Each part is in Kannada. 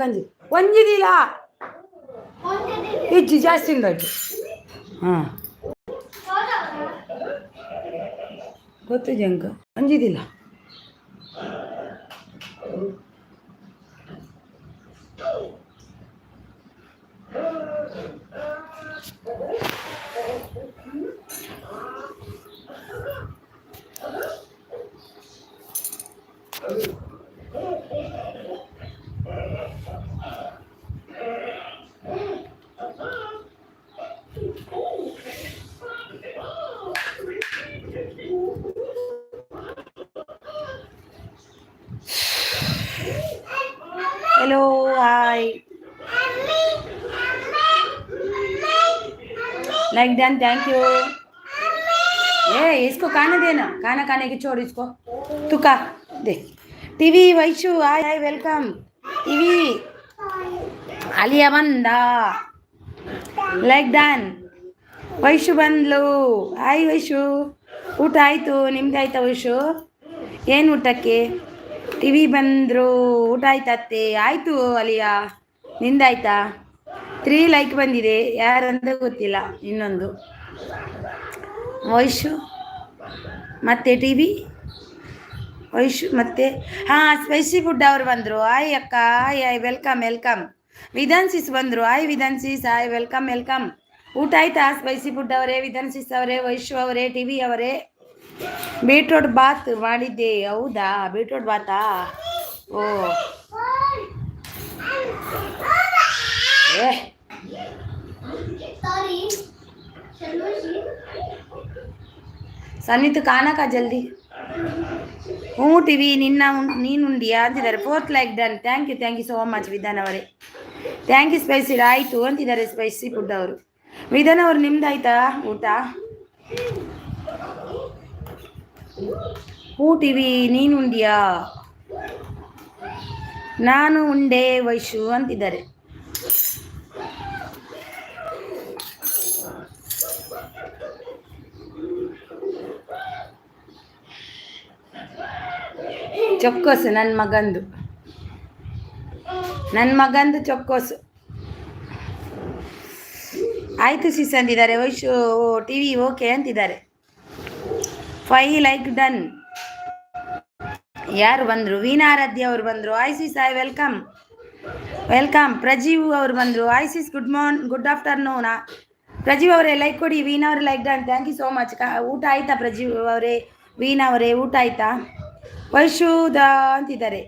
ಗಂಜಿ ಒಂಜಿದಿಲ್ಲ ಇಜ್ಜಿ ಜಾಸ್ತಿ ಉಂಟು ಹಾಂ ಗೊತ್ತು ಜಂಕ ಅಂಜಿದಿಲ್ಲ hello hi like done thank you इसको खाने देना खाना खाने की छोड़ इसको तू खा दे टीवी वैशु हाय हाय वेलकम टीवी आलिया बंदा लाइक डन वैशु बंदಲು हाय वैशु ಊಟ ಆಯಿತು ನಿಮ್ದು ಆಯ್ತಾ ವೈಶು ಏನು ಊಟಕ್ಕೆ ಟಿವಿ ಬಂದರು ಊಟ ಆಯ್ತತ್ತೆ ಆಯಿತು ಅಲಿಯಾ ನಿಂದಾಯ್ತಾ 3 ಲೈಕ್ ಬಂದಿದೆ ಯಾರಂತ ಗೊತ್ತಿಲ್ಲ ಇನ್ನೊಂದು ವೈಶು ಮತ್ತೆ ಟಿವಿ ವೈಶು ಮತ್ತೆ ಹಾಂ ಸ್ಪೈಸಿ ಫುಡ್ ಅವರು ಬಂದರು ಆಯ್ ಅಕ್ಕ ಆಯ್ ಆಯ್ ವೆಲ್ಕಮ್ ವೆಲ್ಕಮ್ ವಿಧಾನ್ಸಿಸ್ ಬಂದರು ಆಯ್ ವಿಧಾನ್ಸಿಸ್ ಆಯ್ ವೆಲ್ಕಮ್ ವೆಲ್ಕಮ್ ಊಟ ಆಯ್ತಾ ಸ್ಪೈಸಿ ಫುಡ್ ಅವರೇ ವಿಧಾನ್ಸಿಸ್ ಅವರೇ ವೈಶು ಅವರೇ ಟಿವಿ ಅವರೇ ಬೀಟ್ರೋಟ್ ಬಾತ್ ಮಾಡಿದ್ದೆ ಹೌದಾ ಬೀಟ್ರೋಟ್ ಬಾತಾ ಓ ಸನ್ನಿತು ಕಾನಕ ಜಲ್ದಿ ಹ್ಞೂ ಟಿವಿ ನೀನು ಉಂಡಿಯಾ ಅಂತಿದ್ದಾರೆ 4th like done thank you so much Vidhan ಅವರೇ ಥ್ಯಾಂಕ್ ಯು ಸ್ಪೈಸಿ ಆಯಿತು ಅಂತಿದ್ದಾರೆ ಸ್ಪೈಸಿ ಫುಡ್ ಅವರು ವಿಧಾನ್ ಅವರು ನಿಮ್ದಾಯ್ತಾ ಊಟ ಹೂ ಟಿವಿ ನೀನು ಉಂಡಿಯಾ ನಾನು ಉಂಡೆ ವೈಶು ಅಂತಿದ್ದಾರೆ ಚೊಕ್ಕೋಸು ನನ್ನ ಮಗಂದು ಚೊಕ್ಕೋಸು ಆಯಿತು ಸಿಸ್ ಅಂತಿದ್ದಾರೆ ವೈಶು ಟಿವಿ ಓಕೆ ಅಂತಿದ್ದಾರೆ 5 ಲೈಕ್ ಡನ್ ಯಾರು ಬಂದರು ವೀಣಾರಾಧ್ಯ ಅವರು ಬಂದರು ಐಸಿಸ್ ಐ ವೆಲ್ಕಮ್ ಪ್ರಜೀವ್ ಅವರು ಬಂದರು ಐಸಿಸ್ ಗುಡ್ ಆಫ್ಟರ್ನೂನ್ ಪ್ರಜೀವ್ ಅವರೇ ಲೈಕ್ ಕೊಡಿ ವೀಣಾ ಅವರೇ like done thank you so much ಊಟ ಆಯ್ತಾ ಪ್ರಜೀವ್ ಅವರೇ ವೀಣಾ ಅವರೇ ಊಟ ಆಯ್ತಾ ವೈಶುದ ಅಂತಿದ್ದಾರೆ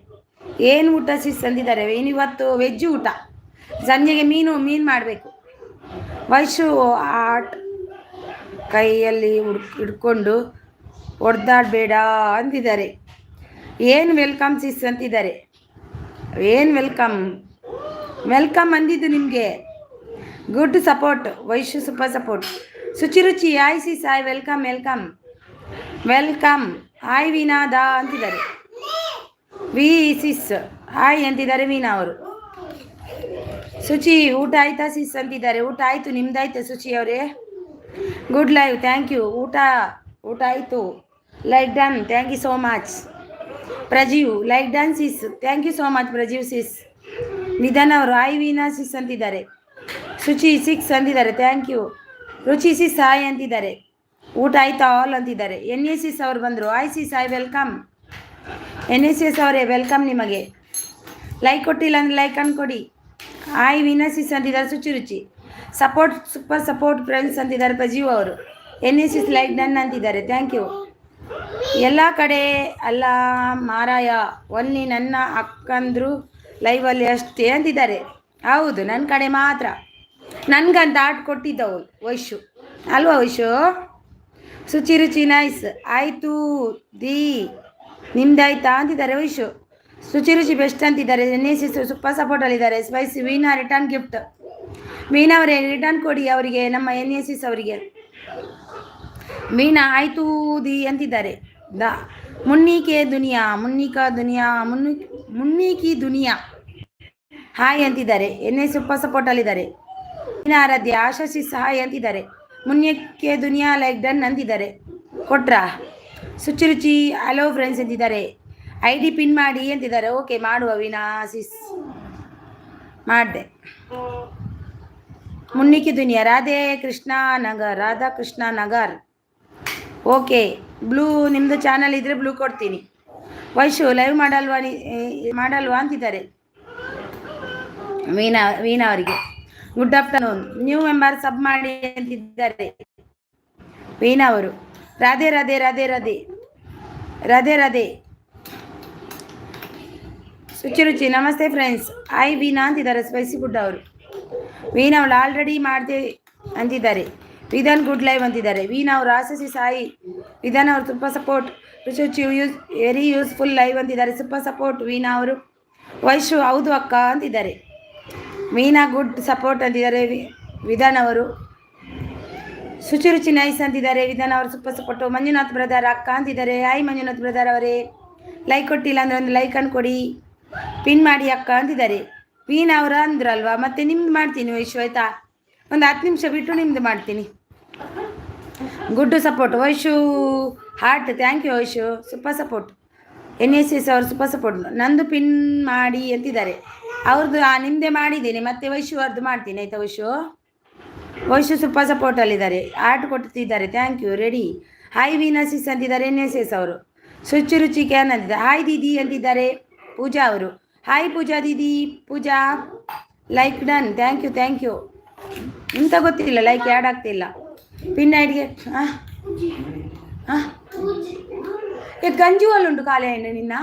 ಏನು ಊಟ ಸಿಸ್ ಅಂತಿದ್ದಾರೆ ಇವತ್ತು ವೆಜ್ ಊಟ ಸಂಜೆಗೆ ಮೀನು ಮಾಡಬೇಕು ವೈಶು ಆಟ್ ಕೈಯಲ್ಲಿ ಹಿಡ್ಕೊಂಡು ಹೊಡೆದಾಡಬೇಡ ಅಂತಿದ್ದಾರೆ ಏನು ವೆಲ್ಕಮ್ ಸಿಸ್ ಅಂತಿದ್ದಾರೆ ಏನು ವೆಲ್ಕಮ್ ಅಂದಿದ್ದು ನಿಮಗೆ good support Vaishu super support Shuchiruchi hi sis hi welcome hi ವೀನಾದ ಅಂತಿದ್ದಾರೆ ವಿ ಸಿಸ್ ಆಯ್ ಅಂತಿದ್ದಾರೆ ವೀಣಾ ಅವರು ಶುಚಿ ಊಟ ಆಯ್ತಾ ಸಿಸ್ ಅಂತಿದ್ದಾರೆ ಊಟ ಆಯಿತು ನಿಮ್ದಾಯ್ತಾ ಶುಚಿ ಅವರೇ ಗುಡ್ ಲೈವ್ ಥ್ಯಾಂಕ್ ಯು ಊಟ ಆಯಿತು like done thank you so much Prajeev like done sis thank you so much Prajeev sis Nidhan ಅವರು ಆಯ್ ವೀನಾ ಸಿಸ್ ಅಂತಿದ್ದಾರೆ ಶುಚಿ 6 ಅಂತಿದ್ದಾರೆ ಥ್ಯಾಂಕ್ ಯು ರುಚಿ ಸಿಸ್ ಆಯ್ ಅಂತಿದ್ದಾರೆ ಊಟ ಆಯ್ತಾ ಆಲ್ ಅಂತಿದ್ದಾರೆ NSS ಅವರು ಬಂದರು ಆಯ್ ಸಿಸ್ ಆಯ್ ವೆಲ್ಕಮ್ NSS ಅವರೇ ವೆಲ್ಕಮ್ ನಿಮಗೆ ಲೈಕ್ ಕೊಟ್ಟಿಲ್ಲ ಅಂದರೆ ಲೈಕ್ ಅನ್ಕೊಡಿ ಆಯ್ ವೀನಾ ಸಿಸ್ ಅಂತಿದ್ದಾರೆ ಶುಚಿ ಸಪೋರ್ಟ್ ಸೂಪರ್ ಸಪೋರ್ಟ್ ಫ್ರೆಂಡ್ಸ್ ಅಂತಿದ್ದಾರೆ ಪ್ರಜೀವ್ ಅವರು NSS ಲೈಕ್ ಡನ್ ಅಂತಿದ್ದಾರೆ ಥ್ಯಾಂಕ್ ಯು ಎಲ್ಲ ಕಡೆ ಅಲ್ಲ ಮಾರಾಯ ಒನ್ಲಿ ನನ್ನ ಅಕ್ಕಂದ್ರು ಲೈವಲ್ಲಿ ಅಷ್ಟೇ ಅಂತಿದ್ದಾರೆ ಹೌದು ನನ್ನ ಕಡೆ ಮಾತ್ರ ನನಗಂತ ಆರ್ಟ್ ಕೊಟ್ಟಿದ್ದವು ವೈಶು ಅಲ್ವಾ ವೈಶು ಶುಚಿ ನೈಸ್ ಆಯಿತು ನಿಮ್ದಾಯ್ತಾ ಅಂತಿದ್ದಾರೆ ವೈಶು ಶುಚಿ ಬೆಸ್ಟ್ ಅಂತಿದ್ದಾರೆ NSS ಸೂಪರ್ ಸಪೋರ್ಟಲ್ಲಿದ್ದಾರೆ spicy Veena return gift Veena ಅವರೇ ರಿಟರ್ನ್ ಕೊಡಿ ಅವರಿಗೆ ನಮ್ಮ NSS ಅವರಿಗೆ ವೀಣಾ ಆಯಿತು ಅಂತಿದ್ದಾರೆ ಮುನ್ನಿಕಿ ದುನಿಯಾ ಹಾಯ್ ಅಂತಿದ್ದಾರೆ NS ಸೂಪರ್ ಸಪೋರ್ಟಲ್ಲಿದ್ದಾರೆ ವೀಣಾ ಆರಾಧ್ಯ ಆಶಾಸಿಸ್ ಹಾಯ್ ಅಂತಿದ್ದಾರೆ ಮುನ್ನಿಕೆ ದುನಿಯಾ ಲೈಕ್ ಡನ್ ಅಂತಿದ್ದಾರೆ ಕೊಟ್ರಾ ಶುಚಿರುಚಿ ಹಲೋ ಫ್ರೆಂಡ್ಸ್ ಅಂತಿದ್ದಾರೆ ID ಪಿನ್ ಮಾಡಿ ಅಂತಿದ್ದಾರೆ ಓಕೆ ಮಾಡುವ ವೀಣಾ ಸಿಸ್ ಮಾಡಿದೆ. ಮುನ್ನಿಕ್ಕಿ ದುನಿಯಾ ರಾಧೆ ಕೃಷ್ಣ ನಗರ್, ರಾಧಾ ಕೃಷ್ಣ ನಗರ್. ಓಕೆ, ಬ್ಲೂ ನಿಮ್ಮದು ಚಾನಲ್ ಇದ್ದರೆ ಬ್ಲೂ ಕೊಡ್ತೀನಿ. ವೈಶು ಲೈವ್ ಮಾಡಲ್ವಾ ಅಂತಿದ್ದಾರೆ. ವೀಣಾ ಅವರಿಗೆ ಗುಡ್ ಆಫ್ಟರ್ನೂನ್. ನ್ಯೂ ಮೆಂಬರ್ ಸಬ್ ಮಾಡಿ ಅಂತಿದ್ದಾರೆ ವೀಣಾ ಅವರು. ರಾಧೆ ರಾಧೆ ರಾಧೆ ರಾಧೆ ರಾಧೆ ರಾಧೆ. ಶುಚಿ ರುಚಿ ನಮಸ್ತೆ ಫ್ರೆಂಡ್ಸ್. ಆಯ್ ವೀಣಾ ಅಂತಿದ್ದಾರೆ ಸ್ಪೈಸಿ ಫುಡ್ ಅವರು. ವೀಣಾ ಅವಳು ಆಲ್ರೆಡಿ ಮಾಡಿದೆ ಅಂತಿದ್ದಾರೆ. ವಿಧಾನ್ ಗುಡ್ ಲೈವ್ ಅಂತಿದ್ದಾರೆ. ವೀಣಾ ಅವರು ಆಸಸಿ ಸಾಯಿ ವಿಧಾನ್ ಅವರು ತುಂಬ ಸಪೋರ್ಟ್. ರುಚಿ ವೆರಿ ಯೂಸ್ಫುಲ್ ಲೈವ್ ಅಂತಿದ್ದಾರೆ. ಸೂಪರ್ ಸಪೋರ್ಟ್ ವೀಣಾ ಅವರು. ವೈಶು ಹೌದು ಅಕ್ಕ ಅಂತಿದ್ದಾರೆ. ವೀಣಾ ಗುಡ್ ಸಪೋರ್ಟ್ ಅಂತಿದ್ದಾರೆ ವಿಧಾನ್ ಅವರು. ಶುಚಿ ರುಚಿ ನೈಸ್ ಅಂತಿದ್ದಾರೆ ವಿಧಾನ್ ಅವರು. Super support. ಮಂಜುನಾಥ್ ಬ್ರದರ್ ಅಕ್ಕ ಅಂತಿದ್ದಾರೆ. ಹಾಯ್ ಮಂಜುನಾಥ್ ಬ್ರದರ್ ಅವರೇ, ಲೈಕ್ ಕೊಟ್ಟಿಲ್ಲ ಅಂದರೆ ಒಂದು ಲೈಕ್ ಕೊಡಿ, ಪಿನ್ ಮಾಡಿ ಅಕ್ಕ ಅಂತಿದ್ದಾರೆ. ವೀಣಾ ಅವರ ಅಂದ್ರಲ್ವಾ, ಮತ್ತೆ ನಿಮ್ದು ಮಾಡ್ತೀನಿ ವೈಶು ಆಯಿತಾ. ಒಂದು 10 ನಿಮಿಷ ಬಿಟ್ಟು ನಿಮ್ದು ಮಾಡ್ತೀನಿ. Good support Vaishu heart. Thank you Vaishu, super support. NSS ಅವರು ಸೂಪರ್ ಸಪೋರ್ಟ್. ನಂದು ಪಿನ್ ಮಾಡಿ ಅಂತಿದ್ದಾರೆ. ಅವ್ರದ್ದು ನಿಮ್ಮದೇ ಮಾಡಿದ್ದೀನಿ, ಮತ್ತೆ ವೈಶು ಅವ್ರದ್ದು ಮಾಡ್ತೀನಿ ಆಯಿತಾ. ವೈಶು ಸೂಪರ್ ಸಪೋರ್ಟಲ್ಲಿದ್ದಾರೆ, ಆರ್ಟ್ ಕೊಡ್ತಿದ್ದಾರೆ. Thank you. ರೆಡಿ. ಹಾಯ್ ವೀನಸಿಸ್ ಅಂತಿದ್ದಾರೆ NSS ಅವರು. ಶುಚಿ ರುಚಿ ಕ್ಯಾನ್ ಅಂತಿದ್ದಾರೆ. ಹಾಯ್ ದೀದಿ ಅಂತಿದ್ದಾರೆ ಪೂಜಾ ಅವರು. ಹಾಯ್ ಪೂಜಾ ದೀದಿ. Pooja like done. Thank you thank you. ಇಂಥ ಗೊತ್ತಿಲ್ಲ, ಲೈಕ್ ಆ್ಯಡ್ ಆಗ್ತಿಲ್ಲ ಪಿನ್ ಐಡಿಗೆ. ಗಂಜು ಅಲ್ಲುಂಟು ಖಾಲಿ ಹೆಣ್ಣು ನಿನ್ನ.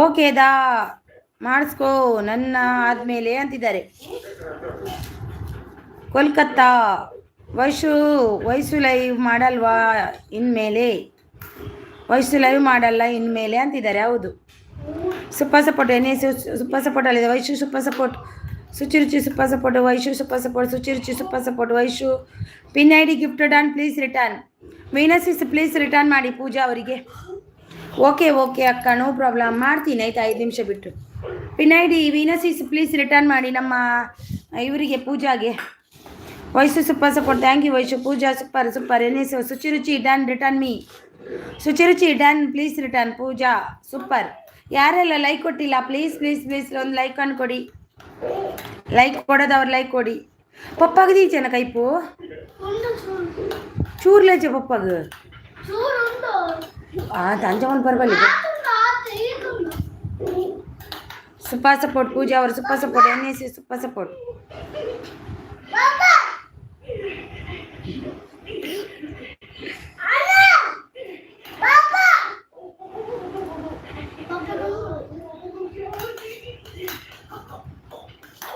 ಓಕೆದಾ ಮಾಡಿಸ್ಕೋ ನನ್ನ ಆದಮೇಲೆ ಅಂತಿದ್ದಾರೆ. ಕೋಲ್ಕತ್ತಾ ವಯಸ್ಸು ಲೈವ್ ಮಾಡಲ್ವಾ ಇನ್ಮೇಲೆ. ವಯಸ್ಸು ಲೈವ್ ಮಾಡಲ್ಲ ಇನ್ಮೇಲೆ ಅಂತಿದ್ದಾರೆ. ಹೌದು, ಸೂಪರ್ ಸಪೋರ್ಟ್. ಸೂಪರ್ ಸಪೋರ್ಟ್ ಅಲ್ಲಿದೆ. Vaishu super support. Shuchi Ruchi super support. Vaishu super support. Shuchi Ruchi super support. Vaishu pin ID gifted and please return. ವೀನಸಿಸ್ ಪ್ಲೀಸ್ ರಿಟರ್ನ್ ಮಾಡಿ ಪೂಜಾ ಅವರಿಗೆ. ಓಕೆ ಅಕ್ಕ, ನೋ ಪ್ರಾಬ್ಲಮ್, ಮಾಡ್ತೀನಿ ಆಯ್ತಾ 5 ನಿಮಿಷ ಬಿಟ್ಟು. ಪಿನ್ ಐಡಿ ವೀನಸಿಸ್ ಪ್ಲೀಸ್ ರಿಟರ್ನ್ ಮಾಡಿ ನಮ್ಮ ಇವರಿಗೆ ಪೂಜಾಗೆ. Vaishu super support. Thank you Vaishu. Pooja super super. Shuchi Ruchi done return me. Shuchi Ruchi done please return. Pooja super. ಯಾರೆಲ್ಲ ಲೈಕ್ ಕೊಟ್ಟಿಲ್ಲ ಪ್ಲೀಸ್ ಪ್ಲೀಸ್ ಪ್ಲೀಸ್ ಒಂದು ಲೈಕ್ ಕೊಡಿ. ಲೈಕ್ ಕೊಡೋದವ್ರು ಲೈಕ್ ಕೊಡಿ. ಪಪ್ಪಾಗದಿ ಚೆನ್ನ ಕೈಪು ಚೂರ್ಲೇಚೆ ಪಪ್ಪಾಗ ತಂಜವನ್ ಪರ್ಬಲ್ಲಿ. ಸೂಪರ್ ಸಪೋರ್ಟ್ ಪೂಜಾ ಅವರು. Super support. NSS super support.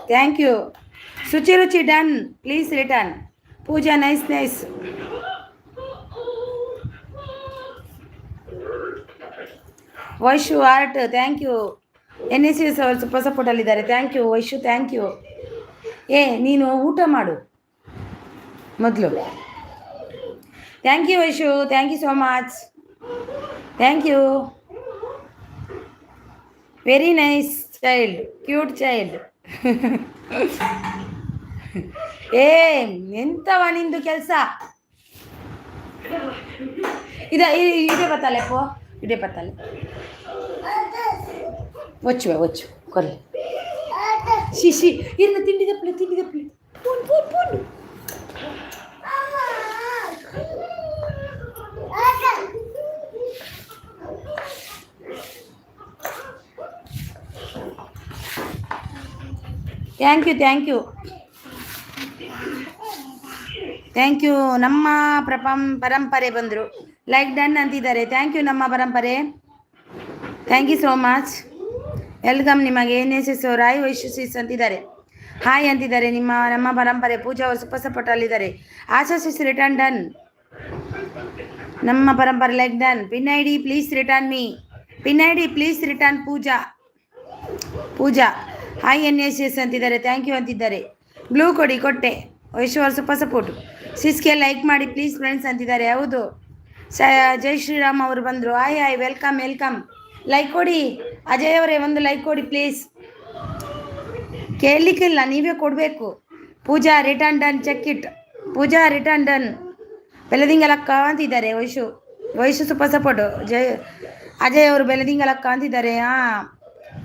Thank you. Shuchi Ruchi done please return. Pooja nice nice. Vaishu art. Thank you. NSS ಅವರು ಸೂಪರ್ ಸಪೋರ್ಟಲ್ಲಿದ್ದಾರೆ. Thank you Vaishu. Thank you. ನೀನು ಊಟ ಮಾಡು ಮೊದಲು. Thank you Vaishu. Thank you so much. Thank you. Very nice child, cute child. ಎಂತವ ನಿಂದು ಕೆಲಸ. ಇದೇ ಬತ್ತಲೆ ಪೋ, ಇದೇ ಬತ್ತಲೆ ಒಚ್ಚು ಕೊಲ್ಲಿ ಶಿಶಿ ಇನ್ನು ತಿಂಡಿದಪ್ಪಲೆ ಪೂನ್ ಪೂನ್ ಪೂನ್. Thank you. ನಮ್ಮ ಪರಂಪರೆ ಬಂದರು. ಲೈಕ್ ಡನ್ ಅಂತಿದ್ದಾರೆ. ಥ್ಯಾಂಕ್ ಯು ನಮ್ಮ ಪರಂಪರೆ. Thank you so much. Welcome ನಿಮಗೆ. NSS ಅವರು ಹಾಯ್ ವೈಶುಸಿಸ್ ಅಂತಿದ್ದಾರೆ. ಹಾಯ್ ಅಂತಿದ್ದಾರೆ. ನಮ್ಮ ಪರಂಪರೆ. ಪೂಜಾ ಅವರು ಸೂಪರ್ ಸಪೋರ್ಟಲ್ಲಿದ್ದಾರೆ. ಆಶಾಸಿಸ್ ರಿಟರ್ನ್ ಡನ್. ನಮ್ಮ ಪರಂಪರೆ like done. Pin ID please return me. Pin ID please return Pooja. Hi NSS ಅಂತಿದ್ದಾರೆ. ಥ್ಯಾಂಕ್ ಯು ಅಂತಿದ್ದಾರೆ. ಬ್ಲೂ ಕೊಟ್ಟೆ. ವೈಶು ಅವರು ಸೂಪರ್ ಸಪೋರ್ಟು. ಸಿಸ್ಗೆ ಲೈಕ್ ಮಾಡಿ ಪ್ಲೀಸ್ ಫ್ರೆಂಡ್ಸ್ ಅಂತಿದ್ದಾರೆ. ಹೌದು, ಜೈ ಶ್ರೀರಾಮ್ ಅವರು ಬಂದರು. Hi welcome. ಲೈಕ್ ಕೊಡಿ ಅಜಯ್ ಅವರೇ, ಒಂದು ಲೈಕ್ ಕೊಡಿ ಪ್ಲೀಸ್. ಕೇಳಲಿಕ್ಕಿಲ್ಲ, ನೀವೇ ಕೊಡಬೇಕು. Pooja return done. Check it. Pooja return done. ಬೆಳದಿಂಗಲಕ್ಕ ಅಂತಿದ್ದಾರೆ. Vaishu super support. ಅಜಯ್ ಅವರು ಬೆಳದಿಂಗಲಕ್ಕ ಅಂತಿದ್ದಾರೆ.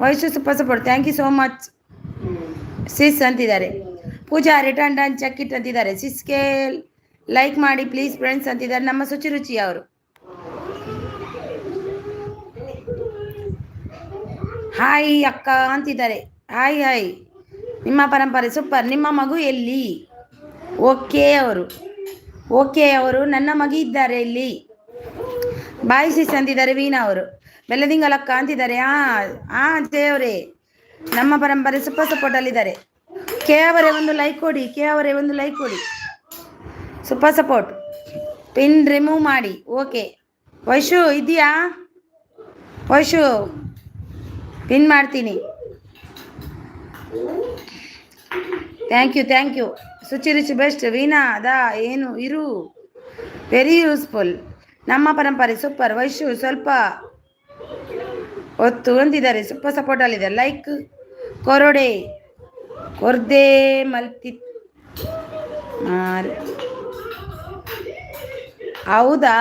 Vaishu super support, thank you so much sis ಅಂತಿದ್ದಾರೆ. Pooja return done check it ಅಂತಿದ್ದಾರೆ. ಸಿಸ್ಗೆ ಲೈಕ್ ಮಾಡಿ ಪ್ಲೀಸ್ ಫ್ರೆಂಡ್ಸ್ ಅಂತಿದ್ದಾರೆ ನಮ್ಮ ಶುಚಿರುಚಿ ಅವರು. ಹಾಯ್ ಅಕ್ಕ ಅಂತಿದ್ದಾರೆ. ಹಾಯ್ ಹಾಯ್, ನಿಮ್ಮ ಪರಂಪರೆ ಸೂಪರ್. ನಿಮ್ಮ ಮಗು ಎಲ್ಲಿ? ಓಕೆ ಅವರು ನನ್ನ ಮಗಿ ಇದ್ದಾರೆ ಇಲ್ಲಿ. ಬಾಯ್ ಸಿಸ್ ಅಂತಿದ್ದಾರೆ ವೀಣಾ ಅವರು. ಬೆಲ್ಲದಿಂಗಲಕ್ಕ ಅಂತಿದ್ದಾರೆ. ದೇವ್ರೆ, ನಮ್ಮ ಪರಂಪರೆ ಸೂಪರ್ ಸಪೋರ್ಟಲ್ಲಿದ್ದಾರೆ. ಕೆ ಅವರೇ ಒಂದು ಲೈಕ್ ಕೊಡಿ, ಸೂಪರ್ ಸಪೋರ್ಟ್. ಪಿನ್ ರಿಮೂವ್ ಮಾಡಿ. ಓಕೆ ವೈಶು ಇದೆಯಾ? ವೈಶು ಪಿನ್ ಮಾಡ್ತೀನಿ. Thank you Shuchiruchi best. Veena ಏನು ಇರು, ವೆರಿ ಯೂಸ್ಫುಲ್. ನಮ್ಮ ಪರಂಪರೆ ಸೂಪರ್. ವೈಶು ಸ್ವಲ್ಪ ಹೊತ್ತು ಅಂತಿದ್ದಾರೆ. ಸೂಪರ್ ಸಪೋರ್ಟಲ್ಲಿದ್ದಾರೆ. ಲೈಕ್ ಕೊರ್ದೆ ಮಲ್ತಿ. ಹೌದಾ,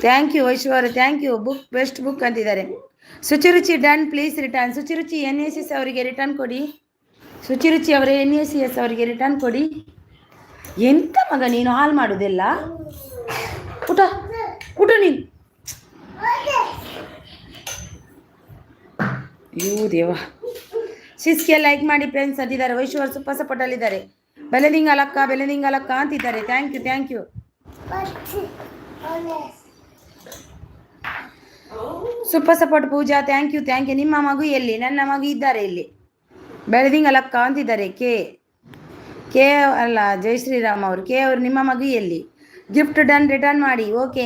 ಥ್ಯಾಂಕ್ ಯು ವೈಶು ಅವರು, thank you. Book best book ಅಂತಿದ್ದಾರೆ. Shuchiruchi done please return. Shuchiruchi NSS ಅವರಿಗೆ ರಿಟರ್ನ್ ಕೊಡಿ. ಶುಚಿರುಚಿ ಅವರೇ NSS ಅವರಿಗೆ ರಿಟರ್ನ್ ಕೊಡಿ. ಎಂತ ಮಗ ನೀನು ಹಾಳು ಮಾಡೋದೆಲ್ಲ? ಊಟ ನೀನು. ದೇವ. ಸಿಸ್ಗೆ ಲೈಕ್ ಮಾಡಿ ಫ್ರೆಂಡ್ಸ್ ಅಂತಿದ್ದಾರೆ. ವೈಶು ಅವರು ಸೂಪರ್ ಸಪೋರ್ಟಲ್ಲಿದ್ದಾರೆ. ಬೆಲೆದಿಂಗಲಕ್ಕ ಅಂತಿದ್ದಾರೆ. Thank you. Super support Pooja, thank you. ನಿಮ್ಮ ಮಗು ಎಲ್ಲಿ? ನನ್ನ ಮಗು ಇದ್ದಾರೆ ಇಲ್ಲಿ. ಬೆಳೆದಿಂಗಲಕ್ಕ ಅಂತಿದ್ದಾರೆ. ಕೆ ಅಲ್ಲ, ಜೈ ಶ್ರೀರಾಮ್ ಅವರು. ಕೆ ಅವರು ನಿಮ್ಮ ಮಗು ಎಲ್ಲಿ? ಗಿಫ್ಟ್ ಡನ್ ರಿಟರ್ನ್ ಮಾಡಿ. ಓಕೆ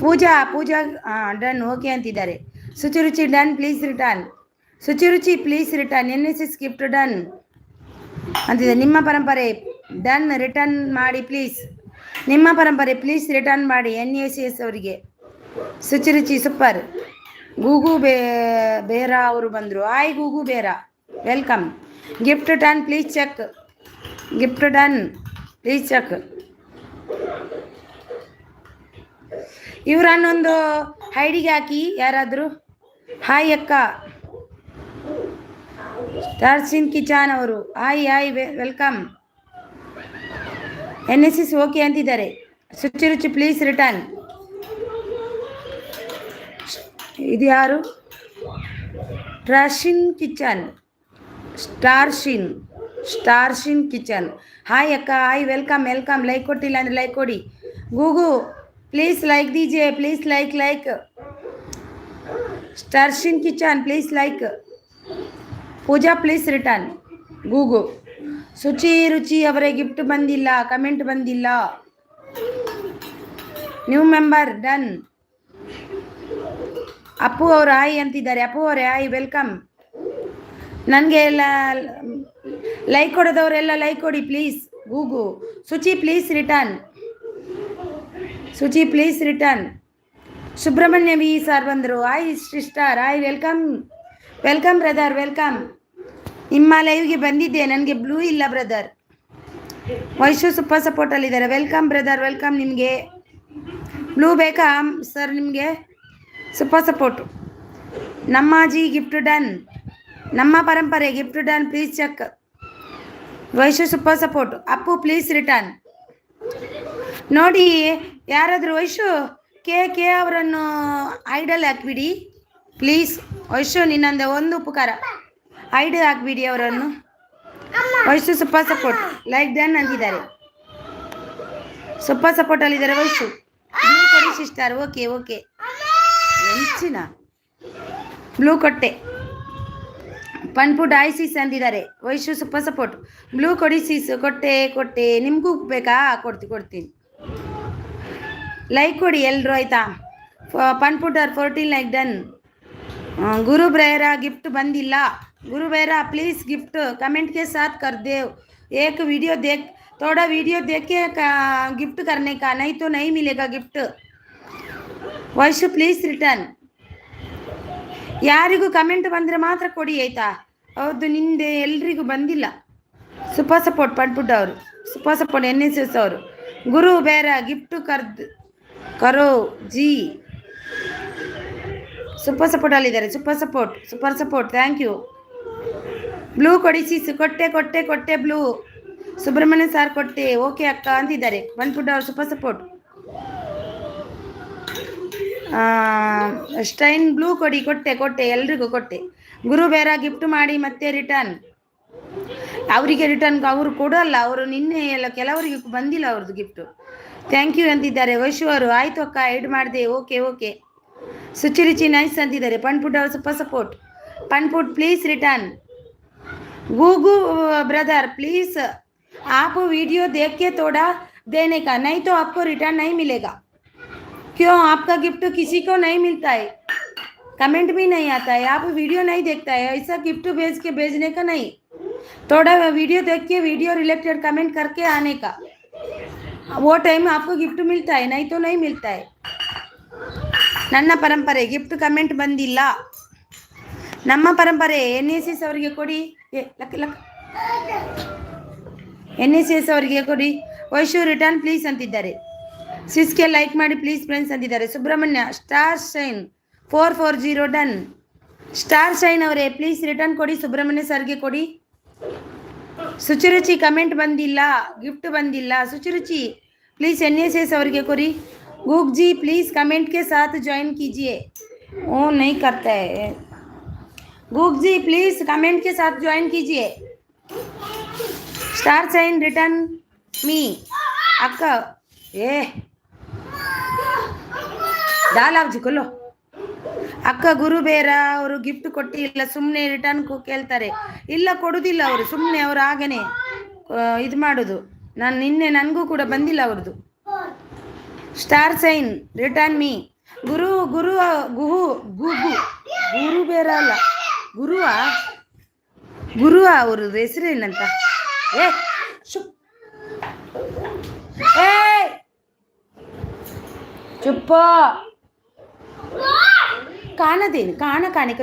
ಪೂಜಾ ಡನ್ ಓಕೆ ಅಂತಿದ್ದಾರೆ. Shuchiruchi done please return. Shuchiruchi please return. NSS gift done ಅಂತಿದ್ದಾರೆ. ನಿಮ್ಮ ಪರಂಪರೆ ಡನ್ ರಿಟರ್ನ್ ಮಾಡಿ ಪ್ಲೀಸ್. ನಿಮ್ಮ ಪರಂಪರೆ ಪ್ಲೀಸ್ ರಿಟರ್ನ್ ಮಾಡಿ NSS ಅವರಿಗೆ. ಶುಚಿರುಚಿ ಸೂಪರ್. ಗೂಗು ಬೇರಾ ಅವರು ಬಂದರು. ಹಾಯ್ ಗೂಗು ಬೇರಾ, welcome. Gift done please check. ಇವರನ್ನೊಂದು ಐಡಿಗೆ ಹಾಕಿ ಯಾರಾದರೂ. ಹಾಯ್ ಅಕ್ಕ. ಟಾರ್ಸಿನ್ ಕಿಚಾನ್ ಅವರು. Hi welcome. NSS ಓಕೆ ಅಂತಿದ್ದಾರೆ. Shuchiruchi please return. ಇದು ಯಾರು? Starshine Kitchen. ಹಾಯ್ ಅಕ್ಕ, ಹಾಯ್ ವೆಲ್ಕಮ್. ಲೈಕ್ ಕೊಟ್ಟಿಲ್ಲ ಅಂದರೆ ಲೈಕ್ ಕೊಡಿ. ಗೂಗು ಪ್ಲೀಸ್ ಲೈಕ್ ದೀಜಿಯೇ, please like. Starshine Kitchen please like. Pooja please return. ಗೂಗು. ಶುಚಿರುಚಿ ಅವರೇ ಗಿಫ್ಟ್ ಬಂದಿಲ್ಲ, ಕಮೆಂಟ್ ಬಂದಿಲ್ಲ. New member done. ಅಪ್ಪು ಅವರು ಹಾಯ್ ಅಂತಿದ್ದಾರೆ. ಅಪ್ಪು ಅವರೇ ಹಾಯ್ ವೆಲ್ಕಮ್. ನನಗೆ ಎಲ್ಲ ಲೈಕ್ ಕೊಡೋದವರೆಲ್ಲ ಲೈಕ್ ಕೊಡಿ ಪ್ಲೀಸ್. ಗೂಗು. Shuchi please return. Subramanya V sir ಬಂದರು. Hi sister, hi welcome brother, welcome. ನಿಮ್ಮ ಲೈವ್ಗೆ ಬಂದಿದ್ದೆ, ನನಗೆ ಬ್ಲೂ ಇಲ್ಲ ಬ್ರದರ್. ವೈಶು ಸೂಪರ್ ಸಪೋರ್ಟಲ್ಲಿದ್ದಾರೆ. Welcome brother, welcome. ನಿಮಗೆ ಬ್ಲೂ ಬೇಕಾ ಸರ್? ನಿಮಗೆ ಸೂಪರ್ ಸಪೋರ್ಟು. ನಮ್ಮಾಜಿ ಗಿಫ್ಟ್ ಡನ್. ನಮ್ಮ ಪರಂಪರೆ gift done please check. Vaishu super support. Appu please return. ನೋಡಿ ಯಾರಾದರೂ ವೈಶು ಕೆ ಅವರನ್ನು ಐಡಲ್ ಹಾಕ್ಬಿಡಿ ಪ್ಲೀಸ್. ವೈಶು ನಿನ್ನಂದೆ ಒಂದು ಉಪಕಾರ, ಐಡಲ್ ಹಾಕ್ಬಿಡಿ ಅವರನ್ನು. Vaishu super support. Like done ಅಂತಿದ್ದಾರೆ. ಸೂಪರ್ ಸಪೋರ್ಟಲ್ಲಿದ್ದಾರೆ ವೈಶು. ಬ್ಲೂ ಕೊಡಿ ಸಿಸ್ಟರ್. ಓಕೆ ಹೆಂಚಿನ ಬ್ಲೂ ಕೊಟ್ಟೆ. ಪನ್ಪುಡ್ ಹಾಯ್ ಸಿಸ್ ಅಂತಿದ್ದಾರೆ. Vaishu super support. ಬ್ಲೂ ಕೊಡಿ ಸಿಸ್. ಕೊಟ್ಟೆ. ನಿಮಗೂ ಬೇಕಾ? ಕೊಡ್ತೀನಿ. ಲೈಕ್ ಕೊಡಿ ಎಲ್ಲರೂ ಆಯಿತಾ. ಪನ್ಪುಟರ್ 14 ಲೈಕ್ ಡನ್. ಗುರು ಬ್ರೇರಾ ಗಿಫ್ಟ್ ಬಂದಿಲ್ಲ. गुरु बेरा प्लीज़ गिफ्ट कमेंट के साथ कर दे। एक वीडियो देख, थोड़ा वीडियो देख के गिफ्ट करने का, नहीं तो नहीं मिलेगा गिफ्ट। Vaishu please return. ಯಾರಿಗೂ ಕಮೆಂಟ್ ಬಂದರೆ ಮಾತ್ರ ಕೊಡಿ ಆಯಿತಾ. ಹೌದು, ನಿಂದೆ ಎಲ್ರಿಗೂ ಬಂದಿಲ್ಲ. ಸೂಪರ್ ಸಪೋರ್ಟ್ ಪಡ್ಬಿಟ್ಟು ಅವರು, ಸೂಪರ್ ಸಪೋರ್ಟ್ NSS ಅವರು. ಗುರು ಬೇರೆ ಗಿಫ್ಟ್ ಕರೋ ಜಿ ಸೂಪರ್ ಸಪೋರ್ಟ್ ಅಲ್ಲಿದ್ದಾರೆ. Super support thank you. Blue ಕೊಡಿ ಸಿಸ್. ಕೊಟ್ಟೆ ಬ್ಲೂ. ಸುಬ್ರಹ್ಮಣ್ಯ ಸಾರ್ ಕೊಟ್ಟೆ. ಓಕೆ ಅಕ್ಕ ಅಂತಿದ್ದಾರೆ. ಬಂದ್ಬಿಟ್ಟು ಅವ್ರು ಸೂಪರ್ ಸಪೋರ್ಟ್. ಸ್ಟೈನ್ ಬ್ಲೂ ಕೊಟ್ಟೆ ಎಲ್ರಿಗೂ ಕೊಟ್ಟೆ. ಗುರು ಬೇರೆ ಗಿಫ್ಟ್ ಮಾಡಿ ಮತ್ತೆ ರಿಟರ್ನ್. ಅವರಿಗೆ ರಿಟರ್ನ್ ಅವರು ಕೊಡಲ್ಲ. ಅವರು ನಿನ್ನೆ ಎಲ್ಲ ಕೆಲವರಿಗೆ ಬಂದಿಲ್ಲ ಅವ್ರದ್ದು ಗಿಫ್ಟು. ಥ್ಯಾಂಕ್ ಯು ಅಂತಿದ್ದಾರೆ. ವೈಶು ಅವರು ಆಯಿತು ಅಕ್ಕ ಎಡ್ ಮಾಡಿದೆ. ಓಕೆ. ಸುಚಿರುಚಿ ನೈಸ್ ಅಂತಿದ್ದಾರೆ. ಪಣ್ಪುಟ್ ಅವರು ಸೂಪರ್ ಸಪೋರ್ಟ್. ಪಣ್ಪುಟ್ ಪ್ಲೀಸ್ रिटर्न. गूगू ब्रदर प्लीज आप वीडियो देख के थोड़ा देने का, नहीं तो आपको रिटर्न नहीं मिलेगा. क्यों? आपका गिफ्ट किसी को नहीं मिलता है, कमेंट भी नहीं आता है, आप वीडियो नहीं देखता है. ऐसा गिफ्ट भेज के भेजने का नहीं, थोड़ा वीडियो देख के वीडियो रिलेटेड कमेंट करके आने का. वो टाइम आपको गिफ्ट मिलता है, नहीं तो नहीं मिलता है. ನನ್ನ ಪರಂಪರೆ ಗಿಫ್ಟ್ ಕಮೆಂಟ್ ಬಂದಿಲ್ಲ. ನಮ್ಮ ಪರಂಪರೆ. NSS ಅವರಿಗೆ ಕೊಡಿ. NSS ಅವರಿಗೆ ಕೊಡಿ. ವೈಶು ರಿಟರ್ನ್ ಪ್ಲೀಸ್ ಅಂತಿದ್ದಾರೆ. ಸಿಸ್ಗೆ ಲೈಕ್ ಮಾಡಿ ಪ್ಲೀಸ್ ಫ್ರೆಂಡ್ಸ್ ಅಂತಿದ್ದಾರೆ. Subrahmanya star shine 440 done. Star shine ಅವರೇ ಪ್ಲೀಸ್ ರಿಟರ್ನ್ ಕೊಡಿ. ಸುಬ್ರಹ್ಮಣ್ಯ ಸರ್ಗೆ ಕೊಡಿ. ಸುಚಿರುಚಿ ಕಮೆಂಟ್ ಬಂದಿಲ್ಲ, ಗಿಫ್ಟ್ ಬಂದಿಲ್ಲ. ಸುಚಿರುಚಿ प्लीज़ NSS ಅವರಿಗೆ ಕೊಡಿ. गूग जी प्लीज़ कमेंट के साथ ज्वाइन कीजिए. वो नहीं करता है. गूग जी प्लीज़ कमेंट के साथ ज्वाइन कीजिए. स्टार साइन रिटर्न मी अक्क ए डालावजी ಕೊಲ್ಲೋ. ಅಕ್ಕ ಗುರು ಬೇರ ಅವರು ಗಿಫ್ಟ್ ಕೊಟ್ಟಿಲ್ಲ, ಸುಮ್ಮನೆ ರಿಟರ್ನ್ ಕೇಳ್ತಾರೆ. ಇಲ್ಲ ಕೊಡೋದಿಲ್ಲ ಅವರು, ಸುಮ್ಮನೆ ಅವರು ಹಾಗೇನೆ ಇದು ಮಾಡೋದು. ನಾನು ನಿನ್ನೆ ನನಗೂ ಕೂಡ ಬಂದಿಲ್ಲ ಅವ್ರದ್ದು. Star sign return me. ಗುರು ಬೇರೆ ಅಲ್ಲ, ಗುರುವ ಅವ್ರದ್ದು ಹೆಸರೇನಂತ. ಚುಪ್ಪ ಕಾಣದೇನು ಕಾಣಿಕ.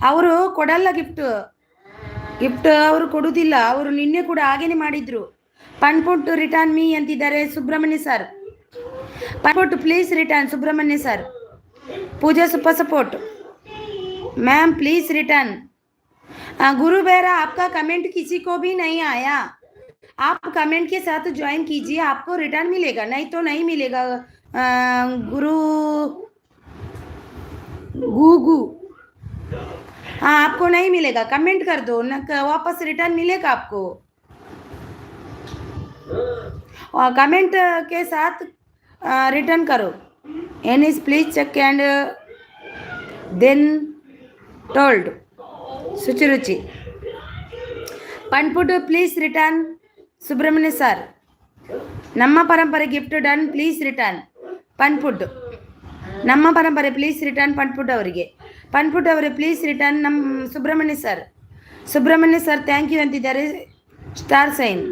ಅವರು ಕೊಡಲ್ಲ ಗಿಫ್ಟ್ ಅವರು ಕೊಡುವುದಿಲ್ಲ. ಅವರು ನಿನ್ನೆ ಕೂಡ ಹಾಗೇನೆ ಮಾಡಿದ್ರು. ಪಣ್ಪುಟ್ ರಿಟರ್ನ್ ಮೀ ಅಂತಿದ್ದಾರೆ ಸುಬ್ರಹ್ಮಣ್ಯ ಸರ್. ಪಣ್ಪುಟ್ please return Subrahmanya sir. Pooja super support ma'am please return. गुरु बेरा आपका कमेंट किसी को भी नहीं आया, आप कमेंट के साथ ज्वाइन कीजिए, आपको रिटर्न मिलेगा, नहीं तो नहीं मिलेगा. गुरु गूगू हाँ आपको नहीं मिलेगा, कमेंट कर दो न, वापस रिटर्न मिलेगा आपको. और कमेंट के साथ रिटर्न करो. एनिस please check and then told. Suchiruchi पण्पुट प्लीज रिटर्न सुब्रह्मण्य सर. ನಮ್ಮ ಪರಂಪರೆ ಗಿಫ್ಟ್ ಡನ್ ಪ್ಲೀಸ್ ರಿಟರ್ನ್. ಪಣ್ಪುಟ್ ನಮ್ಮ ಪರಂಪರೆ ಪ್ಲೀಸ್ ರಿಟರ್ನ್ ಪಣ್ಪುಟ್ ಅವರಿಗೆ. ಪಣ್ಪುಟ್ ಅವರೇ ಪ್ಲೀಸ್ ರಿಟರ್ನ್. ನಮ್ಮ ಸುಬ್ರಹ್ಮಣ್ಯ ಸರ್ ಥ್ಯಾಂಕ್ ಯು ಅಂತಿದ್ದಾರೆ. Star sign.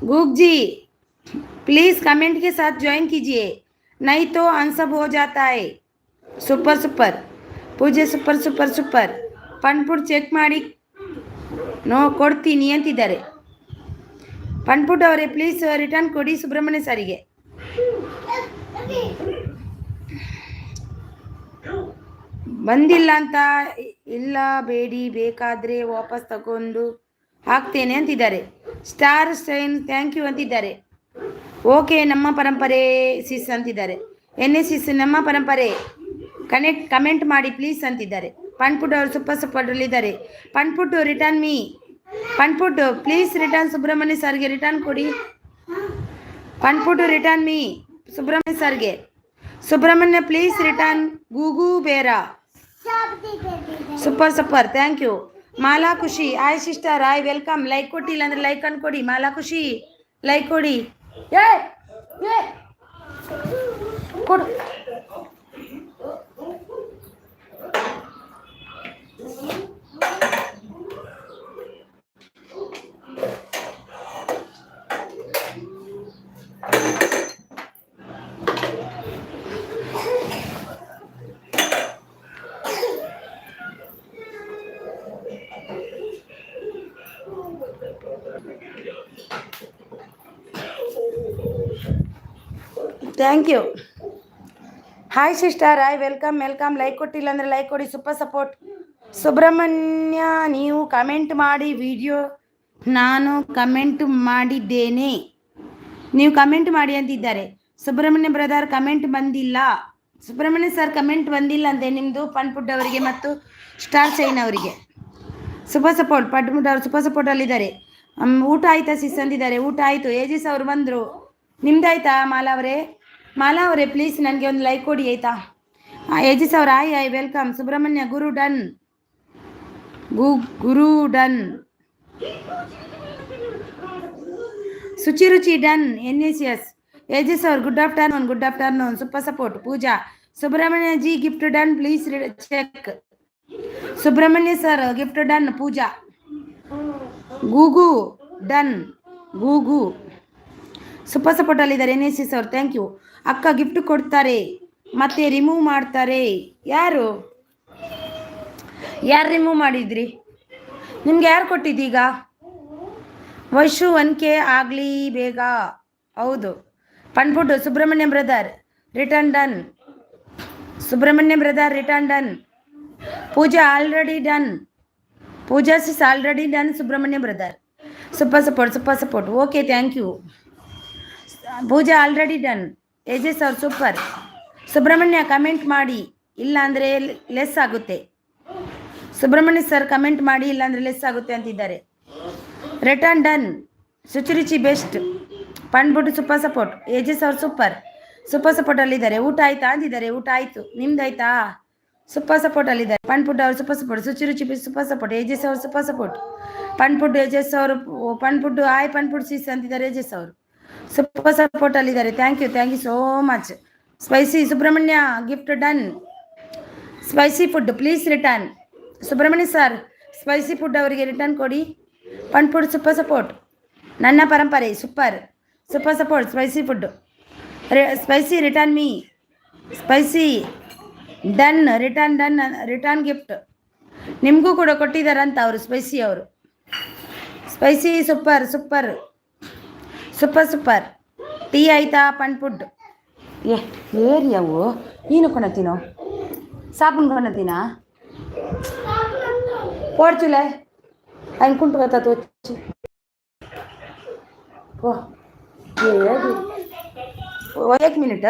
गूग जी प्लीज़ कमेंट के साथ ज्वाइन कीजिए, नहीं तो अनसब हो जाता है. सुपर पूजे सुपर. ಪಣ್ಪುಟ್ ಚೆಕ್ ಮಾಡಿ ಕೊಡ್ತೀನಿ ಅಂತಿದ್ದಾರೆ. ಪಣ್ಪುಟ್ ಅವರೇ ಪ್ಲೀಸ್ ರಿಟರ್ನ್ ಕೊಡಿ ಸುಬ್ರಹ್ಮಣ್ಯ ಸರಿಗೆ. ಬಂದಿಲ್ಲ ಅಂತ ಇಲ್ಲ ಬೇಡಿ, ಬೇಕಾದರೆ ವಾಪಸ್ ತಗೊಂಡು ಹಾಕ್ತೇನೆ ಅಂತಿದ್ದಾರೆ. ಸ್ಟಾರ್ ಸ್ಟೈನ್ ಥ್ಯಾಂಕ್ ಯು ಅಂತಿದ್ದಾರೆ. ಓಕೆ ನಮ್ಮ ಪರಂಪರೆ ಸಿಸ್ ಅಂತಿದ್ದಾರೆ. NSS ನಮ್ಮ ಪರಂಪರೆ ಕಮೆಂಟ್ ಮಾಡಿ ಪ್ಲೀಸ್ ಅಂತಿದ್ದಾರೆ. ಪಣ್ಪುಟ್ ಅವರು ಸೂಪರ್ ಸಪೋರ್ಟಲ್ಲಿದ್ದಾರೆ. ಪಣ್ಪುಟ್ ರಿಟರ್ನ್ ಮೀ. ಪಣ್ಪುಟ್ ಪ್ಲೀಸ್ ರಿಟರ್ನ್ ಸುಬ್ರಹ್ಮಣ್ಯ ಸರ್ಗೆ ರಿಟರ್ನ್ ಕೊಡಿ. ಪಣ್ಪುಟ್ ರಿಟರ್ನ್ ಮೀ ಸುಬ್ರಹ್ಮಣ್ಯ ಸರ್ಗೆ. Subrahmanya please return. ಗೂಗು ಬೇರಾ super thank you. Mala Khushi hi sister hi welcome. Like ಕೊಟ್ಟಿಲ್ಲ ಅಂದರೆ ಲೈಕ್ ಅನ್ಕೊಡಿ. ಮಾಲಾ ಖುಷಿ ಲೈಕ್ ಕೊಡಿ. ಕೊಡು thank you. Hi sister, hi, welcome welcome. Like ಕೊಟ್ಟಿಲ್ಲ ಅಂದರೆ ಲೈಕ್ ಕೊಡಿ, ಸೂಪರ್ ಸಪೋರ್ಟ್. ಸುಬ್ರಹ್ಮಣ್ಯ, ನೀವು ಕಮೆಂಟ್ ಮಾಡಿ ವಿಡಿಯೋ. ನಾನು ಕಮೆಂಟ್ ಮಾಡಿದ್ದೇನೆ, ನೀವು ಕಮೆಂಟ್ ಮಾಡಿ ಅಂತಿದ್ದಾರೆ. ಸುಬ್ರಹ್ಮಣ್ಯ ಬ್ರದರ್ ಕಮೆಂಟ್ ಬಂದಿಲ್ಲ. ಸುಬ್ರಹ್ಮಣ್ಯ ಸರ್ ಕಮೆಂಟ್ ಬಂದಿಲ್ಲ ಅಂತೆ ನಿಮ್ಮದು. ಪನ್ಪುಡ್ ಅವರಿಗೆ ಮತ್ತು ಸ್ಟಾರ್ ಚೈನ್ ಅವರಿಗೆ ಸೂಪರ್ ಸಪೋರ್ಟ್. ಪಡ್ಮುಡ್ ಅವರು ಸೂಪರ್ ಸಪೋರ್ಟಲ್ಲಿದ್ದಾರೆ. ಊಟ ಆಯ್ತಾ ಸಿಸ್ ಅಂತಿದ್ದಾರೆ. ಊಟ ಆಯಿತು. ಏಜಿಸ್ ಅವರು ಬಂದರು. ನಿಮ್ದಾಯ್ತಾ ಮಾಲಾ ಅವರೇ? ಮಾಲಾ ಅವರೇ ಪ್ಲೀಸ್ ನನಗೆ ಒಂದು ಲೈಕ್ ಕೊಡಿ ಆಯ್ತಾ? ಏಜಿಸ್ ಅವರು ಆಯ್ ಆಯ್ ವೆಲ್ಕಮ್. ಸುಬ್ರಹ್ಮಣ್ಯ ಗುರು ಡನ್, ಗುರು done. Suchi Ruchi done. NSS. ಏಜಿಸ್ ಅವರು good afternoon, good afternoon. Super support. Pooja Subrahmanya ji gift done, please check. Subrahmanya sir gift done. Pooja ಗೂಗು ಡನ್, ಗೂಗು ಸೂಪರ್ ಸಪೋರ್ಟ್ ಅಲ್ಲಿದ್ದಾರೆ. NSS ಅವರು ಥ್ಯಾಂಕ್ ಯು. ಅಕ್ಕ ಗಿಫ್ಟ್ ಕೊಡ್ತಾರೆ ಮತ್ತೆ ರಿಮೂವ್ ಮಾಡ್ತಾರೆ. ಯಾರು ರಿಮೂವ್ ಮಾಡಿದ್ರಿ? ನಿಮ್ಗೆ ಯಾರು ಕೊಟ್ಟಿದ್ದೀಗ? ವೈಶು 1K ಆಗಲಿ ಬೇಗ. ಹೌದು. ಪನ್ಪುಡ್ Subrahmanya brother return done. Subrahmanya brother return done. Pooja already done. Pooja sis already done. Subrahmanya brother super support, super support. Okay thank you. Pooja already done. ಏಜಸ್ ಅವ್ರು ಸೂಪರ್. ಸುಬ್ರಹ್ಮಣ್ಯ ಕಮೆಂಟ್ ಮಾಡಿ, ಇಲ್ಲ ಅಂದರೆ ಲೆಸ್ ಆಗುತ್ತೆ. ಸುಬ್ರಹ್ಮಣ್ಯ ಸರ್ ಕಮೆಂಟ್ ಮಾಡಿ, ಇಲ್ಲಾಂದರೆ ಲೆಸ್ ಆಗುತ್ತೆ ಅಂತಿದ್ದಾರೆ. Return done. ಸುಚಿರುಚಿ ಬೆಸ್ಟ್. ಪಣ್ಬಿಟ್ಟು ಸೂಪರ್ ಸಪೋರ್ಟ್. ಏಜಸ್ ಅವ್ರು ಸೂಪರ್, ಸೂಪರ್ ಸಪೋರ್ಟಲ್ಲಿದ್ದಾರೆ. ಊಟ ಆಯ್ತಾ ಅಂತಿದ್ದಾರೆ. ಊಟ ಆಯಿತು. ನಿಮ್ದಾಯ್ತಾ? ಸೂಪರ್ ಸಪೋರ್ಟಲ್ಲಿದ್ದಾರೆ. ಪಣ್ಪುಡ್ ಅವರು super support. Suchiruchi super support. ಏಜಸ್ ಅವರು ಸೂಪರ್ ಸಪೋರ್ಟ್. ಪಣ್ಪುಡ್ ಏಜಸ್ ಅವರು ಪಣ್ಪುಡ್ ಆಯ್ ಪಣ್ಪುಡ್ ಸಿಸ್ ಅಂತಿದ್ದಾರೆ. ಏಜಸ್ ಅವರು ಸೂಪರ್ ಸಪೋರ್ಟಲ್ಲಿದ್ದಾರೆ. Thank you so much. Spicy Subrahmanya gift done. Spicy food please return. Subrahmanya sir spicy food ಅವರಿಗೆ ರಿಟರ್ನ್ ಕೊಡಿ. ಪಣ್ಪುಡ್ ಸೂಪರ್ ಸಪೋರ್ಟ್. ನನ್ನ ಪರಂಪರೆ super, super support. Spicy food spicy return me. Spicy done. Return done. Return gift ನಿಮಗೂ ಕೂಡ ಕೊಟ್ಟಿದ್ದಾರಂತ ಅವರು. ಸ್ಪೈಸಿ ಅವರು spicy super super super super. Tea ಆಯ್ತಾ? ಪಣ್ಪುಡ್ ಏರಿಯಾವು ನೀನು ಕೊನತೀನೋ ಸಾಬೂನು ಕೊನತೀನಾ ಓಡ್ಚುಲೆ ಅನ್ಕೊಂಡು ಗೊತ್ತಾತು. Oh 1 minute.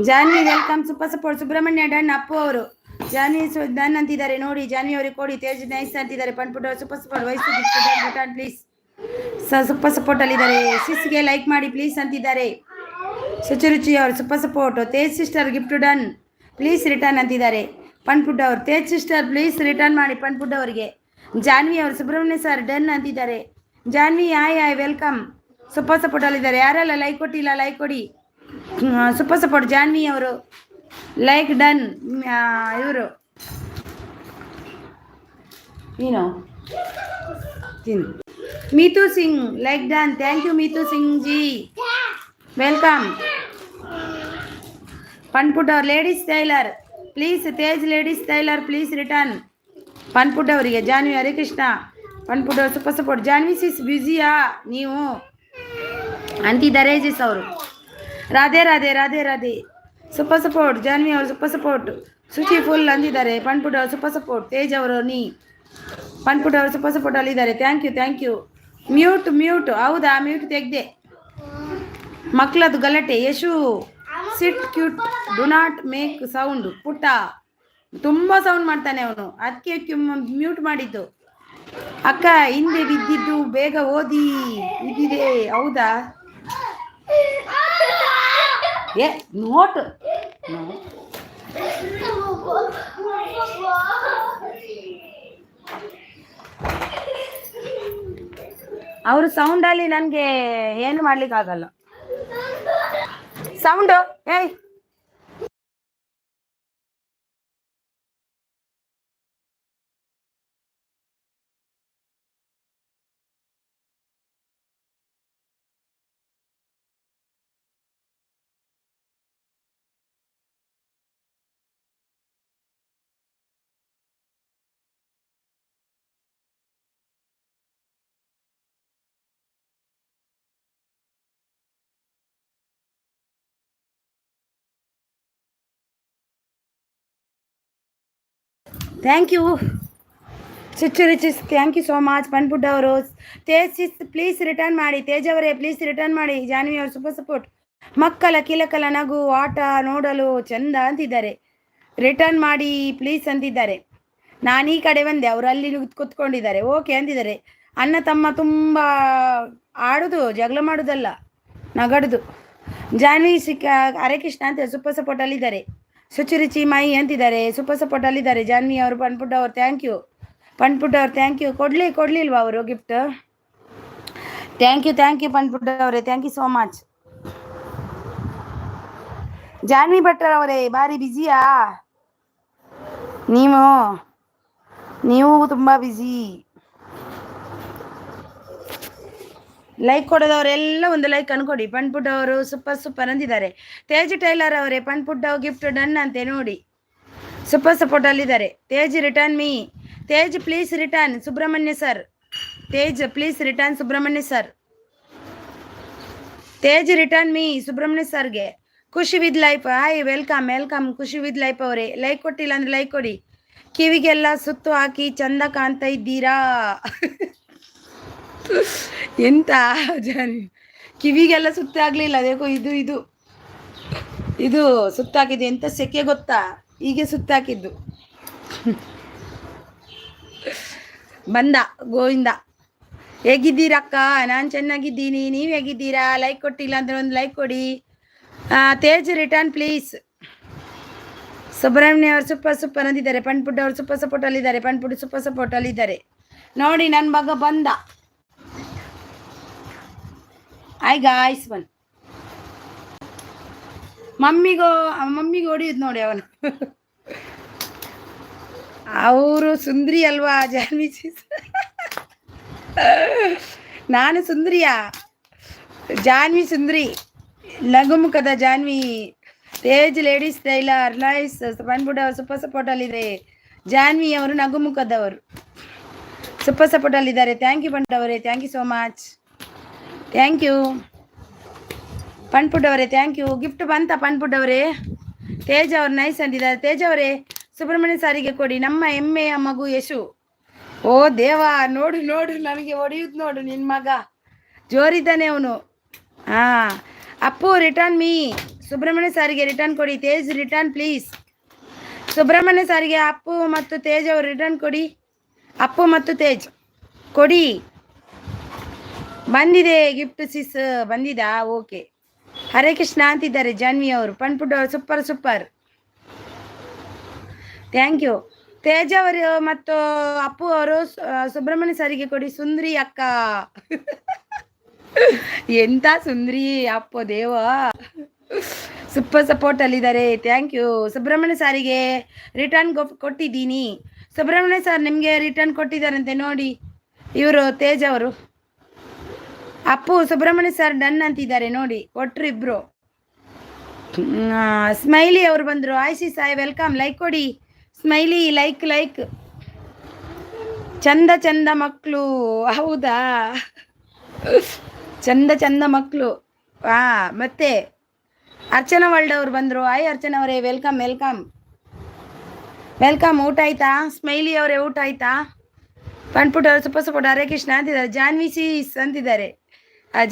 Janvi welcome. Super support. Subrahmanya done. Appu ಅವರು ಜಾನ್ವಿ ಡನ್ ಅಂತಿದ್ದಾರೆ ನೋಡಿ. ಜಾನ್ವಿ ಅವರಿಗೆ ಕೊಡಿ. ತೇಜ್ ನೈಸ್ ಅಂತಿದ್ದಾರೆ. ಪಣ್ಪುಟ್ ಅವರು ಸೂಪರ್ ಸಪೋರ್ಟ್. ವಯಸ್ಸು ರಿಟರ್ನ್ ಪ್ಲೀಸ್. ಸೂಪರ್ ಸಪೋರ್ಟಲ್ಲಿದ್ದಾರೆ. ಸಿಸ್ಗೆ ಲೈಕ್ ಮಾಡಿ ಪ್ಲೀಸ್ ಅಂತಿದ್ದಾರೆ. ಸುಚಿರುಚಿ ಅವರು super support. Tej sister gift done please return ಅಂತಿದ್ದಾರೆ. ಪನ್ಪುಡ್ ಅವರು ತೇಜ್ ಸಿಸ್ಟರ್ ಪ್ಲೀಸ್ ರಿಟರ್ನ್ ಮಾಡಿ ಪನ್ಪುಡ್ ಅವರಿಗೆ. ಜಾನ್ವಿ ಅವರು ಸುಬ್ರಹ್ಮಣ್ಯ ಸರ್ ಡನ್ ಅಂತಿದ್ದಾರೆ. ಜಾನ್ವಿ ಆಯ್ ವೆಲ್ಕಮ್. ಸೂಪರ್ ಸಪೋರ್ಟಲ್ಲಿದ್ದಾರೆ. ಯಾರೆಲ್ಲ ಲೈಕ್ ಕೊಟ್ಟಿಲ್ಲ ಲೈಕ್ ಕೊಡಿ. ಸೂಪರ್ ಸಪೋರ್ಟ್ ಜಾನ್ವಿ ಅವರು ಲೈಕ್ ಡನ್. ಇವರು ನೀನು Meetu Singh like done. Thank you Meetu Singh ji, welcome. पनपुट और ladies tailor please. Tej ladies tailor please return. पनपुट ಅವರಿಗೆ ಜಾನ್ವಿ ಹರಿಕೃಷ್ಣ. ಪನ್ಪುಟ್ ಅವರು ಸೂಪರ್ ಸಪೋರ್ಟ್. ಜಾನ್ವಿ ಸಿಸ್ ಬ್ಯುಸಿಯಾ ನೀವು ಅಂತಿದ್ದಾರೆ ಜಿಸ್ ಅವರು. ರಾಧೆ ರಾಧೆ ರಾಧೆ ರಾಧೆ. ಸೂಪರ್ ಸಪೋರ್ಟ್ ಜಾನ್ವಿ ಅವರು ಸೂಪರ್ ಸಪೋರ್ಟ್. ಸುಚಿ ಫುಲ್ ಅಂದಿದ್ದಾರೆ. ಪನ್ಪುಟ್ ಅವರು ಸೂಪರ್ ಸಪೋರ್ಟ್. ತೇಜ್ ಅವರು ನೀ ಪನ್ಪುಟ್ ಅವರು ಸೂಪರ್ ಸಪೋರ್ಟ್ ಅಲ್ಲಿದ್ದಾರೆ. Thank you. ಮ್ಯೂಟ್ ಹೌದಾ? ಮ್ಯೂಟ್ ತೆಗ್ದೆ. ಮಕ್ಕಳದು ಗಲಾಟೆ. Yashu sit cute do not make sound. ಪುಟ್ಟ ತುಂಬ ಸೌಂಡ್ ಮಾಡ್ತಾನೆ ಅವನು, ಅದಕ್ಕೆ ಮ್ಯೂಟ್ ಮಾಡಿದ್ದು. ಅಕ್ಕ ಹಿಂದೆ ಬಿದ್ದಿದ್ದು ಬೇಗ ಓದಿ ಇದ್ದಿದೆ. ಹೌದಾ? ಏ ನೋಟ್ ಅವರು ಸೌಂಡಲ್ಲಿ ನನಗೆ ಏನು ಮಾಡ್ಲಿಕ್ಕಾಗಲ್ಲ. ಸೌಂಡು ಏಯ್ ಥ್ಯಾಂಕ್ ಯು ಚಿಸ್. Thank you so much. ಪನ್ಪುಡ್ ಅವರು ತೇಜ್ ಸಿಸ್ ಪ್ಲೀಸ್ ರಿಟರ್ನ್ ಮಾಡಿ. ತೇಜ್ ಅವರೇ ಪ್ಲೀಸ್ ರಿಟರ್ನ್ ಮಾಡಿ. ಜಾನ್ವಿ ಅವರು ಸೂಪರ್ ಸಪೋರ್ಟ್. ಮಕ್ಕಳ ಕಿಲಕಲ ನಗು ಆಟ ನೋಡಲು ಚಂದ ಅಂತಿದ್ದಾರೆ. ರಿಟರ್ನ್ ಮಾಡಿ ಪ್ಲೀಸ್ ಅಂತಿದ್ದಾರೆ. ನಾನು ಈ ಕಡೆ ಬಂದೆ, ಅವರು ಅಲ್ಲಿ ಕೂತ್ಕೊಂಡಿದ್ದಾರೆ. ಓಕೆ ಅಂತಿದ್ದಾರೆ. ಅಣ್ಣ ತಮ್ಮ ತುಂಬ ಆಡೋದು ಜಗಳ ಮಾಡೋದಲ್ಲ, ನಗಡುದು. ಜಾನ್ವಿ ಹರೇಕೃಷ್ಣ ಅಂತ ಸೂಪರ್ ಸಪೋರ್ಟ್ ಅಲ್ಲಿದ್ದಾರೆ. ಸುಚಿರುಚಿ ಮೈ ಅಂತಿದ್ದಾರೆ. ಸೂಪರ್ ಸಪೋರ್ಟ್ ಅಲ್ಲಿದ್ದಾರೆ ಜಾನ್ವಿ ಅವರು. ಪನ್ಪುಡ್ ಅವರು ಥ್ಯಾಂಕ್ ಯು. ಪನ್ಪುಡ್ ಅವರು ಥ್ಯಾಂಕ್ ಯು. ಕೊಡ್ಲಿಲ್ವಾ ಅವರು ಗಿಫ್ಟ್? ಥ್ಯಾಂಕ್ ಯು ಪನ್ಪುಡ್ ಅವರೇ. Thank you so much. Janhvi ಭಟ್ರ್ ಅವರೇ ಭಾರಿ ಬ್ಯುಸಿಯಾ ನೀವು ತುಂಬ ಬ್ಯುಸಿ. ಲೈಕ್ ಕೊಡೋದವರೆಲ್ಲ ಒಂದು ಲೈಕ್ ಅನ್ಕೊಡಿ. ಪನ್ಪುಡ್ ಅವರು ಸೂಪರ್ ಅಂದಿದ್ದಾರೆ. ತೇಜ್ ಟೈಲರ್ ಅವರೇ ಪನ್ಪುಡ್ ಅವರು ಗಿಫ್ಟ್ ಡನ್ ಅಂತೆ ನೋಡಿ. ಸೂಪರ್ ಸಪೋರ್ಟ್ ಅಲ್ಲಿದ್ದಾರೆ. Tej return me. Tej please return Subrahmanya sir. Tej please return Subrahmanya sir. Tej return me Subrahmanya ಸರ್ಗೆ. Khushi with life hi welcome. Khushi with life ಅವರೇ ಲೈಕ್ ಕೊಟ್ಟಿಲ್ಲ ಅಂದ್ರೆ ಲೈಕ್ ಕೊಡಿ. ಕಿವಿಗೆಲ್ಲ ಸುತ್ತು ಹಾಕಿ ಚಂದ ಕಾಣ್ತಾ ಇದ್ದೀರಾ. ಎಂತ ಜಾನಿ ಕಿವಿಗೆಲ್ಲ ಸುತ್ತಾಗಲಿಲ್ಲ. ಅದೇಕೋ ಇದು ಸುತ್ತಾಕಿದ್ದು. ಎಂತ ಸೆಕೆ ಗೊತ್ತಾ? ಹೀಗೆ ಸುತ್ತಾಕಿದ್ದು. ಬಂದ ಗೋವಿಂದ. ಹೇಗಿದ್ದೀರಕ್ಕ? ನಾನು ಚೆನ್ನಾಗಿದ್ದೀನಿ. ನೀವು ಹೇಗಿದ್ದೀರಾ? ಲೈಕ್ ಕೊಟ್ಟಿಲ್ಲ ಅಂದರೆ ಒಂದು ಲೈಕ್ ಕೊಡಿ. Tej return please. ಸುಬ್ರಹ್ಮಣ್ಯ ಅವರು ಸೂಪರ್ ಅಂದಿದ್ದಾರೆ. ಪನ್ಪುಡ್ ಅವರು ಸೂಪರ್ ಸಪೋರ್ಟ್ ಅಲ್ಲಿದ್ದಾರೆ. ಪನ್ಪುಡ್ ಸೂಪರ್ ಸಪೋರ್ಟ್ ಅಲ್ಲಿದ್ದಾರೆ ನೋಡಿ. ನನ್ನ ಮಗ ಬಂದ. ಆಯ್ ಗಾಯ್ಸ್ ಬನ್. ಮಮ್ಮಿಗೆ ಹೊಡಿಯೋದು ನೋಡಿ ಅವನು. ಅವರು ಸುಂದ್ರಿ ಅಲ್ವಾ ಜಾನ್ವಿ? ನಾನು ಸುಂದ್ರಿಯಾ? ಜಾನ್ವಿ ಸುಂದ್ರಿ, ಲಘುಮುಖದ Janhvi. Tej ladies tailor nice. ಪನ್ಪುಡ್ ಅವರು ಸೂಪರ್ ಸಪೋರ್ಟ್ ಅಲ್ಲಿದೆ. ಜಾನ್ವಿ ಅವರು ನಗುಮುಖದವರು ಸೂಪರ್ ಸಪೋರ್ಟ್ ಅಲ್ಲಿದ್ದಾರೆ. ಥ್ಯಾಂಕ್ ಯು ಪನ್ಪುಡ್ ಅವರೇ. Thank you so much. Thank you ಪನ್ಪುಡ್ ಅವರೇ. Thank you. ಗಿಫ್ಟ್ ಬಂತ ಪನ್ಪುಡ್ ಅವರೇ? ತೇಜ್ ಅವ್ರು ನೈಸ್ ಅಂದಿದ್ದಾರೆ. ತೇಜ್ ಅವರೇ ಸುಬ್ರಹ್ಮಣ್ಯ ಸಾರಿಗೆ ಕೊಡಿ. ನಮ್ಮ ಹೆಮ್ಮೆಯ ಮಗು ಯಶು. ಓ ದೇವಾ, ನೋಡು ನನಗೆ ಹೊಡೆಯುದು ನೋಡು ನಿನ್ನ ಮಗ. ಜೋರಿದ್ದಾನೆ ಅವನು. Appu return me. ಸುಬ್ರಹ್ಮಣ್ಯ ಸಾರಿಗೆ ರಿಟರ್ನ್ ಕೊಡಿ. Tej return please. ಸುಬ್ರಹ್ಮಣ್ಯ ಸಾರಿಗೆ ಅಪ್ಪು ಮತ್ತು ತೇಜ್ ಅವರು ರಿಟರ್ನ್ ಕೊಡಿ. ಅಪ್ಪು ಮತ್ತು ತೇಜ್ ಕೊಡಿ. ಬಂದಿದೆ ಗಿಫ್ಟ್ ಸಿಸ್ ಬಂದಿದಾ? ಓಕೆ. ಹರೇ ಕೃಷ್ಣ ಅಂತಿದ್ದಾರೆ ಜಾನ್ವಿ ಅವರು. ಪಣ್ಪುಟ್ ಅವರು ಸೂಪರ್ ಸೂಪರ್, ಥ್ಯಾಂಕ್ ಯು. ತೇಜ ಅವರು ಮತ್ತು ಅಪ್ಪು ಅವರು ಸುಬ್ರಹ್ಮಣ್ಯ ಸರಿಗೆ ಕೊಡಿ. ಸುಂದ್ರಿ ಅಕ್ಕ ಎಂತ ಸುಂದ್ರಿ ಅಪ್ಪು ದೇವ, ಸೂಪರ್ ಸಪೋರ್ಟ್ ಅಲ್ಲಿದ್ದಾರೆ. Thank you. ಸುಬ್ರಹ್ಮಣ್ಯ ಸಾರಿಗೆ ರಿಟರ್ನ್ ಕೊಟ್ಟಿದ್ದೀನಿ. ಸುಬ್ರಹ್ಮಣ್ಯ ಸರ್ ನಿಮಗೆ ರಿಟರ್ನ್ ಕೊಟ್ಟಿದ್ದಾರಂತೆ ನೋಡಿ ಇವರು ತೇಜ್ ಅವರು. ಅಪ್ಪು ಸುಬ್ರಹ್ಮಣ್ಯ ಸರ್ ಡನ್ ಅಂತಿದ್ದಾರೆ ನೋಡಿ, ಕೊಟ್ರು ಇಬ್ರು. ಸ್ಮೈಲಿ ಅವರು ಬಂದರು. ಆಯ್ಸಿ ಸಾಯ್ ವೆಲ್ಕಮ್. ಲೈಕ್ ಕೊಡಿ ಸ್ಮೈಲಿ, ಲೈಕ್ ಲೈಕ್. ಚಂದ ಚಂದ ಮಕ್ಕಳು, ಹೌದಾ? ಚಂದ ಚಂದ ಮಕ್ಕಳು. ಮತ್ತೆ ಅರ್ಚನಾ ವರ್ಲ್ಡ್ ಅವ್ರು ಬಂದರು. ಆಯ್ ಅರ್ಚನಾ ಅವರೇ ವೆಲ್ಕಮ್ ವೆಲ್ಕಮ್ ವೆಲ್ಕಮ್. ಊಟ ಆಯ್ತಾ? ಸ್ಮೈಲಿ ಅವರೇ ಊಟ ಆಯ್ತಾ? ಪಣ್ಪುಟ್ ಅವರು ಸೂಪರ್ ಸಪೋರ್ಟ್. ಹರೇ ಕೃಷ್ಣ ಅಂತಿದ್ದಾರೆ. ಜಾನ್ವಿ ಸೀಸ್ ಅಂತಿದ್ದಾರೆ.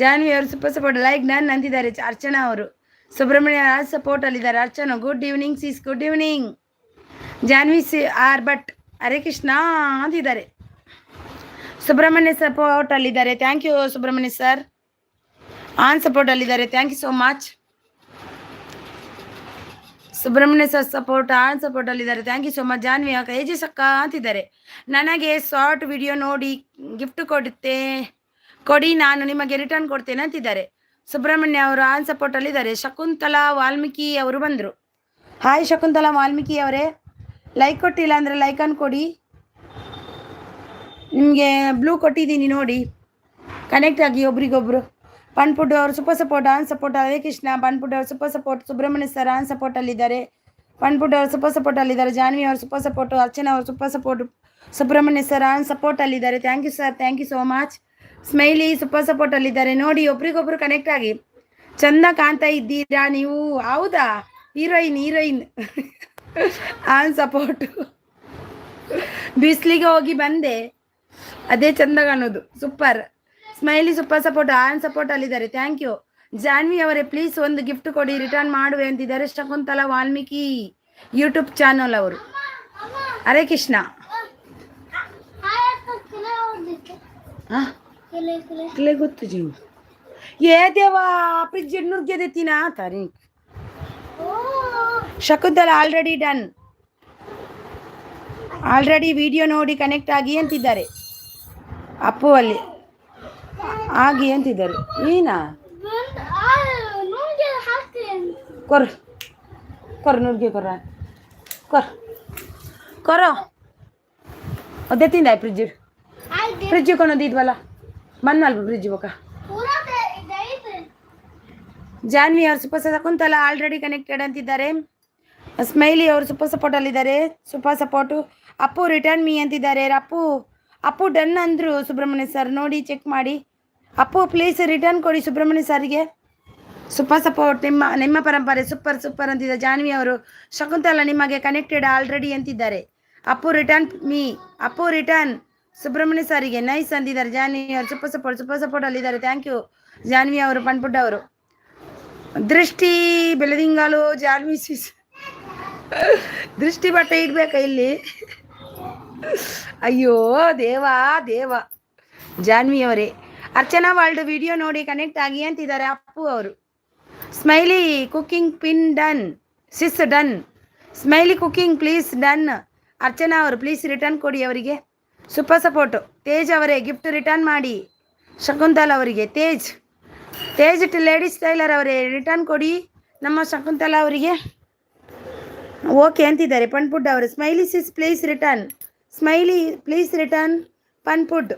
ಜಾನ್ವಿ ಅವರು ಸೂಪರ್ ಸಪೋರ್ಟ್. ಲೈಕ್ ಡನ್ ಅಂತಿದ್ದಾರೆ ಅರ್ಚನಾ ಅವರು. ಸುಬ್ರಹ್ಮಣ್ಯ ಸಪೋರ್ಟ್ ಅಲ್ಲಿದ್ದಾರೆ. Archana good evening sis, good evening. Janhvi R Bhat Hare Krishna ಅಂತಿದ್ದಾರೆ. ಸುಬ್ರಹ್ಮಣ್ಯ ಸಪೋರ್ಟ್ ಅಲ್ಲಿದ್ದಾರೆ. Thank you Subrahmanya sir. On support ಅಲ್ಲಿದ್ದಾರೆ. Thank you so much. Subrahmanya sir support on support ಅಲ್ಲಿದ್ದಾರೆ. Thank you so much. Janhvi ಅಕ್ಕ ಏಜಸ್ ಅಕ್ಕ ಅಂತಿದ್ದಾರೆ. ನನಗೆ ಶಾರ್ಟ್ ವಿಡಿಯೋ ನೋಡಿ ಗಿಫ್ಟ್ ಕೊಡಿ, ನಾನು ನಿಮಗೆ ರಿಟರ್ನ್ ಕೊಡ್ತೇನೆ ಅಂತಿದ್ದಾರೆ. ಸುಬ್ರಹ್ಮಣ್ಯ ಅವರು ಆನ್ ಸಪೋರ್ಟ್ ಅಲ್ಲಿದ್ದಾರೆ. ಶಕುಂತಲಾ ವಾಲ್ಮೀಕಿ ಅವರು ಬಂದರು. ಹಾಯ್ ಶಕುಂತಲಾ ವಾಲ್ಮೀಕಿ ಅವರೇ, ಲೈಕ್ ಕೊಟ್ಟಿಲ್ಲ ಅಂದರೆ ಲೈಕನ್ನು ಕೊಡಿ. ನಿಮಗೆ ಬ್ಲೂ ಕೊಟ್ಟಿದ್ದೀನಿ ನೋಡಿ, ಕನೆಕ್ಟ್ ಆಗಿ ಒಬ್ರಿಗೊಬ್ರು. ಪಣ್ಪುಡ್ ಅವರು super support on support. Hare Krishna. ಪಣ್ಪುಡ್ ಅವರು super support. Subrahmanya sir on support ಅಲ್ಲಿದ್ದಾರೆ. ಪಣ್ಪುಡ್ ಅವರು ಸೂಪರ್ ಸಪೋರ್ಟ್ ಅಲ್ಲಿದ್ದಾರೆ. ಜಾನ್ವಿ ಅವರು ಸೂಪರ್ ಸಪೋರ್ಟ್. ಅರ್ಚನಾ ಅವರು super support. Subrahmanya sir on support ಅಲ್ಲಿದ್ದಾರೆ. Thank you sir, thank you so much. Smiley super support ಅಲ್ಲಿದ್ದಾರೆ ನೋಡಿ. ಒಬ್ರಿಗೊಬ್ರು ಕನೆಕ್ಟ್ ಆಗಿ. ಚಂದ ಕಾಣ್ತಾ ಇದ್ದೀರಾ ನೀವು, ಹೌದಾ? Heroine on support. ಬಿಸ್ಲಿಗೆ ಹೋಗಿ ಬಂದೆ, ಅದೇ ಚಂದ ಕಾಣೋದು. Super. Smiley super support on support ಅಲ್ಲಿದ್ದಾರೆ. Thank you. ಜಾನ್ವಿ ಅವರೇ ಪ್ಲೀಸ್ ಒಂದು ಗಿಫ್ಟ್ ಕೊಡಿ, ರಿಟರ್ನ್ ಮಾಡುವೆ ಅಂತಿದ್ದಾರೆ. ಶಕುಂತಲಾ ವಾಲ್ಮೀಕಿ ಯೂಟ್ಯೂಬ್ ಚಾನಲ್ ಅವರು. ಹರೇ ಕೃಷ್ಣ. ಗೊತ್ತು ಜೀವ ಏ ದೇವಾ ಫ್ರಿಜ್ ನುರ್ಗೆದೆತ್ತಿನ ತಾರೀ. Shakuntala already done, already video ನೋಡಿ ಕನೆಕ್ಟ್ ಆಗಿ ಅಂತಿದ್ದಾರೆ. ಅಪ್ಪು ಅಲ್ಲಿ ಆಗಿ ಅಂತಿದ್ದಾರೆ. ಏನಾ ಕೊರ ನುರ್ಗೆ ಕೊರ ಅದೇ ತಿಂದ ಫ್ರಿಜ್ ಕೊನೋದಿದ್ವಲ್ಲ ಬಂದ್ವಲ್ಪ ಫ್ರಿಜ್ ಬೋಕ. ಜಾನ್ವಿ ಅವರು ಸೂಪರ್ ಶಕುಂತಲಾ ಆಲ್ರೆಡಿ ಕನೆಕ್ಟೆಡ್ ಅಂತಿದ್ದಾರೆ. ಸ್ಮೈಲಿ ಅವರು ಸೂಪರ್ ಸಪೋರ್ಟ್ ಅಲ್ಲಿದ್ದಾರೆ. Super support. Appu return me ಅಂತಿದ್ದಾರೆ. ಅಪ್ಪು ಡನ್ ಅಂದರು ಸುಬ್ರಹ್ಮಣ್ಯ ಸರ್, ನೋಡಿ ಚೆಕ್ ಮಾಡಿ. ಅಪ್ಪು ಪ್ಲೀಸ್ ರಿಟರ್ನ್ ಕೊಡಿ ಸುಬ್ರಹ್ಮಣ್ಯ ಸರ್ಗೆ. Super support. ನಿಮ್ಮ ಪರಂಪರೆ ಸೂಪರ್ ಸೂಪರ್ ಅಂತಿದ್ದಾರೆ ಜಾನ್ವಿ ಅವರು. ಶಕುಂತಲಾ ನಿಮಗೆ ಕನೆಕ್ಟೆಡ್ ಆಲ್ರೆಡಿ ಅಂತಿದ್ದಾರೆ. Appu return me, Appu return Subrahmanya ಸಾರಿಗೆ ನೈಸ್ ಅಂತಿದ್ದಾರೆ. ಜಾನ್ವಿ ಅವರು ಸೂಪರ್ ಸಪೋರ್ಟ್ ಅಲ್ಲಿದ್ದಾರೆ. ಥ್ಯಾಂಕ್ ಯು ಜಾನ್ವಿ ಅವರು. ಪಣ್ಪುಡ್ಡ ಅವರು. ದೃಷ್ಟಿ ಬೆಳದಿಂಗಾಲು ಜಾನ್ವಿ ಸಿಸ್ ದೃಷ್ಟಿ ಬಟ್ಟೆ ಇಡ್ಬೇಕಾ ಇಲ್ಲಿ? ಅಯ್ಯೋ ದೇವ. ಜಾನ್ವಿ ಅವರೇ. ಅರ್ಚನಾ ವರ್ಲ್ಡ್ ವಿಡಿಯೋ ನೋಡಿ ಕನೆಕ್ಟ್ ಆಗಿ ಅಂತಿದ್ದಾರೆ ಅಪ್ಪು ಅವರು. Smiley cooking pin done sis done. Smiley cooking please done. Archana ಅವರು ಪ್ಲೀಸ್ ರಿಟರ್ನ್ ಕೊಡಿ ಅವರಿಗೆ. Super support. ತೇಜ್ ಅವರೇ ಗಿಫ್ಟ್ ರಿಟರ್ನ್ ಮಾಡಿ ಶಕುಂತಲಾ ಅವರಿಗೆ. ತೇಜ್ ಲೇಡೀಸ್ ಟೈಲರ್ ಅವರೇ ರಿಟರ್ನ್ ಕೊಡಿ ನಮ್ಮ ಶಕುಂತಲಾ ಅವರಿಗೆ. ಓಕೆ ಅಂತಿದ್ದಾರೆ ಪಣ್ಪುಡ್ ಅವರು. Smiley sis please return. Smiley please return ಪಣ್ಪುಡ್.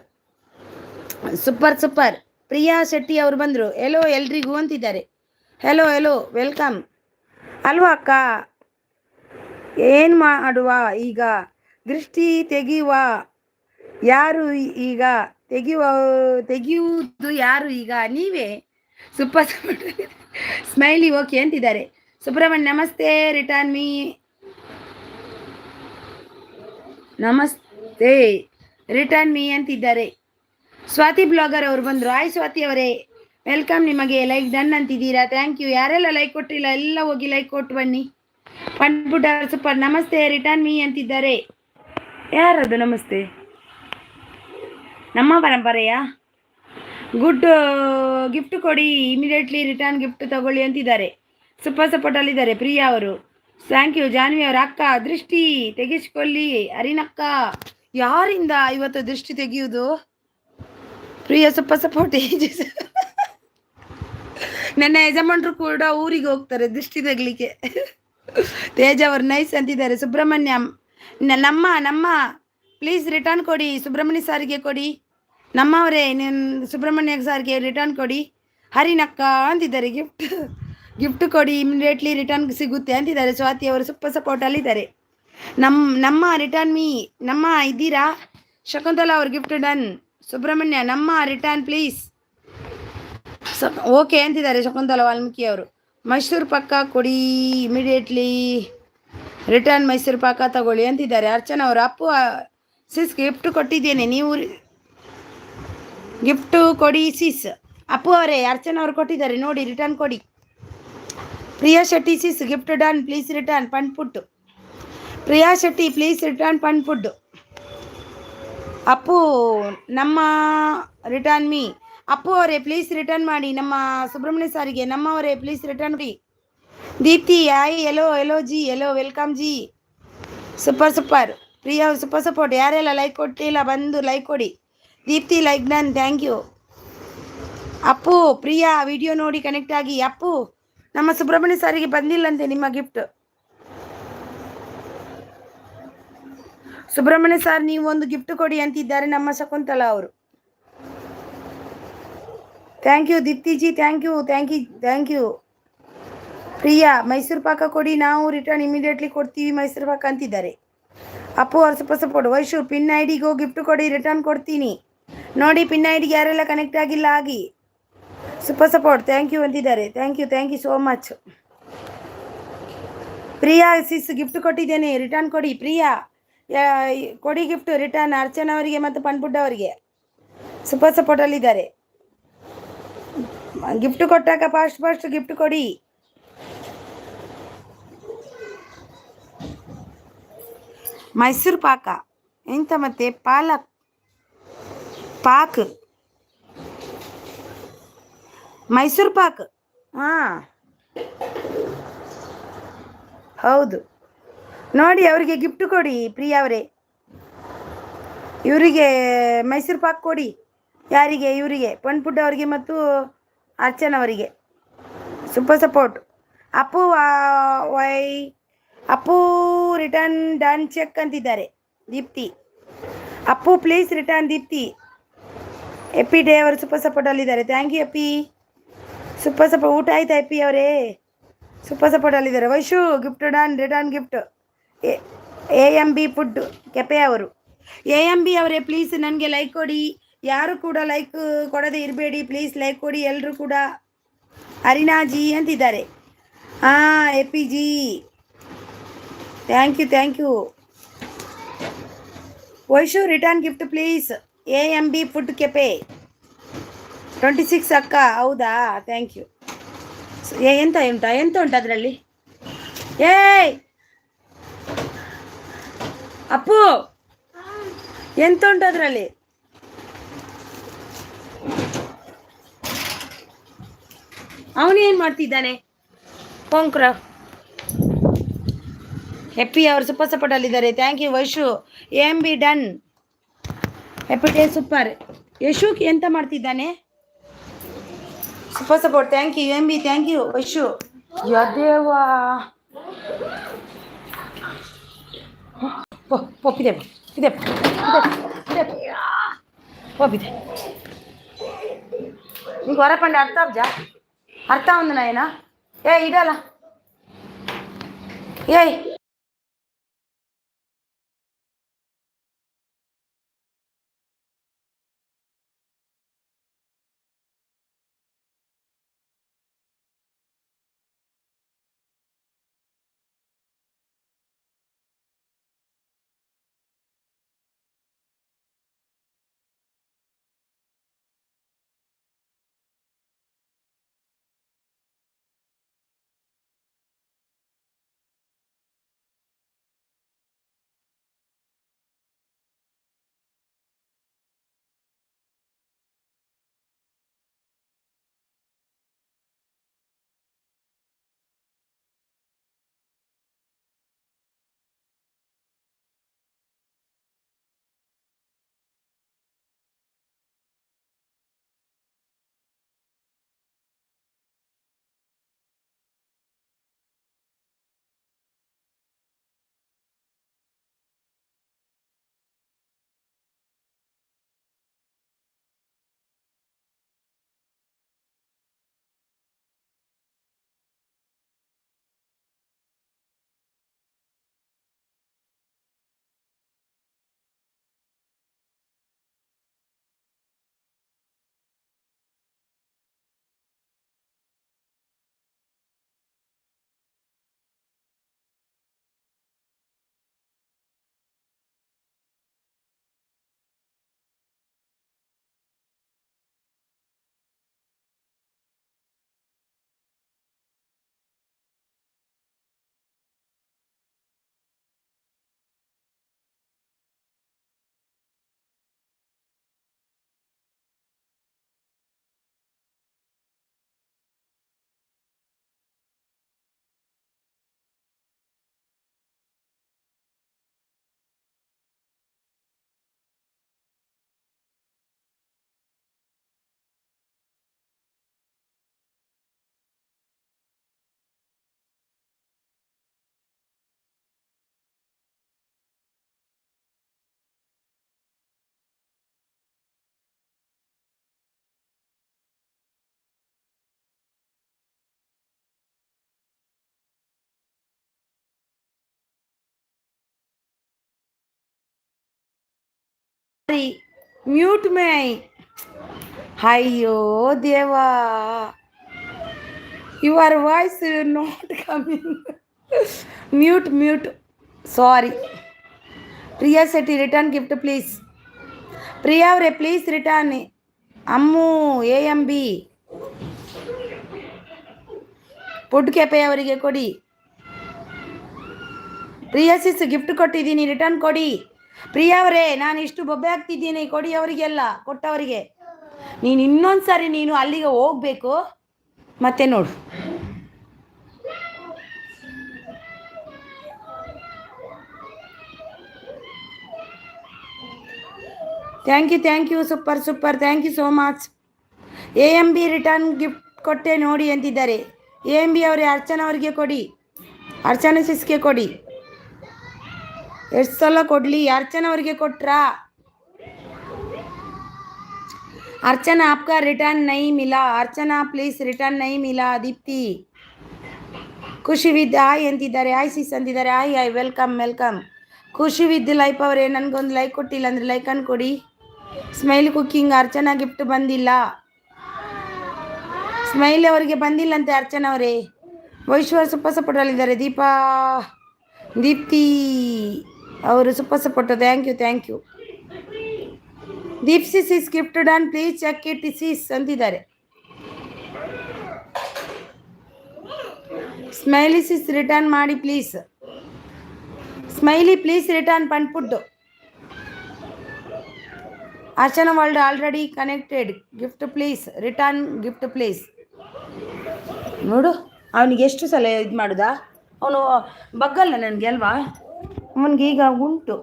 ಸೂಪರ್. ಪ್ರಿಯಾ ಶೆಟ್ಟಿ ಅವರು ಬಂದರು. ಹೆಲೋ ಎಲ್ರಿಗೂ ಅಂತಿದ್ದಾರೆ. Hello welcome. ಅಲ್ವಾ ಅಕ್ಕ, ಏನು ಮಾಡುವ ಈಗ? ದೃಷ್ಟಿ ತೆಗೆಯುವ ಯಾರು ಈಗ? ತೆಗೆಯುವುದು ಯಾರು ಈಗ? ನೀವೇ. ಸೂಪರ್ ಸ್ಮೈಲಿ ಓಕೆ ಅಂತಿದ್ದಾರೆ. ಸುಬ್ರಹ್ಮಣ್ಯ ನಮಸ್ತೆ ರಿಟರ್ನ್ ಮೀ. ನಮಸ್ತೆ ರಿಟರ್ನ್ ಮೀ ಅಂತಿದ್ದಾರೆ. ಸ್ವಾತಿ ಬ್ಲಾಗರ್ ಅವರು ಬಂದರು. ಆಯ್ ಸ್ವಾತಿ ಅವರೇ ವೆಲ್ಕಮ್. ನಿಮಗೆ ಲೈಕ್ ಡನ್ ಅಂತಿದ್ದೀರಾ. Thank you. ಯಾರೆಲ್ಲ ಲೈಕ್ ಕೊಟ್ಟಿಲ್ಲ ಎಲ್ಲ ಹೋಗಿ ಲೈಕ್ ಕೊಟ್ಟು ಬನ್ನಿ. ಪಣ್ಪುಟ ಸೂಪರ್. ನಮಸ್ತೆ ರಿಟರ್ನ್ ಮೀ ಅಂತಿದ್ದಾರೆ. ಯಾರದು ನಮಸ್ತೆ? ನಮ್ಮ ಪರಂಪರೆಯಾ? ಗುಡ್ ಗಿಫ್ಟ್ ಕೊಡಿ, ಇಮಿಡಿಯೇಟ್ಲಿ ರಿಟರ್ನ್ ಗಿಫ್ಟ್ ತಗೊಳ್ಳಿ ಅಂತಿದ್ದಾರೆ. ಸೂಪರ್ ಸಪೋರ್ಟಲ್ಲಿದ್ದಾರೆ ಪ್ರಿಯಾ ಅವರು. Thank you. ಜಾನ್ವಿ ಅವರ ಅಕ್ಕ ದೃಷ್ಟಿ ತೆಗೆಸಿಕೊಳ್ಳಿ. ಅರಿನಕ್ಕ ಯಾರಿಂದ ಇವತ್ತು ದೃಷ್ಟಿ ತೆಗೆಯುವುದು? Priya super support. ನನ್ನ ಯಜಮಾನ್ರು ಕೂಡ ಊರಿಗೆ ಹೋಗ್ತಾರೆ ದೃಷ್ಟಿ ತೆಗಲಿಕ್ಕೆ. ತೇಜ ಅವರು ನೈಸ್ ಅಂತಿದ್ದಾರೆ. ಸುಬ್ರಹ್ಮಣ್ಯ ನಮ್ಮ ಪ್ಲೀಸ್ ರಿಟರ್ನ್ ಕೊಡಿ, ಸುಬ್ರಹ್ಮಣ್ಯ ಸಾರಿಗೆ ಕೊಡಿ. ನಮ್ಮವರೇ ಸುಬ್ರಹ್ಮಣ್ಯ ಸಾರಿಗೆ ರಿಟರ್ನ್ ಕೊಡಿ. ಹರಿನಕ್ಕ ಅಂತಿದ್ದಾರೆ. ಗಿಫ್ಟ್ ಕೊಡಿ, ಇಮಿಡಿಯೇಟ್ಲಿ ರಿಟರ್ನ್ ಸಿಗುತ್ತೆ ಅಂತಿದ್ದಾರೆ. ಸ್ವಾತಿ ಅವರು ಸೂಪರ್ ಸಪೋರ್ಟಲ್ಲಿದ್ದಾರೆ. ನಮ್ಮ ರಿಟರ್ನ್ ನಮ್ಮ ಇದ್ದೀರಾ? ಶಕುಂತಲಾ ಅವ್ರ ಗಿಫ್ಟ್ ಡನ್. ಸುಬ್ರಹ್ಮಣ್ಯ ನಮ್ಮ ರಿಟರ್ನ್ ಪ್ಲೀಸ್. ಓಕೆ ಅಂತಿದ್ದಾರೆ ಶಕುಂತಲಾ ವಾಲ್ಮೀಕಿ ಅವರು. ಮೈಸೂರು ಪಾಕ ಕೊಡಿ, ಇಮಿಡಿಯೇಟ್ಲಿ ರಿಟರ್ನ್ ಮೈಸೂರು ಪಾಕ ತಗೊಳ್ಳಿ ಅಂತಿದ್ದಾರೆ. ಅರ್ಚನಾ ಅವರು ಅಪ್ಪು ಸಿಸ್ ಗಿಫ್ಟ್ ಕೊಟ್ಟಿದ್ದೇನೆ, ನೀವು ಗಿಫ್ಟ್ ಕೊಡಿ ಸಿಸ್. ಅಪ್ಪು ಅವರೇ ಅರ್ಚನಾ ಅವರು ಕೊಟ್ಟಿದ್ದಾರೆ ನೋಡಿ, ರಿಟರ್ನ್ ಕೊಡಿ. Priya Shetty sis gift done, please return fund food. Priya Shetty please return fund food. Appu ನಮ್ಮ ರಿಟರ್ನ್ ಅಪ್ಪು ಅವರೇ ಪ್ಲೀಸ್ ರಿಟರ್ನ್ ಮಾಡಿ. ನಮ್ಮ ಸುಬ್ರಹ್ಮಣ್ಯ ಸಾರಿಗೆ ನಮ್ಮವರೇ ಪ್ಲೀಸ್ ರಿಟರ್ನ್ ಮಾಡಿ. Deepti hi hello ji hello welcome ji. Super Priya super support. ಯಾರೆಲ್ಲ ಲೈಕ್ ಕೊಟ್ಟಿಲ್ಲ ಬಂದು ಲೈಕ್ ಕೊಡಿ. Deepti like done, thank you. Appu Priya video ನೋಡಿ ಕನೆಕ್ಟ್ ಆಗಿ. ಅಪ್ಪು ನಮ್ಮ ಸುಬ್ರಹ್ಮಣ್ಯ ಸಾರಿಗೆ ಬಂದಿಲ್ಲಂತೆ ನಿಮ್ಮ ಗಿಫ್ಟ್. ಸುಬ್ರಹ್ಮಣ್ಯ ಸಾರ್ ನೀವು ಒಂದು ಗಿಫ್ಟ್ ಕೊಡಿ ಅಂತಿದ್ದಾರೆ ನಮ್ಮ ಶಕುಂತಲಾ ಅವರು. Thank you ದೀಪ್ತಿಜಿ, thank you. Priya Mysuru ಪಾಕ ಕೊಡಿ, ನಾವು ರಿಟರ್ನ್ ಇಮಿಡಿಯೇಟ್ಲಿ ಕೊಡ್ತೀವಿ ಮೈಸೂರು ಪಾಕ ಅಂತಿದ್ದಾರೆ. ಅಪ್ಪು ಅವ್ರ ಸೂಪರ್ ಸಪೋರ್ಟ್. ವೈಶು ಪಿನ್ ಐಡಿಗೂ ಗಿಫ್ಟ್ ಕೊಡಿ, ರಿಟರ್ನ್ ಕೊಡ್ತೀನಿ ನೋಡಿ. ಪಿನ್ ಐಡಿಗೆ ಯಾರೆಲ್ಲ ಕನೆಕ್ಟ್ ಆಗಿಲ್ಲ ಆಗಿ. ಸೂಪರ್ ಸಪೋರ್ಟ್, ಥ್ಯಾಂಕ್ ಯು ಅಂತಿದ್ದಾರೆ. Thank you so much. Priya sis gift ಕೊಟ್ಟಿದ್ದೇನೆ, ರಿಟರ್ನ್ ಕೊಡಿ. ಪ್ರಿಯಾ ಕೊಡಿ ಗಿಫ್ಟ್ ರಿಟರ್ನ್. ಅರ್ಚನಾ ಅವರಿಗೆ ಮತ್ತು ಪನ್ಪುಡ್ಡ ಅವರಿಗೆ ಸೂಪರ್ ಸಪೋರ್ಟಲ್ಲಿದ್ದಾರೆ. ಗಿಫ್ಟ್ ಕೊಟ್ಟಾಗ ಫಾಸ್ಟ್ ಗಿಫ್ಟ್ ಕೊಡಿ. ಮೈಸೂರು ಪಾಕ ಎಂತ ಮತ್ತೆ ಪಾಕ್ ಮೈಸೂರು ಪಾಕ್. ಹಾಂ ಹೌದು ನೋಡಿ, ಅವರಿಗೆ ಗಿಫ್ಟ್ ಕೊಡಿ ಪ್ರಿಯಾ ಅವರೇ. ಇವರಿಗೆ ಮೈಸೂರು ಪಾಕ್ ಕೊಡಿ. ಯಾರಿಗೆ? ಇವರಿಗೆ ಪನ್ಪುಡ್ಡ ಅವರಿಗೆ ಮತ್ತು ಅರ್ಚನವರಿಗೆ super support. Appu return done check ಅಂತಿದ್ದಾರೆ. Deepti Appu please return. Deepti happy day ಅವರು ಸೂಪರ್ ಸಪೋರ್ಟಲ್ಲಿದ್ದಾರೆ. Thank you happy, super support. ಊಟ ಆಯ್ತಾ ಎಪ್ಪಿ ಅವರೇ? ಸೂಪರ್ ಸಪೋರ್ಟಲ್ಲಿದ್ದಾರೆ. Vaishu gift done, return gift. AMB food café ಅವರು. AMB ಅವರೇ ಪ್ಲೀಸ್ ನನಗೆ ಲೈಕ್ ಕೊಡಿ. ಯಾರು ಕೂಡ ಲೈಕ್ ಕೊಡದೆ ಇರಬೇಡಿ, ಪ್ಲೀಸ್ ಲೈಕ್ ಕೊಡಿ ಎಲ್ಲರೂ ಕೂಡ. ಅರಿನಾಜಿ ಅಂತಿದ್ದಾರೆ. ಹಾಂ happy ji, thank you. Vaishu return gift please. AMB food café 26 ಅಕ್ಕ. ಹೌದಾ, ಥ್ಯಾಂಕ್ ಯು. ಎಂತ ಉಂಟು ಅದರಲ್ಲಿ? ಏಯ್ ಅಪ್ಪು ಎಂತ ಉಂಟು ಅದರಲ್ಲಿ? ಅವನೇನು ಮಾಡ್ತಿದ್ದಾನೆ? ಪೋಂಕ್ರ ಹೆಪ್ಪಿ ಅವರು ಸೂಪರ್ ಸಪೋರ್ಟಲ್ಲಿದ್ದಾರೆ. Thank you Vaishu. AMB done. Happy day super. ಯಶುಕ್ ಎಂತ ಮಾಡ್ತಿದ್ದಾನೆ? Super support. Thank you AMB, thank you Vaishu. ಯದೇವಾ పోపిదే ఇదే పోపిదే నీకు వరపండి అర్థ ఉంది నాయన. ఇడాలా ఏయ్ ಮ್ಯೂಟ್ ಮೈ. ಅಯ್ಯೋ ದೇವಾ, your voice not coming. Mute. Sorry. Priya Shetty return gift please. Priya ಅವರೇ please return. Ammu AMB food café ಅವರಿಗೆ ಕೊಡಿ. ಪ್ರಿಯಾ ಸಿಸ್ ಗಿಫ್ಟ್ ಕೊಟ್ಟಿದ್ದೀನಿ, ರಿಟರ್ನ್ ಕೊಡಿ. ಪ್ರಿಯಾ ಅವರೇ, ನಾನು ಇಷ್ಟು ಬೊಬ್ಬೆ ಹಾಕ್ತಿದ್ದೀನಿ, ಕೊಡಿ ಅವರಿಗೆಲ್ಲ. ಕೊಟ್ಟವರಿಗೆ ನೀನು ಇನ್ನೊಂದು ಸಾರಿ ನೀನು ಅಲ್ಲಿಗೆ ಹೋಗ್ಬೇಕು, ಮತ್ತೆ ನೋಡು. Thank you super thank you so much. AMB return gift ಕೊಟ್ಟೆ ನೋಡಿ ಅಂತಿದ್ದಾರೆ. AMB ಅವರೇ ಅರ್ಚನಾ ಅವರಿಗೆ ಕೊಡಿ, ಅರ್ಚನಾ ಸಿಸ್ಗೆ ಕೊಡಿ. ಎಷ್ಟು ಸಲ ಕೊಡಲಿ? ಅರ್ಚನಾ ಅವರಿಗೆ ಕೊಟ್ರಾ? अर्चना आपका रिटर्न नहीं मिला. अर्चना प्लीज रिटर्न नहीं मिला. दीप्ति ಖುಷಿ ವಿದ್ ಹಾಯ್ ಅಂತಿದ್ದಾರೆ. ಹಾಯ್ ಸಿಸ್ ಅಂತಿದ್ದಾರೆ. Hi welcome. ಖುಷಿ ವಿದ್ ಲೈಫ್ ಅವರೇ, ನನಗೊಂದು ಲೈಕ್ ಕೊಟ್ಟಿಲ್ಲ ಅಂದರೆ ಲೈಕನ್ನು ಕೊಡಿ. ಸ್ಮೈಲ್ ಕುಕ್ಕಿಂಗ್ ಅರ್ಚನಾ ಗಿಫ್ಟ್ ಬಂದಿಲ್ಲ. ಸ್ಮೈಲ್ ಅವರಿಗೆ ಬಂದಿಲ್ಲಂತೆ ಅರ್ಚನಾ ಅವರೇ. ವೈಶ್ವರ್ ಸೂಪರ್ ಸಪೋರ್ಟಲ್ಲಿದ್ದಾರೆ. ದೀಪ್ತಿ ಅವರು super support. Thank you. Deepti sis gift done, please check it sis ಅಂತಿದ್ದಾರೆ. ಸ್ಮೈಲಿ ಸಿಸ್ ರಿಟರ್ನ್ ಮಾಡಿ ಪ್ಲೀಸ್. ಸ್ಮೈಲಿ ಪ್ಲೀಸ್ ರಿಟರ್ನ್ ಪಂಡ್ಪುಡ್. Archana world already connected. Gift please return gift please. ನೋಡು, ಅವನಿಗೆ ಎಷ್ಟು ಸಲ ಇದು ಮಾಡುದಾ? ಅವನು ಬಗ್ಗಲ್ಲ ನನಗೆ ಅಲ್ವಾ? ಅವನಿಗೆ ಈಗ ಉಂಟು.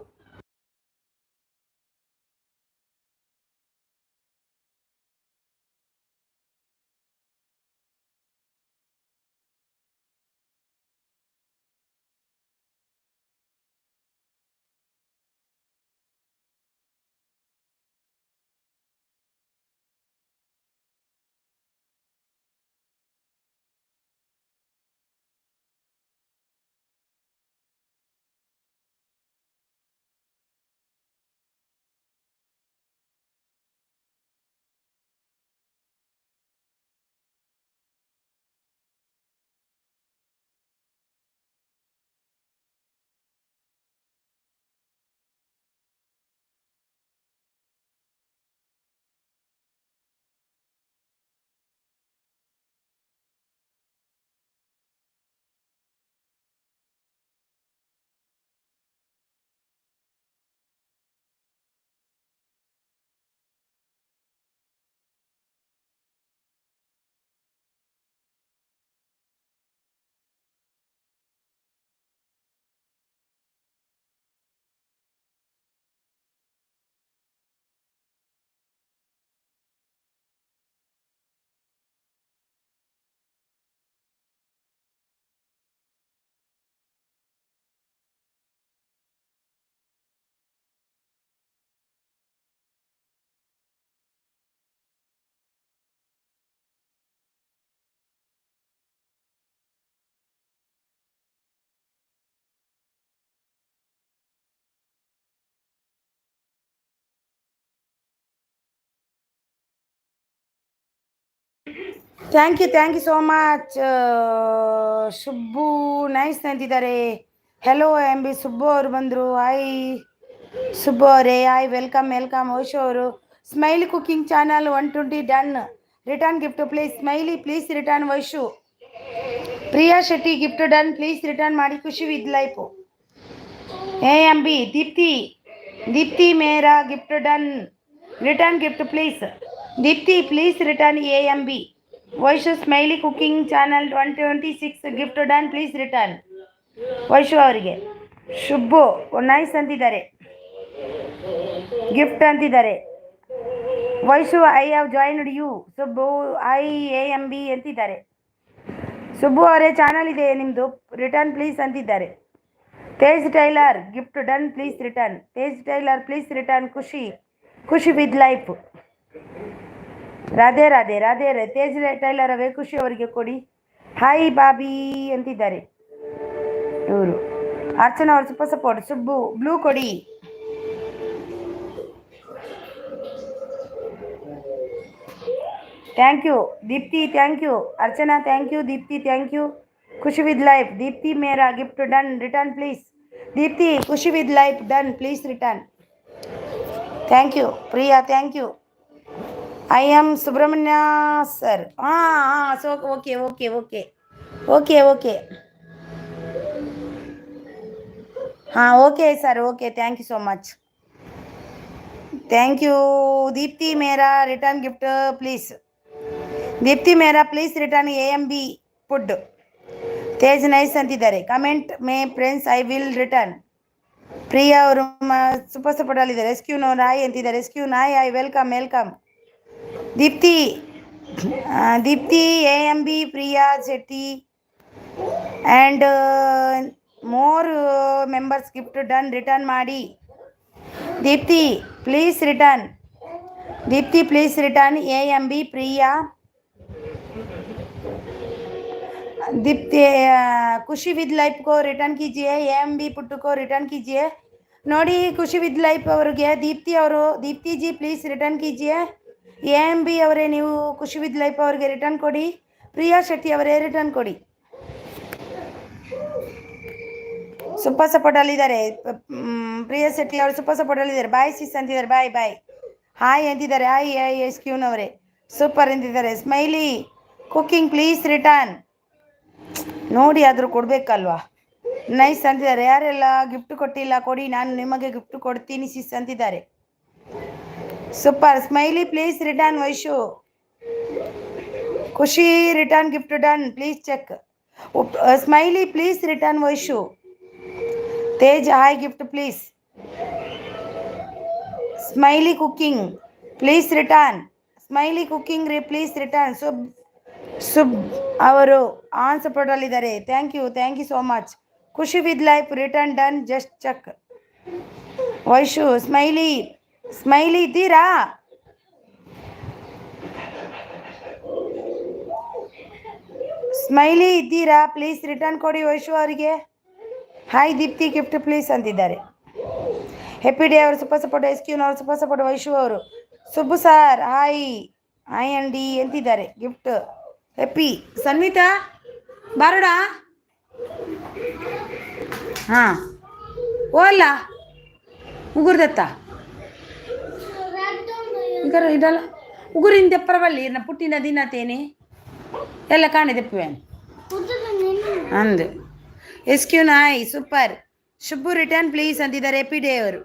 Thank you so much. Subbu nice ಅಂತಿದ್ದಾರೆ. ಹೆಲೋ MB ಸುಬ್ಬು ಅವರು ಬಂದರು. ಹಾಯ್ ಸುಬ್ಬು ಅವರೇ, ಹಾಯ್ ವೆಲ್ಕಮ್. ವೈಶು ಅವರು smiley cooking channel 120 done. Return gift please. Smiley please return. Vaishu. Priya Shetty gift done, please return ಮಾಡಿ. Khushi with life. AMB Deepti ಮೇರಾ gift done, return gift please. Deepti please return. AMB Vaishu Smiley cooking channel 126 gift done, please return. Vaishu ಅವರಿಗೆ. ಶುಬ್ಬು ನೈಸ್ ಅಂತಿದ್ದಾರೆ, ಗಿಫ್ಟ್ ಅಂತಿದ್ದಾರೆ. Vaishu I have joined you. Subbu AMB ಅಂತಿದ್ದಾರೆ. ಸುಬ್ಬು ಅವರೇ ಚಾನಲ್ ಇದೆ ನಿಮ್ಮದು, ರಿಟರ್ನ್ ಪ್ಲೀಸ್ ಅಂತಿದ್ದಾರೆ. Tej tailor gift done, please return. Tej tailor please return. Khushi with life. Radhe Tej tailor ಅವೇ ಖುಷಿ ಅವರಿಗೆ ಕೊಡಿ. ಹಾಯ್ ಬಾಬಿ ಅಂತಿದ್ದಾರೆ ಇವರು. ಅರ್ಚನಾ ಅವರು ಸೂಪರ್ ಸಪೋರ್ಟ್. ಸುಬ್ಬು ಬ್ಲೂ ಕೊಡಿ. Thank you Deepti, thank you Archana, thank you Deepti, thank you Khushi with life Deepti ಮೇರಾ gift done return please Deepti Khushi with life done please return thank you Priya, thank you I am Subrahmanya sir. ಹಾಂ so okay okay okay okay okay ಹಾಂ okay sir, okay thank you so much, thank you Deepti ಮೇರಾ ರಿಟರ್ನ್ ಗಿಫ್ಟ್ ಪ್ಲೀಸ್ ದೀಪ್ತಿ ಮೇರಾ please return AMB food Tej nice ಅಂತಿದ್ದಾರೆ. Comment me friends I will return. Priya ಅವರು ಸೂಪರ್ ಸಪೋರ್ಟ್ ಅಲ್ಲಿದ್ದಾರೆ. ಎಸ್ಕ್ಯೂ ನೋ ನಾಯ್ ಅಂತಿದ್ದಾರೆ. ಎಸ್ಕ್ಯೂ ನಾಯ್ I welcome welcome Deepti Deepti AMB Priya Shetty and more members gift done return ಮಾಡಿ Deepti please return Deepti please return AMB प्रिया दीप्ति खुशी विद लाइफ को रिटर्न कीजिए AMB पुट्टू को रिटर्न कीजिए नोड़ी खुशी विद लाइफ अवರಿಗೆ दीप्ति ಅವರು दीप्ति जी प्लीज रिटर्न कीजिए AMB ಅವರೇ ನೀವು ಖುಷಿ ವಿದ್ ಲೈಫ್ ಅವರಿಗೆ ರಿಟರ್ನ್ ಕೊಡಿ ಪ್ರಿಯಾ ಶೆಟ್ಟಿ ಅವರೇ ರಿಟರ್ನ್ ಕೊಡಿ ಸೂಪರ್ ಸಪೋರ್ಟ್ ಅಲ್ಲಿದ್ದಾರೆ ಪ್ರಿಯಾ ಶೆಟ್ಟಿ ಅವರು ಸೂಪರ್ ಸಪೋರ್ಟ್ ಅಲ್ಲಿದ್ದಾರೆ ಬಾಯ್ ಸಿಸ್ ಅಂತಿದ್ದಾರೆ ಬಾಯ್ ಬಾಯ್ ಹಾಯ್ ಅಂತಿದ್ದಾರೆ ಹಾಯ್ ಹಾಯ್ SQನವರೇ ಸೂಪರ್ ಅಂತಿದ್ದಾರೆ ಸ್ಮೈಲಿ ಕುಕಿಂಗ್ ಪ್ಲೀಸ್ ರಿಟರ್ನ್ ನೋಡಿ ಆದರೂ ಕೊಡಬೇಕಲ್ವಾ ನೈಸ್ ಅಂತಿದ್ದಾರೆ ಯಾರೆಲ್ಲ ಗಿಫ್ಟ್ ಕೊಟ್ಟಿಲ್ಲ ಕೊಡಿ ನಾನು ನಿಮಗೆ ಗಿಫ್ಟ್ ಕೊಡ್ತೀನಿ ಸಿಸ್ ಅಂತಿದ್ದಾರೆ super Smiley please return Vaishu Khushi return gift done please check Smiley please return Vaishu Tej hi gift please Smiley cooking please return Smiley cooking please return ಸುಬ್ ಅವರು ಆನ್ ಸಪೋರ್ಟ್ ಅಲ್ಲಿದ್ದಾರೆ thank you so much Khushi with life return done just check Vaishu Smiley ಇದ್ದೀರಾ ಸ್ಮೈಲಿ ಇದ್ದೀರಾ ಪ್ಲೀಸ್ ರಿಟರ್ನ್ ಕೊಡಿ ವೈಶು ಅವರಿಗೆ ಹಾಯ್ ದೀಪ್ತಿ ಗಿಫ್ಟ್ ಪ್ಲೀಸ್ ಅಂತಿದ್ದಾರೆ ಹ್ಯಾಪಿ ಡೇ ಅವರು ಸೂಪರ್ ಸಪೋರ್ಟ್ SQನವರು ಸೂಪರ್ ಸಪೋರ್ಟ್ ವೈಶು ಅವರು ಸುಬ್ಬು ಸರ್ ಹಾಯ್ ಅಂಡ್ ಅಂತಿದ್ದಾರೆ ಗಿಫ್ಟ್ ಹ್ಯಾಪಿ ಸನ್ವಿತಾ ಬಾರಡ ಹಾಂ ಓಲ್ಲ ಉಗುರ್ದತ್ತ ಈಗ ಇದಲ್ಲ ಉಗುರಿನ ತೆಪ್ಪರವಲ್ಲಿ ನಾ ಪುಟ್ಟಿನ ದಿನ ತೇನೆ ಎಲ್ಲ ಕಾಣೆ ತೆಪ್ಪುವೆ ಅಂದು SQ ನಾಯ್ ಸೂಪರ್ ಶುಭು ರಿಟರ್ನ್ ಪ್ಲೀಸ್ ಅಂತಿದ್ದಾರೆ ಹ್ಯಾಪಿ ಡೇ ಅವರು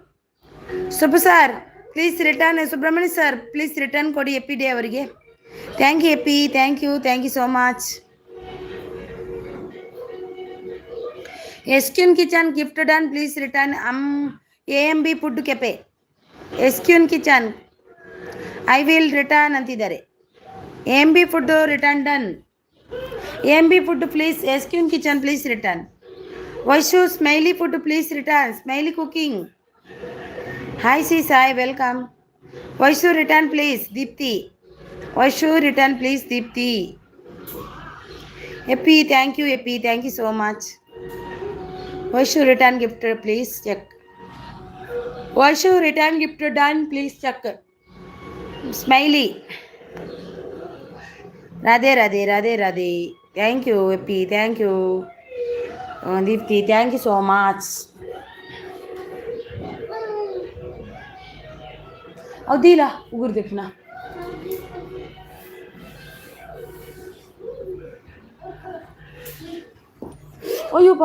Subbu sir please return Subrahmanya sir please return ಕೊಡಿ ಹ್ಯಾಪಿ ಡೇ ಅವರಿಗೆ thank you happy thank you so much SQನ್ kitchen gift done please return AMB food cafe SQನ್ ಕಿಚನ್ ಐ ವಿಲ್ ರಿಟರ್ನ್ ಅಂತಿದ್ದಾರೆ AMB food return done AMB food please SQನ್ kitchen please return Vaishu Smiley food please return Smiley cooking hi sis hi welcome Vaishu return please Deepti Vaishu return please Deepti happy thank you so much Vaishu return gift please check Vaishu return gift done please check smiley Radhe Radhe Radhe Radhe thank you happy thank you Deepti thank you so much ಹೌದಿಲ್ಲ ಉಗುರ್ದೆಪ್ಪನ ಅಯ್ಯೋಪ್ಪ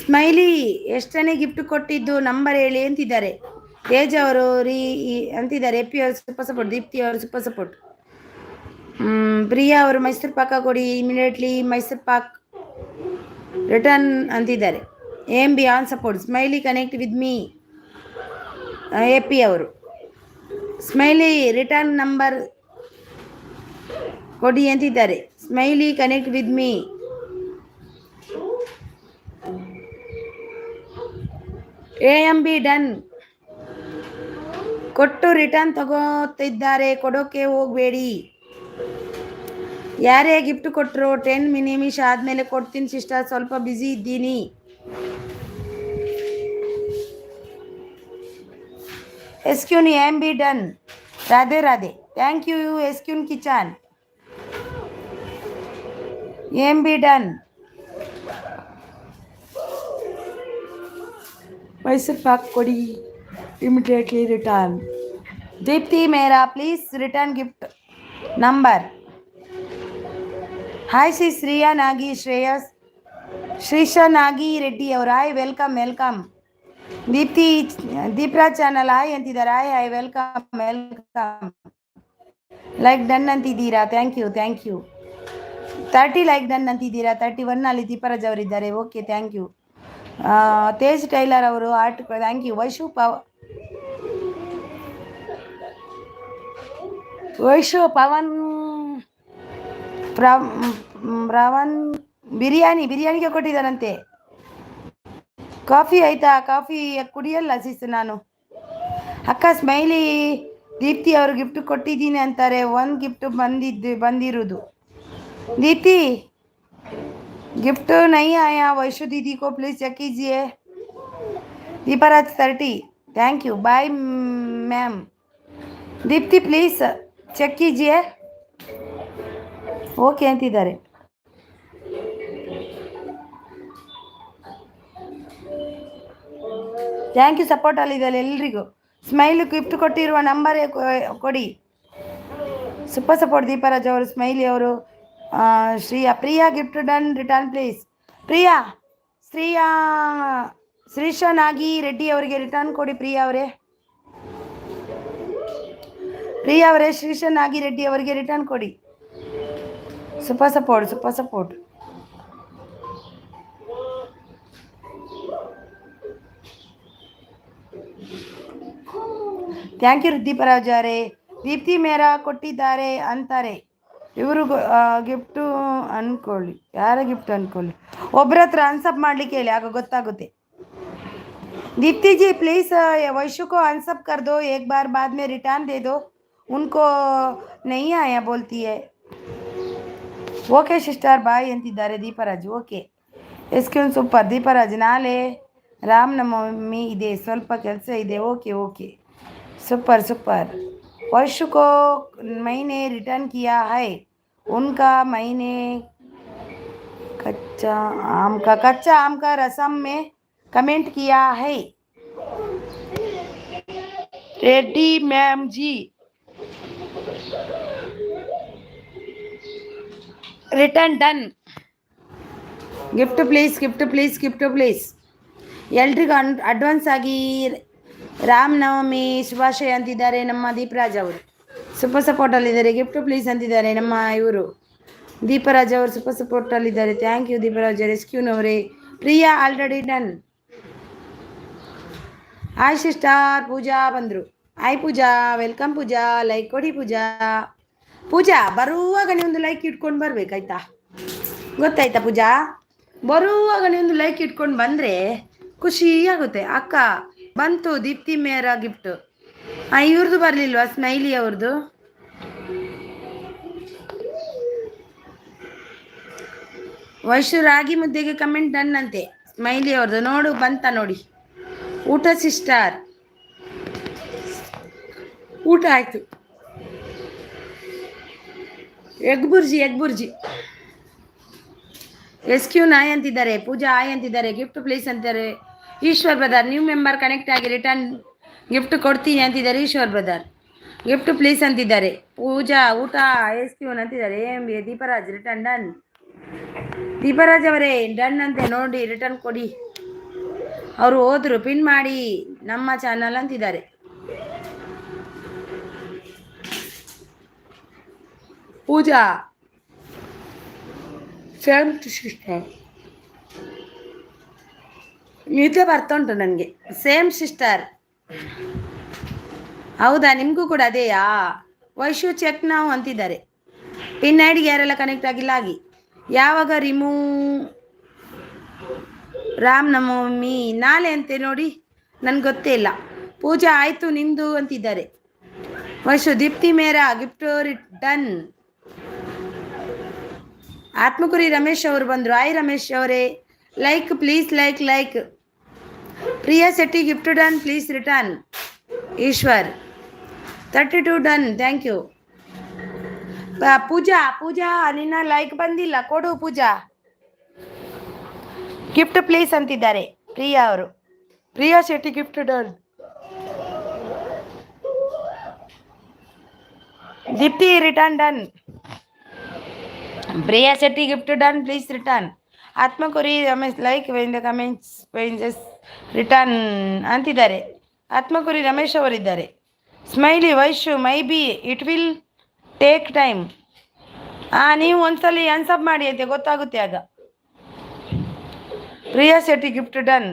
ಸ್ಮೈಲಿ ಎಷ್ಟನೇ ಗಿಫ್ಟ್ ಕೊಟ್ಟಿದ್ದು ನಂಬರ್ ಹೇಳಿ ಅಂತಿದ್ದಾರೆ ತೇಜ್ ಅವರು ಅಂತಿದ್ದಾರೆ ಎಪ್ಪಿ ಅವರು ಸೂಪರ್ ಸಪೋರ್ಟ್ ದೀಪ್ತಿ ಅವರು ಸೂಪರ್ ಸಪೋರ್ಟ್ ಪ್ರಿಯಾ ಅವರು ಮೈಸೂರು ಪಾಕ ಕೊಡಿ ಇಮಿಡಿಯೇಟ್ಲಿ ಮೈಸೂರು ಪಾಕ್ ರಿಟರ್ನ್ ಅಂತಿದ್ದಾರೆ AMB on support smiley connect with me AP ಅವರು ಸ್ಮೈಲಿ ರಿಟರ್ನ್ ನಂಬರ್ ಕೊಡಿ ಅಂತಿದ್ದಾರೆ smiley connect with me AMB done ಕೊಟ್ಟು ರಿಟರ್ನ್ ತಗೋತಿದ್ದಾರೆ ಕೊಡೋಕೆ ಹೋಗಬೇಡಿ ಯಾರೇ ಗಿಫ್ಟ್ ಕೊಟ್ಟರು 10 ನಿಮಿಷ ಆದಮೇಲೆ ಕೊಡ್ತೀನಿ ಸಿಸ್ಟರ್ ಸ್ವಲ್ಪ ಬ್ಯುಸಿ ಇದ್ದೀನಿ SQನಿ AMB done Radhe Radhe thank you ಎಸ್ಕ್ಯೂನ್ kitchen. A M B done. Mysore pak ಕೊಡಿ, ಇಮಿಡಿಯೇಟ್ಲಿ ರಿಟರ್ನ್. ದೀಪ್ತಿ ಮೇರಾ please return gift number. Hi Shri Shreya Nagi Shreyas Srisha Nagi Reddy ಅವರು hi welcome. Deepti Deepraj channel hi ಅಂತಿದ್ದಾರೆ. Hi welcome. ಲೈಕ್ ಡನ್ ಅಂತಿದ್ದೀರಾ, ಥ್ಯಾಂಕ್ ಯು 30 ಲೈಕ್ ಡನ್ ಅಂತಿದ್ದೀರಾ. 31 ಅಲ್ಲಿ ದೀಪರಾಜ್ ಅವರಿದ್ದಾರೆ. Okay, thank you. Tej tailor ಅವರು art, thank you. Vaishu Pavan ಪ್ರವನ್ ಬಿರಿಯಾನಿಗೆ ಕೊಟ್ಟಿದ್ದಾರಂತೆ. Coffee ಆಯ್ತಾ? ಕಾಫಿ ಕುಡಿಯಲ್ಲ ನಾನು. ಅಕ್ಕ ಸ್ಮೈಲಿ ದೀಪ್ತಿ ಅವರು ಗಿಫ್ಟ್ ಕೊಟ್ಟಿದ್ದೀನಿ ಅಂತಾರೆ. ಒಂದು ಗಿಫ್ಟ್ ಬಂದಿರೋದು. दीप्ति गिफ्ट नहीं आया वैशु दीदी को प्लीज चेक कीजिए. Deepraj 30 thank you. Bye ma'am. Deepti please check कीजिए. ओके अंतिದ್ದಾರೆ. ಥ್ಯಾಂಕ್ ಯು ಸಪೋರ್ಟ್ ಅಲ್ಲಿದ್ದಾರೆ ಎಲ್ರಿಗೂ. ಸ್ಮೈಲ್ ಗಿಫ್ಟ್ ಕೊಟ್ಟಿರುವ ನಂಬರ್ ಕೊಡಿ. ಸೂಪರ್ ಸಪೋರ್ಟ್ ದೀಪರಾಜ್ ಅವರು, ಸ್ಮೈಲಿ ಅವರು, Priya gift done return please. Srisha Nagi Reddy ಅವರಿಗೆ ರಿಟರ್ನ್ ಕೊಡಿ. ಪ್ರಿಯಾ ಅವರೇ ಶ್ರೀಶಾ ನಾಗಿ ರೆಡ್ಡಿ ಅವರಿಗೆ ರಿಟರ್ನ್ ಕೊಡಿ. Super support. ಥ್ಯಾಂಕ್ ಯು ದೀಪರಾಜ್ ಅವರೇ. ದೀಪ್ತಿ ಮೇರಾ ಕೊಟ್ಟಿದ್ದಾರೆ ಅಂತಾರೆ. ಇವರು ಗಿಫ್ಟು ಅನ್ಕೊಳ್ಳಿ, ಯಾರ ಗಿಫ್ಟ್ ಅನ್ಕೊಳ್ಳಿ. ಒಬ್ಬರ ಹತ್ರ ಅನ್ಸಪ್ ಮಾಡ್ಲಿಕ್ಕೆ ಹೇಳಿ, ಆಗ ಗೊತ್ತಾಗುತ್ತೆ. दीप्ति जी प्लीज वैशु को अनसब कर दो, एक बार बाद में रिटर्न दे दो, उनको नहीं आया बोलती है. ಓಕೆ ಸಿಸ್ಟರ್ ಬಾಯ್ ಅಂತಿದ್ದಾರೆ ದೀಪರಾಜ್. Okay ಎಸ್ಕ್ಯೂನ್ super ದೀಪರಾಜ್. ನಾಳೆ ರಾಮನವಮಿ ಇದೆ, ಸ್ವಲ್ಪ ಕೆಲಸ ಇದೆ. Okay super. वैशु को मैंने रिटर्न किया है, उनका मैंने कच्चा आम का रसम में कमेंट किया है. Reddy ma'am ji return done. Gift please. ಎಲ್ರಿಗೂ ಅಡ್ವಾನ್ಸ್ ಆಗಿ ರಾಮನವಮಿ ಶುಭಾಶಯ ಅಂತಿದ್ದಾರೆ ನಮ್ಮ ದೀಪರಾಜ್ ಅವರು. ಸೂಪರ್ ಸಪೋರ್ಟಲ್ಲಿದ್ದಾರೆ. ಗಿಫ್ಟ್ ಪ್ಲೀಸ್ ಅಂತಿದ್ದಾರೆ ನಮ್ಮ ಇವರು ದೀಪರಾಜ್ ಅವರು. ಸೂಪರ್ ಸಪೋರ್ಟಲ್ಲಿದ್ದಾರೆ. Thank you Deepraj. ರೆಸ್ಕ್ಯೂನವರೇ. Priya already done. Hi sister. Pooja ಬಂದರು. Hi Pooja, welcome Pooja. Like ಕೊಡಿ ಪೂಜಾ ಬರುವಾಗ ನೀವೊಂದು ಲೈಕ್ ಇಟ್ಕೊಂಡು ಬರ್ಬೇಕಾಯ್ತಾ, ಗೊತ್ತಾಯ್ತಾ ಪೂಜಾ? ಬರುವಾಗ ನೀವೊಂದು ಲೈಕ್ ಇಟ್ಕೊಂಡು ಬಂದರೆ ಖುಷಿ ಆಗುತ್ತೆ. ಅಕ್ಕ ಬಂತು ದೀಪ್ತಿ ಮೇರಾ ಗಿಫ್ಟ್. ಇವ್ರದ್ದು ಬರಲಿಲ್ವಾ ಸ್ಮೈಲಿ ಅವ್ರದ್ದು? ವೈಶು ರಾಗಿ ಮುದ್ದೆಗೆ ಕಮೆಂಟ್ ಡನ್ ಅಂತೆ ಸ್ಮೈಲಿ ಅವ್ರದ್ದು. ನೋಡು ಬಂತ ನೋಡಿ. ಊಟ ಸಿಸ್ಟರ್, ಊಟ ಆಯ್ತು. ಎಗ್ ಬುರ್ಜಿ. ಎಸ್ಕ್ಯೂನ್ ಆಯ್ ಅಂತಿದ್ದಾರೆ. ಪೂಜಾ ಆಯ್ ಅಂತಿದ್ದಾರೆ. ಗಿಫ್ಟ್ ಪ್ಲೀಸ್ ಅಂತಾರೆ. Eshwar brother new member connect ಆಗಿ ರಿಟರ್ನ್ ಗಿಫ್ಟ್ ಕೊಡ್ತೀನಿ ಅಂತಿದ್ದಾರೆ. ಈಶ್ವರ್ ಬ್ರದರ್ ಗಿಫ್ಟ್ ಪ್ಲೀಸ್ ಅಂತಿದ್ದಾರೆ. ಪೂಜಾ ಊಟ ಎಸ್ಕ್ಯೂನ್ ಅಂತಿದ್ದಾರೆ. ದೀಪರಾಜ್ ರಿಟರ್ನ್ ಡನ್. ದೀಪರಾಜ್ ಅವರೇ ಡನ್ ಅಂತೆ ನೋಡಿ, ರಿಟರ್ನ್ ಕೊಡಿ. ಅವರು ಹೋದ್ರು, ಪಿನ್ ಮಾಡಿ ನಮ್ಮ ಚಾನಲ್ ಅಂತಿದ್ದಾರೆ. ಪೂಜಾ ಸೇಮ್ ಟು ಸಿಸ್ಟರ್. ನಿದ್ದೆ ಬರ್ತಾ ಉಂಟು ನನಗೆ. Same sister. ಹೌದಾ, ನಿಮಗೂ ಕೂಡ ಅದೇಯಾ? ವೈಶು ಚೆಕ್ ನಾವು ಅಂತಿದ್ದಾರೆ. ಪಿನ್ ಐಡಿಗೆ ಯಾರೆಲ್ಲ ಕನೆಕ್ಟ್ ಆಗಿಲ್ಲ ಆಗಿ. ಯಾವಾಗ ರಾಮನವಮಿ? ನಾಳೆ ಅಂತೆ ನೋಡಿ, ನನಗೆ ಗೊತ್ತೇ ಇಲ್ಲ. ಪೂಜಾ ಆಯಿತು ನಿಮ್ಮದು ಅಂತಿದ್ದಾರೆ. ವೈಶು ದೀಪ್ತಿ ಮೇರಾ ಗಿಫ್ಟ್ ರಿಟರ್ನ್. ಆತ್ಮಕುರಿ ರಮೇಶ್ ಅವರು ಬಂದರು. ಆಯ್ ರಮೇಶ್ ಅವರೇ like please like. Priya Shetty gift done please return. Eshwar 32 done thank you. Pooja Pooja ನಿನ್ನ ಲೈಕ್ ಬಂದಿಲ್ಲ, ಕೊಡು ಪೂಜಾ. ಗಿಫ್ಟ್ ಪ್ಲೀಸ್ ಅಂತಿದ್ದಾರೆ ಪ್ರಿಯಾ ಅವರು. Priya Shetty gift done. Deepti return done. Priya Shetty gift done, please return. Atmakuri Ramesh like the comments ಪೇಂಜಸ್ ರಿಟರ್ನ್ ಅಂತಿದ್ದಾರೆ. ಆತ್ಮಕುರಿ ರಮೇಶ್ ಅವರಿದ್ದಾರೆ. Smiley Vaishu maybe it will take time. ನೀವು ಒಂದ್ಸಲಿ ಅನ್ಸಬ್ ಮಾಡಿ ಅಂತೆ, ಗೊತ್ತಾಗುತ್ತೆ ಆಗ. Priya Shetty gift done.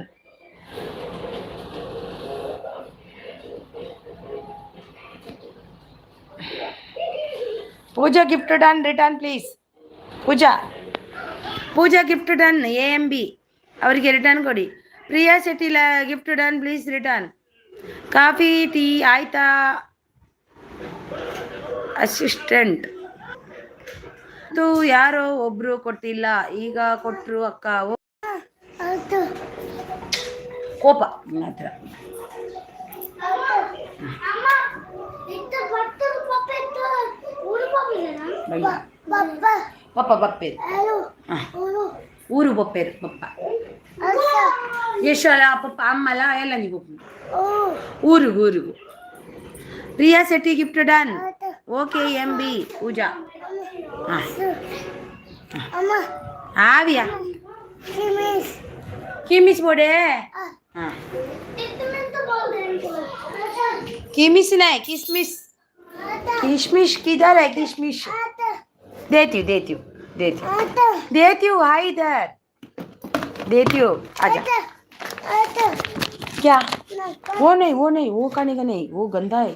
Pooja gift done, return please. Pooja gift done. AMB ಅವರಿಗೆ ರಿಟರ್ನ್ ಕೊಡಿ. Priya Shetty gift done, please return. Coffee tea ಆಯ್ತಾ ಅಸಿಸ್ಟೆಂಟ್? ಅದು ಯಾರೋ ಒಬ್ರು ಕೊಟ್ಟಿಲ್ಲ, ಈಗ ಕೊಟ್ರು ಅಕ್ಕ. ಕೋಪ ಹತ್ರ. ಪಪ್ಪ ಬಪ್ಪೇರು, ಊರು ಬಪ್ಪೇರು ಪಪ್ಪ. ಯಶೋಲ ಪಪ್ಪ ಅಮ್ಮಲ ಎಲ್ಲ ನೀವು ಊರಿಗೂ. Priya Shetty gift done. Okay MB Pooja. ಆವಿಯಾ किमिस बोले. हाँ किमिस नहीं, किशमिश. किशमिश किधर है? किशमिश देती हूँ हाय इधर देती हूँ, आजा. क्या? वो नहीं वो खाने का नहीं, वो गंदा है.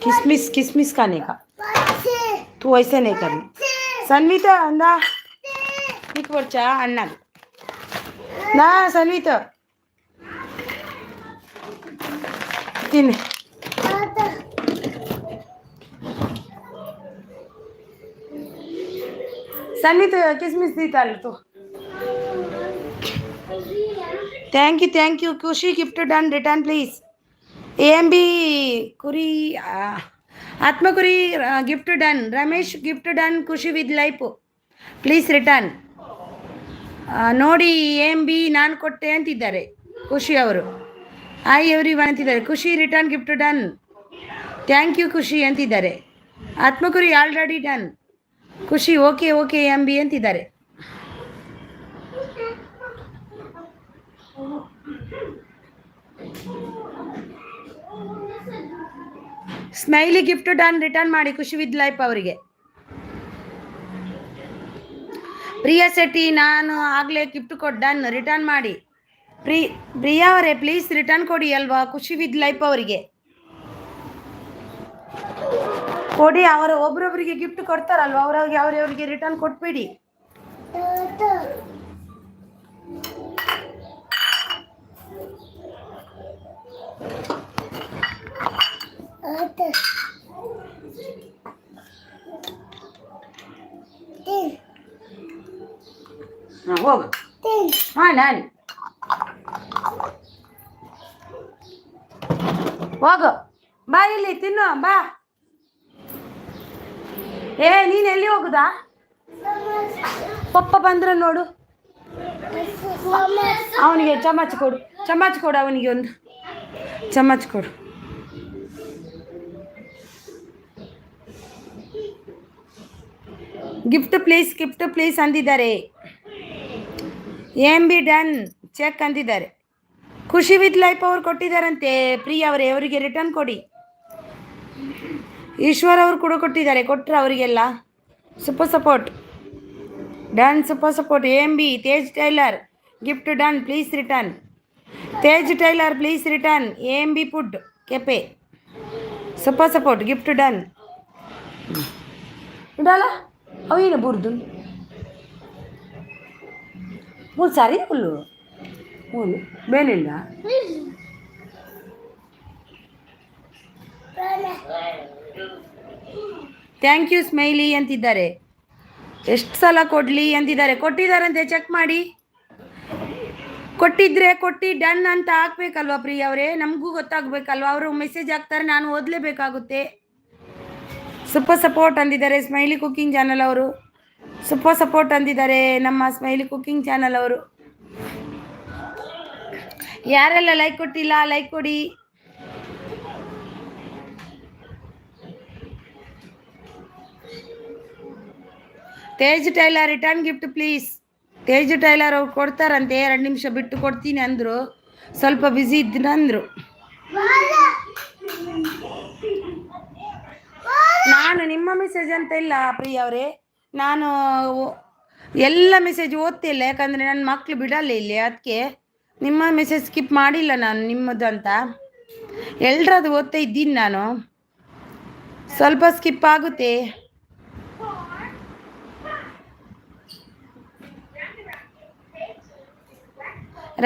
किशमिश खाने का. तू ऐसे नहीं करना. सन्विता अंदा निक बच्चा अन्ना ना. सन्विता तीन सन्विता किशमिश दीता तो. Thank you Khushi gift done, return please. AMB कुरी Atmakuri gift done. Ramesh gift done. Khushi with life please return. ನೋಡಿ AMB ನಾನು ಕೊಟ್ಟೆ ಅಂತಿದ್ದಾರೆ ಖುಷಿ ಅವರು. ಹಾಯ್ ಎವ್ರಿವನ್ ಅಂತಿದ್ದಾರೆ. Khushi return gift done. Thank you Khushi ಅಂತಿದ್ದಾರೆ. Atmakuri already done. Khushi okay AMB ಅಂತಿದ್ದಾರೆ. ಸ್ಮೈಲಿ ಗಿಫ್ಟ್ ಡನ್, ರಿಟರ್ನ್ ಮಾಡಿ ಖುಷಿ ವಿತ್ ಲೈಫ್ ಅವರಿಗೆ. ಪ್ರಿಯಾ ಶೆಟ್ಟಿ ನಾನು ಆಗಲೇ ಗಿಫ್ಟ್ ಡನ್, ರಿಟರ್ನ್ ಮಾಡಿ. ಪ್ರಿಯಾ ಅವರೇ ಪ್ಲೀಸ್ ರಿಟರ್ನ್ ಕೊಡಿ ಅಲ್ವಾ ಖುಷಿ ವಿತ್ ಲೈಫ್ ಅವರಿಗೆ ಕೊಡಿ. ಅವರು ಒಬ್ರೊಬ್ರಿಗೆ ಗಿಫ್ಟ್ ಕೊಡ್ತಾರಲ್ವ, ಅವ್ರವ್ರಿಗೆ ರಿಟರ್ನ್ ಕೊಟ್ಬಿಡಿ. ಹೋಗು. ನಾನು ಹೋಗು, ಬಾ ಇಲ್ಲಿ ತಿನ್ನು ಬಾ. ನೀನು ಎಲ್ಲಿ ಹೋಗುದಾ? ಪಪ್ಪ ಬಂದ್ರೆ ನೋಡು. ಅವನಿಗೆ ಚಮಚ ಕೊಡು, ಅವನಿಗೆ ಒಂದು ಚಮಚ ಕೊಡು. ಗಿಫ್ಟ್ ಪ್ಲೀಸ್ ಅಂದಿದ್ದಾರೆ. AMB ಡನ್ ಚೆಕ್ ಅಂದಿದ್ದಾರೆ. ಖುಷಿ ವಿತ್ ಲೈಫ್ ಅವ್ರು ಕೊಟ್ಟಿದ್ದಾರಂತೆ ಪ್ರಿಯಾ ಅವರೇ, ಅವರಿಗೆ ರಿಟರ್ನ್ ಕೊಡಿ. ಈಶ್ವರ್ ಅವರು ಕೂಡ ಕೊಟ್ಟಿದ್ದಾರೆ, ಕೊಟ್ಟರೆ ಅವರಿಗೆಲ್ಲ. Super support done, super support. AMB Tej tailor gift done, please return. Tej tailor please return. AMB food cafe super support gift done. ಇಡಲ್ಲ ಅವೇನು ಬುರ್ದು ಮೂರು ಸಾರಿ ಹುಲ್ಲು ಮೂಲು ಬೇನಿಲ್ಲ. ಥ್ಯಾಂಕ್ ಯು ಸ್ಮೈಲಿ ಅಂತಿದ್ದಾರೆ. ಎಷ್ಟು ಸಲ ಕೊಡಲಿ ಅಂತಿದ್ದಾರೆ. ಕೊಟ್ಟಿದ್ದಾರಂತೆ, ಚೆಕ್ ಮಾಡಿ. ಕೊಟ್ಟಿದ್ರೆ ಡನ್ ಅಂತ ಹಾಕ್ಬೇಕಲ್ವ ಪ್ರಿಯ ಅವರೇ, ನಮಗೂ ಗೊತ್ತಾಗಬೇಕಲ್ವ. ಅವರು ಮೆಸೇಜ್ ಹಾಕ್ತಾರೆ, ನಾನು ಓದಲೇಬೇಕಾಗುತ್ತೆ. ಸೂಪರ್ ಸಪೋರ್ಟ್ ಅಂದಿದ್ದಾರೆ ಸ್ಮೈಲಿ ಕುಕಿಂಗ್ ಚಾನಲ್ ಅವರು. ಸೂಪರ್ ಸಪೋರ್ಟ್ ಅಂದಿದ್ದಾರೆ ನಮ್ಮ ಸ್ಮೈಲಿ ಕುಕಿಂಗ್ ಚಾನಲ್ ಅವರು. ಯಾರೆಲ್ಲ ಲೈಕ್ ಕೊಟ್ಟಿಲ್ಲ ಲೈಕ್ ಕೊಡಿ. Tej tailor return gift please. Tej tailor ಅವ್ರು ಕೊಡ್ತಾರಂತೆ, 2 ನಿಮಿಷ ಬಿಟ್ಟು ಕೊಡ್ತೀನಿ ಅಂದರು. ಸ್ವಲ್ಪ ಬ್ಯುಸಿ ಇದ್ದಂದ್ರು. ನಾನು ನಿಮ್ಮ ಮೆಸೇಜ್ ಅಂತ ಇಲ್ಲ ಪ್ರಿಯ ಅವರೇ, ನಾನು ಎಲ್ಲ ಮೆಸೇಜ್ ಓದ್ತಿಲ್ಲ, ಯಾಕಂದರೆ ನನ್ನ ಮಕ್ಕಳು ಬಿಡಲ್ಲ ಇಲ್ಲಿ, ಅದಕ್ಕೆ ನಿಮ್ಮ ಮೆಸೇಜ್ ಸ್ಕಿಪ್ ಮಾಡಿಲ್ಲ ನಾನು ನಿಮ್ಮದು ಅಂತ. ಎಲ್ಲರದು ಓದ್ತಾ ಇದ್ದೀನಿ ನಾನು, ಸ್ವಲ್ಪ ಸ್ಕಿಪ್ ಆಗುತ್ತೆ.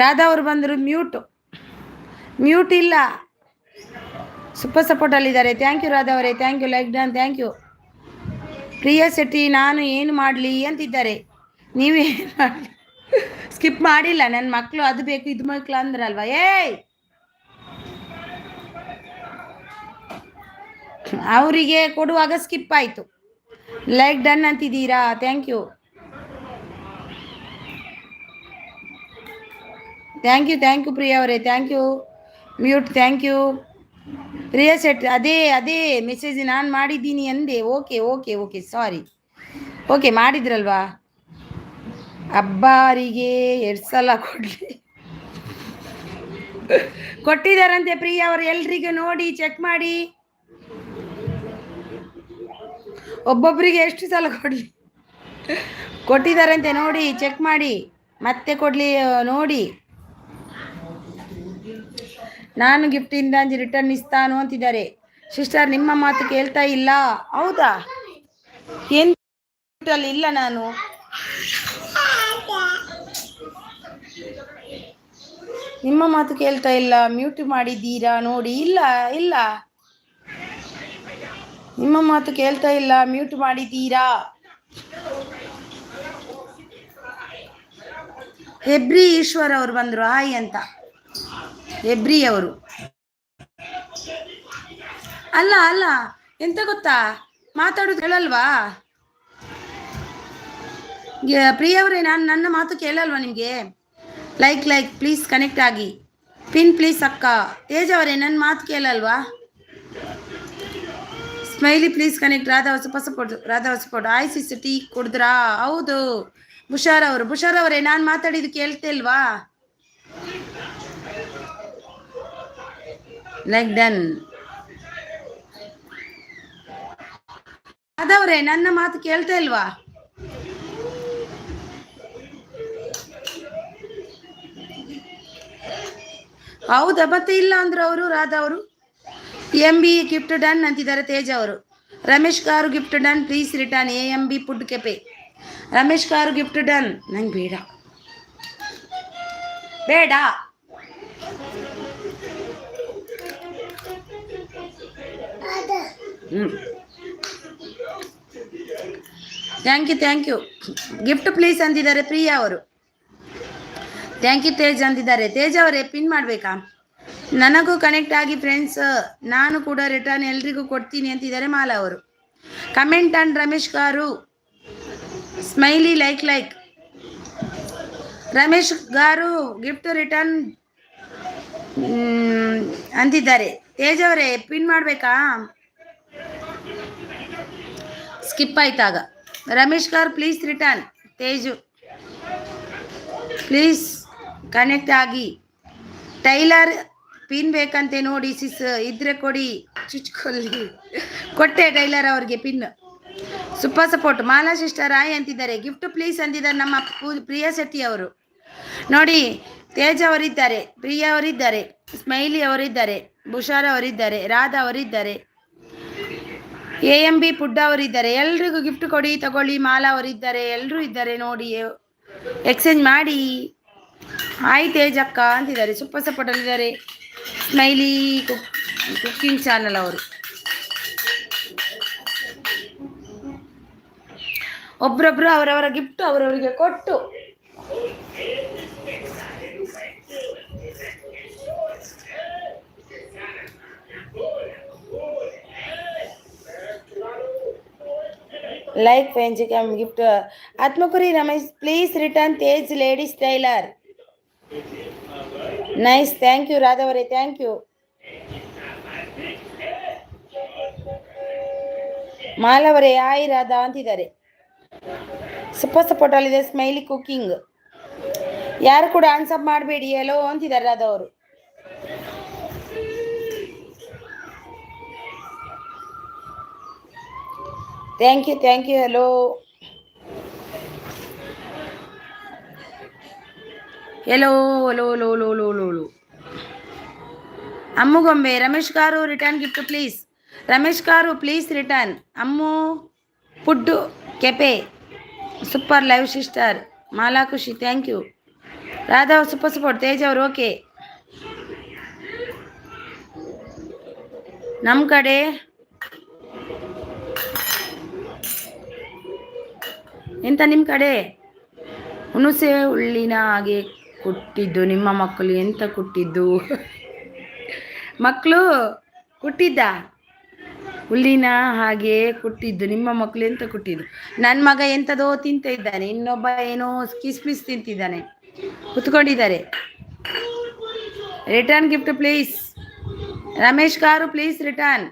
ರಾಧಾ ಅವರು ಬಂದರು, ಮ್ಯೂಟ್ ಇಲ್ಲ. ಸೂಪರ್ ಸಪೋರ್ಟಲ್ಲಿದ್ದಾರೆ. ಥ್ಯಾಂಕ್ ಯು ರಾಧಾ ಅವರೇ, thank you. Like done, thank you. Priya Shetty ನಾನು ಏನು ಮಾಡಲಿ ಅಂತಿದ್ದಾರೆ. ನೀವೇನು ಮಾಡಲಿ, ಸ್ಕಿಪ್ ಮಾಡಿಲ್ಲ. ನನ್ನ ಮಕ್ಕಳು ಅದು ಬೇಕು ಇದು ಮಕ್ಕಳು ಅಂದ್ರಲ್ವ, ಅವರಿಗೆ ಕೊಡುವಾಗ ಸ್ಕಿಪ್ ಆಯಿತು. ಲೈಕ್ ಡನ್ ಅಂತಿದ್ದೀರಾ, thank you. Thank you Priya ಅವರೇ, thank you. Mute, thank you. Priya Shetty ಅದೇ ಮೆಸೇಜ್ ನಾನು ಮಾಡಿದ್ದೀನಿ ಅಂದೆ. Okay sorry. ಓಕೆ ಮಾಡಿದ್ರಲ್ವಾ. ಅಬ್ಬಾರಿಗೆ 2 ಸಲ ಕೊಟ್ಟಿದ್ದಾರಂತೆ ಪ್ರಿಯಾ ಅವರು. ಎಲ್ರಿಗೂ ನೋಡಿ ಚೆಕ್ ಮಾಡಿ, ಒಬ್ಬೊಬ್ಬರಿಗೆ ಎಷ್ಟು ಸಲ ಕೊಟ್ಟಿದ್ದಾರಂತೆ ನೋಡಿ ಚೆಕ್ ಮಾಡಿ, ಮತ್ತೆ ಕೊಡಲಿ ನೋಡಿ. ನಾನು ಗಿಫ್ಟಿಂದ ರಿಟರ್ನ್ ಇಸ್ತಾನು ಅಂತಿದ್ದಾರೆ. ಸಿಸ್ಟರ್ ನಿಮ್ಮ ಮಾತು ಕೇಳ್ತಾ ಇಲ್ಲ. ಹೌದಾ, ಏನು ಇಲ್ಲ, ನಾನು ನಿಮ್ಮ ಮಾತು ಕೇಳ್ತಾ ಇಲ್ಲ. ಮ್ಯೂಟ್ ಮಾಡಿದ್ದೀರಾ ನೋಡಿ. ಇಲ್ಲ ನಿಮ್ಮ ಮಾತು ಕೇಳ್ತಾ ಇಲ್ಲ, ಮ್ಯೂಟ್ ಮಾಡಿದ್ದೀರಾ. ಹೆಬ್ರಿ ಈಶ್ವರ್ ಅವರು ಬಂದರು, ಹಾಯ್ ಅಂತ. ಹೆಬ್ರಿ ಅವರು ಅಲ್ಲ ಎಂತ ಗೊತ್ತಾ, ಮಾತಾಡೋದು ಕೇಳಲ್ವಾ ಪ್ರಿಯವರೇ? ನನ್ನ ಮಾತು ಕೇಳಲ್ವಾ ನಿಮಗೆ? ಲೈಕ್ ಪ್ಲೀಸ್ ಕನೆಕ್ಟ್ ಆಗಿ. ಪಿನ್ ಪ್ಲೀಸ್ ಅಕ್ಕ. ತೇಜ್ ಅವರೇ ನನ್ನ ಮಾತು ಕೇಳಲ್ವಾ? Smiley please connect. Radha support. Hi sis tea ಕುಡಿದ್ರಾ? ಹೌದು. ಬುಷಾರ್ ಅವರೇ ನಾನು ಮಾತಾಡಿದ್ದು ಕೇಳ್ತಿಲ್ವಾ? Like done. ರಾಧಾ ನನ್ನ ಮಾತು ಕೇಳ್ತಾ ಇಲ್ವಾ? ಹೌದಾ, ಮತ್ತೆ ಇಲ್ಲ ಅಂದ್ರು ಅವರು. ರಾಧಾ ಅವರು MB ಗಿಫ್ಟ್ ಡನ್ ಅಂತಿದ್ದಾರೆ. ತೇಜ್ ಅವರು. ರಮೇಶ್ ಕಾರು gift done please return. AMB food cafe. Ramesh ಕಾರು ಗಿಫ್ಟ್ ಡನ್. ನಂಗೆ ಬೇಡ. Thank you. ಗಿಫ್ಟ್ ಪ್ಲೀಸ್ ಅಂದಿದ್ದಾರೆ ಪ್ರಿಯಾ ಅವರು. ಥ್ಯಾಂಕ್ ಯು ತೇಜ್ ಅಂದಿದ್ದಾರೆ. ತೇಜ್ ಅವರೇ ಪಿನ್ ಮಾಡಬೇಕಾ? ನನಗೂ ಕನೆಕ್ಟ್ ಆಗಿ ಫ್ರೆಂಡ್ಸ್, ನಾನು ಕೂಡ ರಿಟರ್ನ್ ಎಲ್ರಿಗೂ ಕೊಡ್ತೀನಿ ಅಂತಿದ್ದಾರೆ ಮಾಲಾ ಅವರು. Comment and Ramesh garu Smiley like. Ramesh garu gift return ಅಂತಿದ್ದಾರೆ. ತೇಜ್ ಅವರೇ ಪಿನ್ ಮಾಡಬೇಕಾ? ಸ್ಕಿಪ್ ಆಯ್ತಾಗ. Ramesh garu please return. Teju please connect ಆಗಿ. ಟೈಲರ್ ಪಿನ್ ಬೇಕಂತೆ ನೋಡಿ ಸಿಸ್, ಇದ್ರೆ ಕೊಡಿ. ಚುಚ್ಕೊಳ್ಳಿ. ಕೊಟ್ಟೆ ಟೈಲರ್ ಅವ್ರಿಗೆ pin. Super support. Mala sister hi ಅಂತಿದ್ದಾರೆ. ಗಿಫ್ಟ್ ಪ್ಲೀಸ್ ಅಂತಿದ್ದಾರೆ ನಮ್ಮ ಪ್ರಿಯಾ ಶೆಟ್ಟಿ ಅವರು. ನೋಡಿ, ತೇಜ್ ಅವರಿದ್ದಾರೆ, ಪ್ರಿಯಾ ಅವರಿದ್ದಾರೆ, ಸ್ಮೈಲಿ ಅವರಿದ್ದಾರೆ, ಬುಷಾರ ಅವರಿದ್ದಾರೆ, ರಾಧಾ ಅವರಿದ್ದಾರೆ, AMB ಪುಡ್ಡ ಅವರಿದ್ದಾರೆ. ಎಲ್ರಿಗೂ ಗಿಫ್ಟ್ ಕೊಡಿ, ತಗೊಳ್ಳಿ. ಮಾಲಾ ಅವರಿದ್ದಾರೆ, ಎಲ್ಲರೂ ಇದ್ದಾರೆ ನೋಡಿ, ಎಕ್ಸ್ಚೇಂಜ್ ಮಾಡಿ. ಹಾಯ್ ತೇಜ್ ಅಕ್ಕ ಅಂತಿದ್ದಾರೆ. ಸೂಪರ್ ಸಪೋರ್ಟ್ ಅಲ್ಲಿದ್ದಾರೆ ಸ್ಮೈಲಿ ಕುಕಿಂಗ್ ಚಾನಲ್ ಅವರು. ಒಬ್ರೊಬ್ರು ಅವರವರ ಗಿಫ್ಟ್ ಅವರವರಿಗೆ ಕೊಟ್ಟು ಲೈಕ್ ಪೆಂಚಿ come gift Atmakuri Ramesh please return Tej ladies tailor. Nice, thank you ರಾಧವರೇ, ಥ್ಯಾಂಕ್ ಯು. ಮಾಲವರೇ ಆಯ್ ರಾಧಾ ಅಂತಿದ್ದಾರೆ. ಸೂಪರ್ ಸಪೋರ್ಟ್ ಅಲ್ಲಿದೆ. Smiley cooking. ಯಾರು ಕೂಡ ಆನ್ಸರ್ ಮಾಡಬೇಡಿ, ಎಲ್ಲೋ ಅಂತಿದ್ದಾರೆ ರಾಧಾ ಅವರು. Thank you, thank you. Hello hello hello hello hello hello hello Ammu గొంబే Ramesh garu return gift please. Ramesh గారు please return. Ammu food cafe super live sister. Mala Khushi thank you. Radha super support. Tej ಅವರು ಓಕೆ. ನಮ್ಮ ಕಡೆ ಎಂತ ನಿಮ್ಮ ಕಡೆ ಹುಣಸೆ ಹುಳ್ಳಿನ ಹಾಗೆ ಕುಟ್ಟಿದ್ದು ನಿಮ್ಮ ಮಕ್ಕಳು ಎಂತ ಕುಟ್ಟಿದ್ದು? ಮಕ್ಕಳು ಕುಟ್ಟಿದ್ದ ಹುಲ್ಲಿನ ಹಾಗೆ ಕುಟ್ಟಿದ್ದು ನಿಮ್ಮ ಮಕ್ಕಳು ಎಂತ ಕುಟ್ಟಿದ್ದು? ನನ್ನ ಮಗ ಎಂಥದೋ ತಿಂತ ಇದ್ದಾನೆ, ಇನ್ನೊಬ್ಬ ಏನೋ ಕಿಸ್ಮಿಸ್ ತಿಂತಿದ್ದಾನೆ, ಕುತ್ಕೊಂಡಿದ್ದಾರೆ. Return gift please. ರಮೇಶ್ గారు ಪ್ಲೀಸ್ ರಿಟರ್ನ್.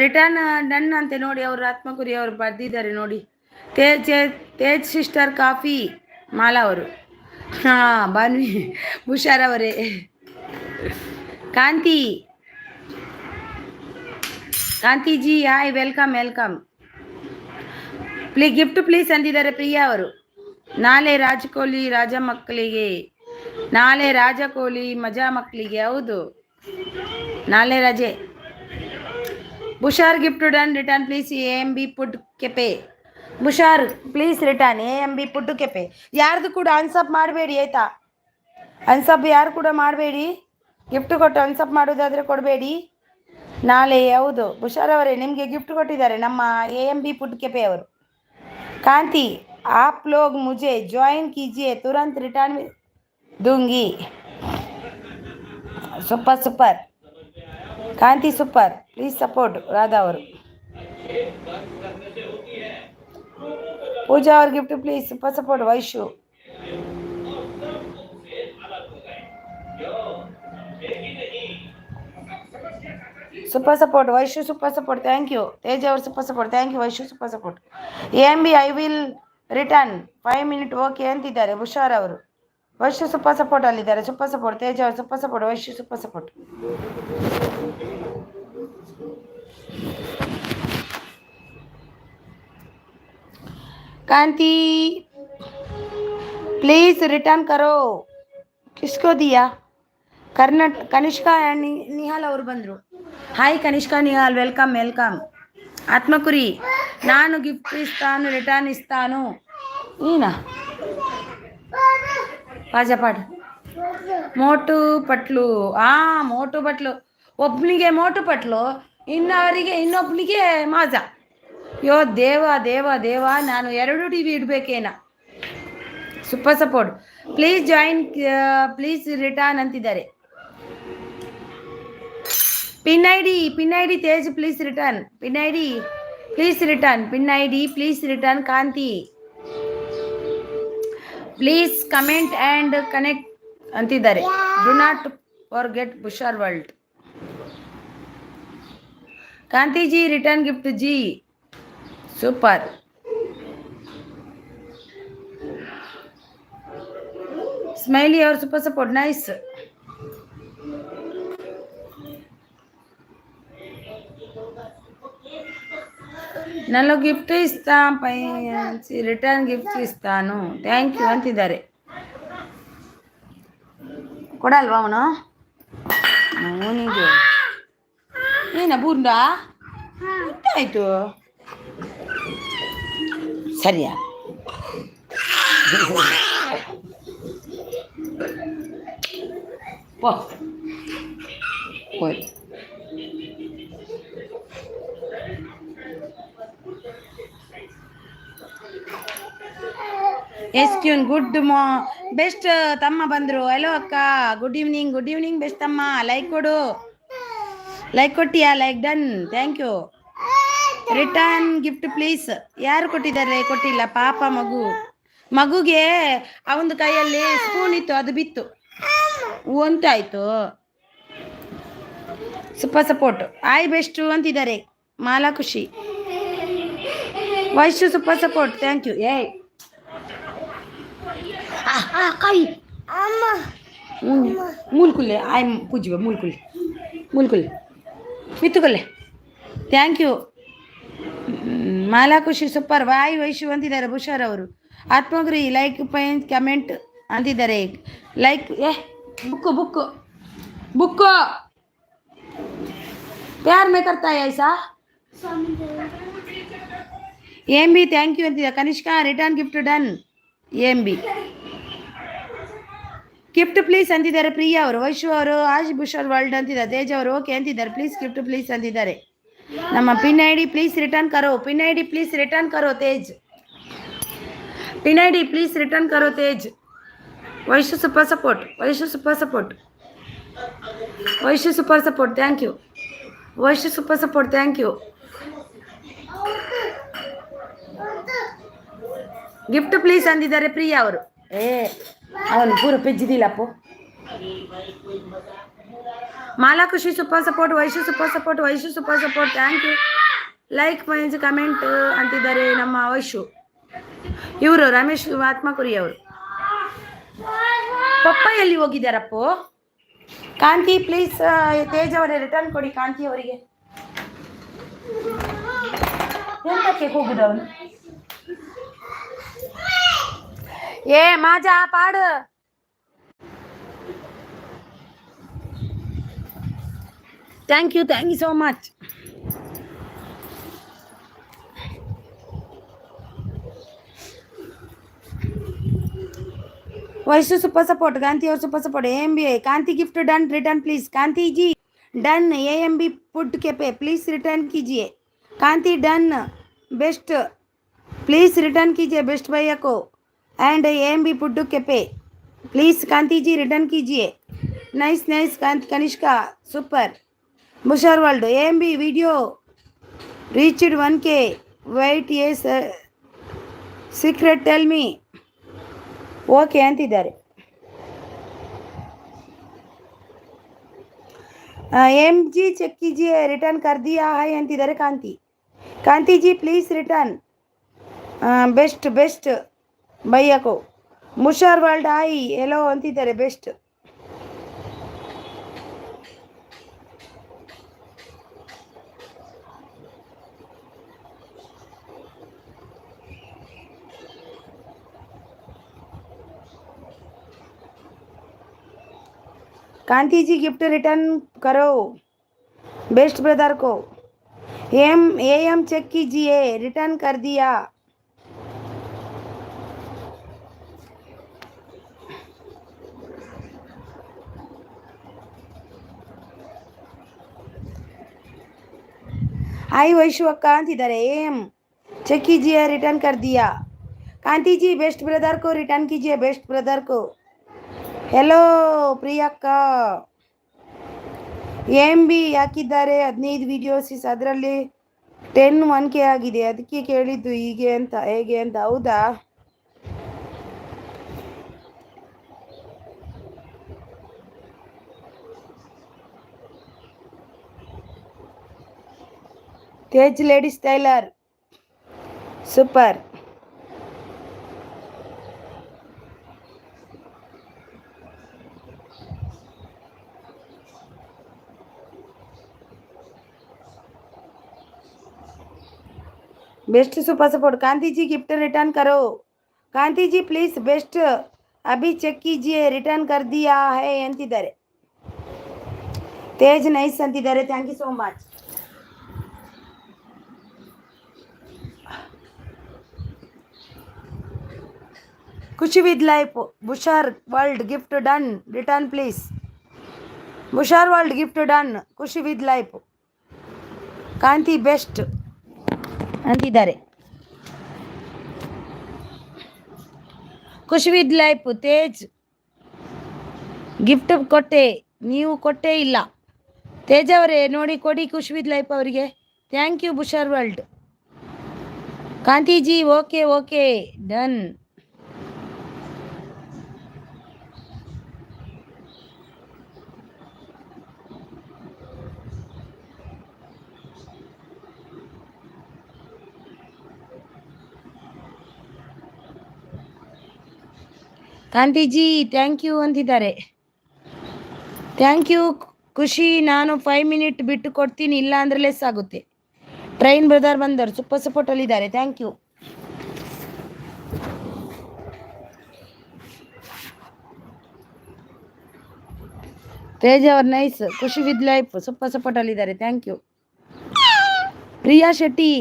ರಿಟರ್ನ್ ಡನ್ ಅಂತೆ ನೋಡಿ. ಅವರು ಆತ್ಮಕುರಿ ಅವರು ಬರ್ದಿದ್ದಾರೆ ನೋಡಿ. Tej sister coffee. ಮಾಲಾ ಅವರು. ಹಾಂ ಬಾನ್ವಿ ಹುಷಾರವರೇ. ಕಾಂತಿ ಕಾಂತಿಜಿ hi, welcome welcome. Gift please ಅಂದಿದ್ದಾರೆ ಪ್ರಿಯಾ ಅವರು. ನಾಳೆ ರಾಜಕೋಲಿ ರಾಜ ಮಕ್ಕಳಿಗೆ, ನಾಳೆ ರಾಜಕೋಲಿ ಮಜಾ ಮಕ್ಕಳಿಗೆ. ಹೌದು, ನಾಳೆ ರಜೆ. Bushar gift done. Return please. AMB food cafe. Bushar please return. AMB food cafe. ಯಾರ್ದು ಕೂಡ ಅನ್ಸಪ್ ಮಾಡಬೇಡಿ ಆಯ್ತಾ? ಅನ್ಸಪ್ ಯಾರು ಕೂಡ ಮಾಡಬೇಡಿ. ಗಿಫ್ಟ್ ಕೊಟ್ಟು ಅನ್ಸಪ್ ಮಾಡೋದಾದರೆ ಕೊಡಬೇಡಿ ನಾಳೆ. ಹೌದು ಬುಷಾರ್ ಅವರೇ, ನಿಮಗೆ ಗಿಫ್ಟ್ ಕೊಟ್ಟಿದ್ದಾರೆ ನಮ್ಮ AMB ಪುಡ್ ಕೆಪೆ ಅವರು. ಕಾಂತಿ आप लोग मुझे ज्वाइन कीजिए, तुरंत रिटर्न दूंगी. Super super Kanti, super. Please support Radha ಅವರು. ಪೂಜಾ ಅವ್ರ gift please. Super support Vaishu. Super support Vaishu, super support. Thank you. Tej ಅವರು super support. Thank you Vaishu, super support. AMB I will return 5 minutes okay ಅಂತಿದ್ದಾರೆ ಬುಷಾರ್ ಅವರು. ವೈಶು ಸೂಪರ್ ಸಪೋರ್ಟ್ ಅಲ್ಲಿದ್ದಾರೆ. Super support. ತೇಜ್ ಅವರು super support. Vaishu super support. Kanti please return करो. किसको दिया? कनिष्का निहाल ಅವರು ಬಂದರು. Hi Kanishka Nihal, welcome welcome. Atmakuri ನಾನು ಗಿಫ್ಟ್ ಇಸ್ತಾನು, ರಿಟರ್ನ್ ಇಸ್ತಾನು. ನೀನಾ ಪಾಜಪಾಡ್ ಮೋಟು ಪಟ್ಲು. ಮೋಟು ಪಟ್ಲು. ಒಬ್ಬನಿಗೆ ಮೋಟು ಪಟ್ಲು, ಇನ್ನವರಿಗೆ ಇನ್ನೊಬ್ಬನಿಗೆ ಮಾಜಾ. ಯೋ ದೇವ ದೇವ ದೇವ, ನಾನು 2 TV ಇಡಬೇಕೇನ. Super support. Please join, please return ಅಂತಿದ್ದಾರೆ. Pin I D Tej please return. Pin I D please return. Pin I D please return. ಕಾಂತಿ ಪ್ಲೀಸ್ ಕಮೆಂಟ್ ಆ್ಯಂಡ್ ಕನೆಕ್ಟ್ ಅಂತಿದ್ದಾರೆ. Do not forget ಬುಷಾರ್ world. ಕಾಂತಿಜಿ return gift G. Super. Smiley ಅವರು ಸೂಪರ್ ಸಪೋರ್ಟ್. ನೈಸ್. ನಾನು gift ಇಸ್ತಾ return gift ಇಸ್ತಾನು. Thank you ಅಂತಿದ್ದಾರೆ. ಕೊಡಲ್ವಾ ಅವನು? ಅವನಿಗೆ ಏನ ಬೂಂಡ ಆಯ್ತು. ಸರಿಯಾ? ಹೋಯ್ತು. ಎಸ್ಕ್ಯೂನ್ ಗುಡ್ ಬೆಸ್ಟ್ ತಮ್ಮ ಬಂದರು. ಹಲೋ ಅಕ್ಕ, good evening. Good evening best ತಮ್ಮ. ಲೈಕ್ ಕೊಡು. ಲೈಕ್ ಕೊಟ್ಟಿಯಾ? Like done, thank you. Return gift please. ಯಾರು ಕೊಟ್ಟಿದ್ದಾರೆ? ಕೊಟ್ಟಿಲ್ಲ ಪಾಪ ಮಗುಗೆ ಅವನ ಕೈಯಲ್ಲಿ ಸ್ಪೂನ್ ಇತ್ತು, ಅದು ಬಿತ್ತು. ಒಂತಾಯ್ತು. Super support. ಆಯ್ ಬೆಸ್ಟು ಅಂತಿದ್ದಾರೆ Mala Khushi. Vaishu super support, thank you. ಕೈ ಮೂಲ್ಕುಲ್ಲೆ ಆಯ್ ಪೂಜೆ ಮೂಲ್ಕುಲ್ಲೆ ಮಿತ್ತುಕೊಲ್ಲೆ, thank you. Mala Khushi super. ವಾಯ್ ವೈಶು ಅಂತಿದ್ದಾರೆ ಬುಷಾರ್ ಅವರು. ಆತ್ಮಗ್ರಿ ಲೈಕ್ ಪೈಂಟ್ ಕಮೆಂಟ್ ಅಂತಿದ್ದಾರೆ. ಲೈಕ್ ಬುಕ್ಕು प्यार में करता है ऐसा. एम बी थैंक यू अंतिदा. Kanishka return gift done. M B gift please ಅಂತಿದ್ದಾರೆ ಪ್ರಿಯಾ ಅವರು. ವೈಶು ಅವರು ಆಜ್ ಬುಷರ್ ವರ್ಲ್ಡ್ ಅಂತಿದ್ದಾರೆ. ತೇಜ್ ಅವರು ಓಕೆ ಅಂತಿದ್ದಾರೆ. ಪ್ಲೀಸ್ ಗಿಫ್ಟ್ ಪ್ಲೀಸ್ ಅಂತಿದ್ದಾರೆ. ನಮ್ಮ pin I D please return ಕರೋ. Pin I D please return ಕರೋ Tej. Pin I D please return ಕರೋ Tej. Vaishu super support. Vaishu super support. Vaishu super support, thank you. Vaishu super support, thank you. Gift please ಅಂದಿದ್ದಾರೆ ಪ್ರಿಯಾ ಅವರು. ಅವನು ಪೂರ ಪೆಜ್ಜಿದಿಲ್ಲಪ್ಪು. Mala Khushi super support. Vaishu super support. Vaishu super support, thank you. Like ಮೈನ್ಸ್ ಕಮೆಂಟ್ ಅಂತಿದ್ದಾರೆ ನಮ್ಮ ವೈಶು. ಇವರು ರಮೇಶ್ ಆತ್ಮಕುರಿ ಅವರು. ಪಪ್ಪ ಎಲ್ಲಿ ಹೋಗಿದ್ದಾರಪ್ಪು? ಕಾಂತಿ ಪ್ಲೀಸ್ ತೇಜ್ ಅವರೇ ರಿಟರ್ನ್ ಕೊಡಿ ಕಾಂತಿ ಅವರಿಗೆ. ಎಂತಕ್ಕೆ ಹೋಗುದು ಅವನು? ಮಾಜಾ ಪಾಡು. Thank you so much. Vaishu super support. Kanti और super support. AMB Kanti gift done return please. Kanti ji done. AMB food cafe please return कीजिए. Kanti done best please return कीजिए बेस्ट भैया को. And AMB food cafe please Kanti ji return कीजिए. Nice nice. कनिष्का सुपर. बुशर world. AMB video reached 1K. Wait ये सीक्रेट टेल मी. ಓಕೆ ಅಂತಿದ್ದಾರೆ. एम जी चेक कीजिए रिटर्न कर दिया है अंतिದ್ದಾರೆ Kanti. Kanti ji please return best best भैया को. मुशर वर्ल्ड आई हेलो अंतिದ್ದಾರೆ best. Kanti ji gift return करो बेस्ट ब्रदर को. एम चेक कीजिए रिटर्न कर दिया. आई वैशु अक्का अंतिದ್ದಾರೆ. एम चेक कीजिए रिटर्न कर दिया. कांति जी बेस्ट ब्रदर को रिटर्न कीजिए बेस्ट ब्रदर को. हेलो प्रियक्का. AMB ಹಾಕಿದ್ದಾರೆ 15 ವಿಡಿಯೋಸ್. ಅದರಲ್ಲಿ 10 1K ಆಗಿದೆ. ಅದಕ್ಕೆ ಕೇಳಿದ್ದು ಹೀಗೆ ಅಂತ ಹೇಗೆ ಅಂತ. ಹೌದಾ? Tej ladies tailor super. Best super support. Kanti ji gift return करो. कांति जी प्लीज बेस्ट अभी चेक कीजिए रिटर्न कर दिया है अंतिದ್ದಾರೆ. ತೇಜ್ ನೈಸ್ ಅಂತಿದ್ದಾರೆ. Thank you so much. Khushi with life. ಬುಷಾರ್ world gift done return please. ಬುಷಾರ್ world gift done. Khushi with life. Kanti best ಅಂತಿದ್ದಾರೆ. Khushi with life. Tej gift ಕೊಟ್ಟೆ ನೀವು ಕೊಟ್ಟೇ ಇಲ್ಲ. ತೇಜ ಅವರೇ ನೋಡಿ ಕೊಡಿ ಖುಷ್ ವಿತ್ ಲೈಫ್ ಅವರಿಗೆ. ಥ್ಯಾಂಕ್ ಯು ಬುಷರ್ world. Kantiji okay okay done. Kantiji thank you ಅಂತಿದ್ದಾರೆ. Thank you Khushi. ನಾನು 5 ಮಿನಿಟ್ ಬಿಟ್ಟು ಕೊಡ್ತೀನಿ, ಇಲ್ಲ ಅಂದರೆ ಲೆಸ್ ಆಗುತ್ತೆ. ಟ್ರೈನ್ ಬ್ರದರ್ ಬಂದರು, ಸೂಪರ್ ಸಪೋರ್ಟಲ್ಲಿದ್ದಾರೆ. Thank you. ತೇಜ್ ಅವರ್ nice. Khushi with life super ಸಪೋರ್ಟಲ್ಲಿದ್ದಾರೆ. Thank you. Priya Shetty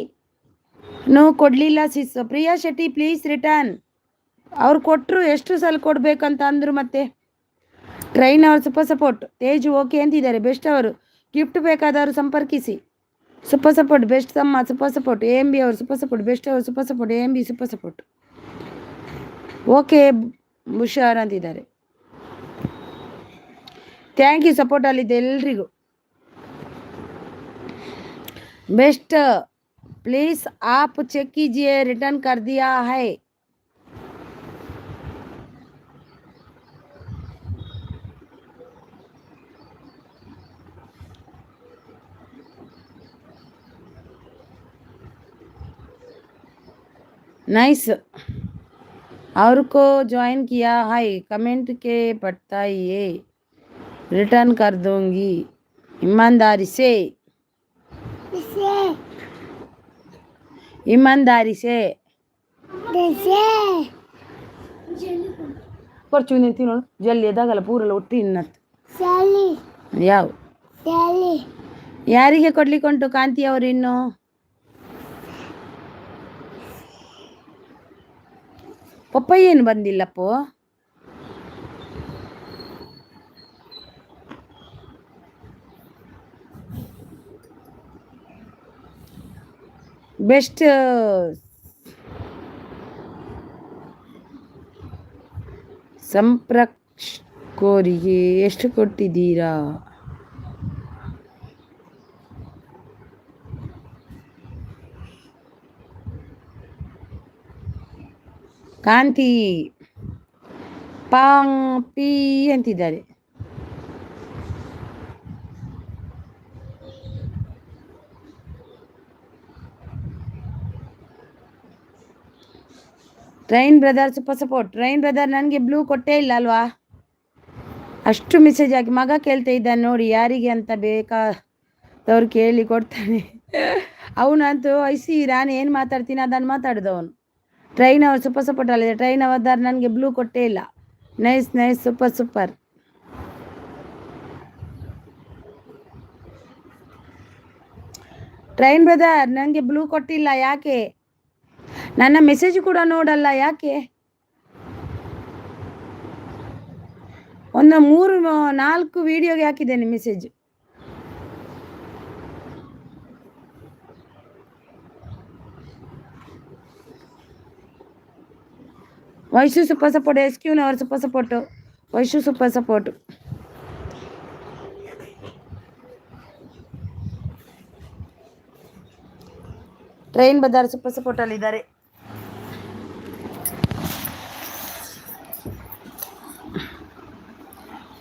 no ಕೊಡಲಿಲ್ಲ sis. Priya Shetty please return. ಅವ್ರು ಕೊಟ್ಟರು, ಎಷ್ಟು ಸಲ ಕೊಡಬೇಕಂತ ಅಂದರು. ಮತ್ತೆ ಟ್ರೈನ್ ಅವರು ಸೂಪರ್ ಸಪೋರ್ಟ್. ತೇಜ್ ಓಕೆ ಅಂತಿದ್ದಾರೆ. ಬೆಸ್ಟ್ ಅವರು ಗಿಫ್ಟ್ ಬೇಕಾದವರು ಸಂಪರ್ಕಿಸಿ. ಸೂಪರ್ ಸಪೋರ್ಟ್ ಬೆಸ್ಟ್ ತಮ್ಮ ಸೂಪರ್ ಸಪೋರ್ಟ್. AMB ಅವರು ಸೂಪರ್ ಸಪೋರ್ಟ್. ಬೆಸ್ಟ್ ಅವರು super support. AMB super support. Okay ಹುಷಾರ್ ಅಂತಿದ್ದಾರೆ. ಥ್ಯಾಂಕ್ ಯು ಸಪೋರ್ಟಲ್ಲಿದ್ದೆ ಎಲ್ರಿಗೂ. बेस्ट प्लीज आप चेक कीजिए, रिटर्न कर दिया है. नाइस. और को ज्वाइन किया है, कमेंट के बताइए, रिटर्न कर दूंगी ईमानदारी से. ईमानदारी से परचू निंती नोಡು ಜಲ್ಲಿ ಎದಾಗಲ್ಲ ಪೂರಲ್ಲ ಒಟ್ಟಿ ಇನ್ನತ್ತು ಯಾವ ಯಾರಿಗೆ ಕೊಡ್ಲಿಕ್ಕುಂಟು ಕಾಂತಿ ಅವರು? ಇನ್ನು ಪಪ್ಪ ಏನು ಬಂದಿಲ್ಲಪ್ಪೋ. ಬೆಸ್ಟ್ ಸಂಪರ್ಕೋರಿಗೆ ಎಷ್ಟು ಕೊಟ್ಟಿದ್ದೀರಾ? ಕಾಂತಿ ಪಾಂಪಿ ಅಂತಿದ್ದಾರೆ. Train brother super support. Train brother ನನಗೆ ಬ್ಲೂ ಕೊಟ್ಟೇ ಇಲ್ಲ ಅಲ್ವಾ? ಅಷ್ಟು ಮೆಸೇಜ್ ಹಾಕಿ ಮಗ ಕೇಳ್ತಾ ಇದ್ದಾನೆ ನೋಡಿ, ಯಾರಿಗೆ ಅಂತ ಬೇಕಾದವ್ರು ಕೇಳಿ ಕೊಡ್ತಾನೆ. ಅವನಂತೂ ಐಸಿ ನಾನು ಏನು ಮಾತಾಡ್ತೀನಿ ಅದನ್ನು ಮಾತಾಡಿದವನು. ಟ್ರೈನ್ ಅವ್ರು ಸೂಪರ್ ಸಪೋರ್ಟ್ ಅಲ್ಲಿದೆ. ಟ್ರೈನ್ ಅವರ್ದಾರ್ ನನಗೆ ಬ್ಲೂ ಕೊಟ್ಟೇ ಇಲ್ಲ. Nice nice super super. Train brother ನನಗೆ ಬ್ಲೂ ಕೊಟ್ಟಿಲ್ಲ, ಯಾಕೆ? ನನ್ನ ಮೆಸೇಜ್ ಕೂಡ ನೋಡಲ್ಲ, ಯಾಕೆ? ಒಂದು 3-4 ವಿಡಿಯೋಗೆ ಹಾಕಿದ್ದೇನೆ ಮೆಸೇಜ್. Vaishu super support. SQನವರು super support. Vaishu super support. Train brother super ಸಪೋರ್ಟಲ್ಲಿದ್ದಾರೆ.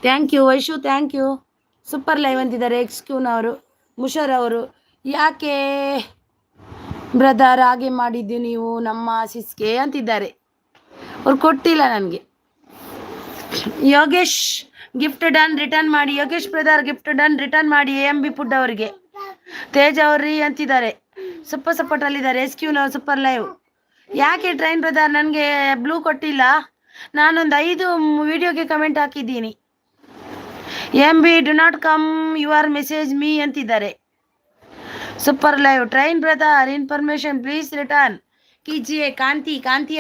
Thank you Vaishu, thank you. Super live ಅಂತಿದ್ದಾರೆ XQನವರು. ಮುಷರ್ ಅವರು ಯಾಕೆ ಬ್ರದರ್ ಹಾಗೆ ಮಾಡಿದ್ದು ನೀವು ನಮ್ಮ ಸಿಸ್ಗೆ ಅಂತಿದ್ದಾರೆ. ಅವ್ರು ಕೊಟ್ಟಿಲ್ಲ ನನಗೆ. ಯೋಗೇಶ್ ಗಿಫ್ಟ್ ಡನ್, ರಿಟರ್ನ್ ಮಾಡಿ. Yogesh brother gift done, return ಮಾಡಿ AMB ಫುಡ್ ಅವರಿಗೆ. ತೇಜ್ ಅವ್ರಿ ಅಂತಿದ್ದಾರೆ, ಸೂಪರ್ ಸಪೋರ್ಟಲ್ಲಿದ್ದಾರೆ. SQನವರು ಸೂಪರ್ ಲೈವ್. ಯಾಕೆ ಟ್ರೈನ್ ಬ್ರದರ್ ನನಗೆ ಬ್ಲೂ ಕೊಟ್ಟಿಲ್ಲ? ನಾನೊಂದು 5 ವಿಡಿಯೋಗೆ ಕಮೆಂಟ್ ಹಾಕಿದ್ದೀನಿ. AMB do not come your message me ಅಂತಿದ್ದಾರೆ. Super live. Train brother information please return ಕೀಜಿಯೇ. ಕಾಂತಿ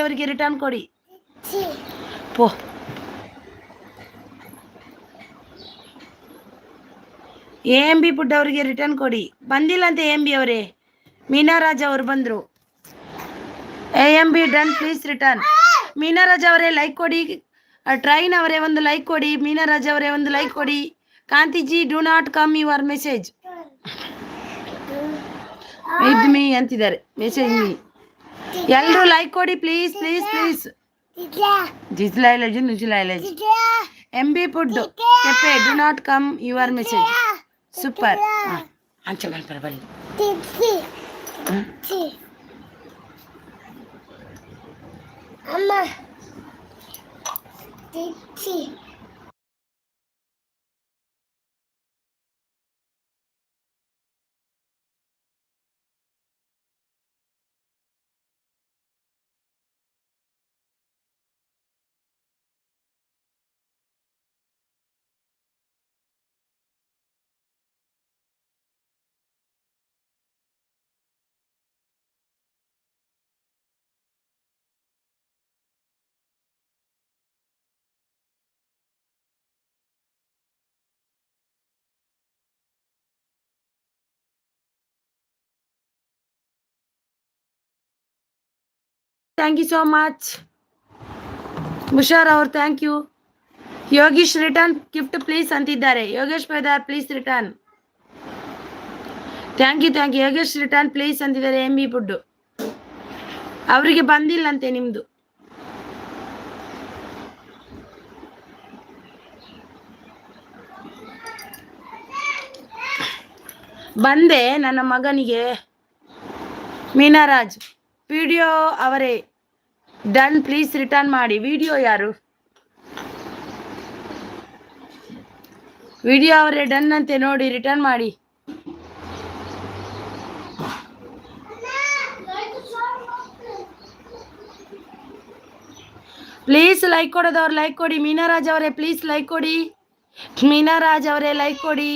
ಅವರಿಗೆ ರಿಟರ್ನ್ ಕೊಡಿ. ಪೋ AMB ಫುಡ್ ಅವರಿಗೆ ರಿಟರ್ನ್ ಕೊಡಿ. ಬಂದಿಲ್ಲ ಅಂತ AMB ಅವರೇ. ಮೀನಾರಾಜ್ ಅವರು ಬಂದರು. AMB done please return. Meenaraj ಅವರೇ ಲೈಕ್ ಕೊಡಿ. ಟ್ರೈನ್ ಅವರೇ ಒಂದು ಲೈಕ್ ಕೊಡಿ. ಮೀನಾರಾಜ್ ಅವರೇ ಒಂದು ಲೈಕ್ ಕೊಡಿ. Kantiji do not come your message. ಇದು ಮೀ ಅಂತಿದ್ದಾರೆ, ಮೆಸೇಜ್ ಮೀ. ಎಲ್ಲರೂ ಲೈಕ್ ಕೊಡಿ ಪ್ಲೀಸ್ ಪ್ಲೀಸ್ ಪ್ಲೀಸ್. ಜಿಜ್ಲೈಲಜು ನುಜ್ಲೈಲಜು MB food cafe do not come your message. Super. ಅಂಚೆ ಬರ್ತಾರೆ ಬನ್ನಿ. ಅಮ್ಮ ಥ್ಯಾಂಕ್ ಯು ಸೋ ಮಚ್ ಮುಷಾರ್ ಅವ್ರು, thank you. Yogish return gift please ಅಂತಿದ್ದಾರೆ. ಯೋಗೇಶ್ ಪೈದಾರ್ please return. Thank you Yogesh return please ಅಂತಿದ್ದಾರೆ. MB ಫುಡ್ ಅವರಿಗೆ ಬಂದಿಲ್ಲಂತೆ ನಿಮ್ದು. ಬಂದೆ ನನ್ನ ಮಗನಿಗೆ. ಮೀನಾರಾಜ್ ವಿಡಿಯೋ ಅವರೇ ಡನ್ ಪ್ಲೀಸ್ ರಿಟರ್ನ್ ಮಾಡಿ. ವಿಡಿಯೋ ಯಾರು? ವಿಡಿಯೋ ಅವರೇ ಡನ್ ಅಂತೆ ನೋಡಿ, ರಿಟರ್ನ್ ಮಾಡಿ. ಪ್ಲೀಸ್ ಲೈಕ್ ಕೊಡೋದವ್ರು ಲೈಕ್ ಕೊಡಿ. ಮೀನಾರಾಜ್ ಅವರೇ ಪ್ಲೀಸ್ ಲೈಕ್ ಕೊಡಿ. ಮೀನಾರಾಜ್ ಅವರೇ ಲೈಕ್ ಕೊಡಿ.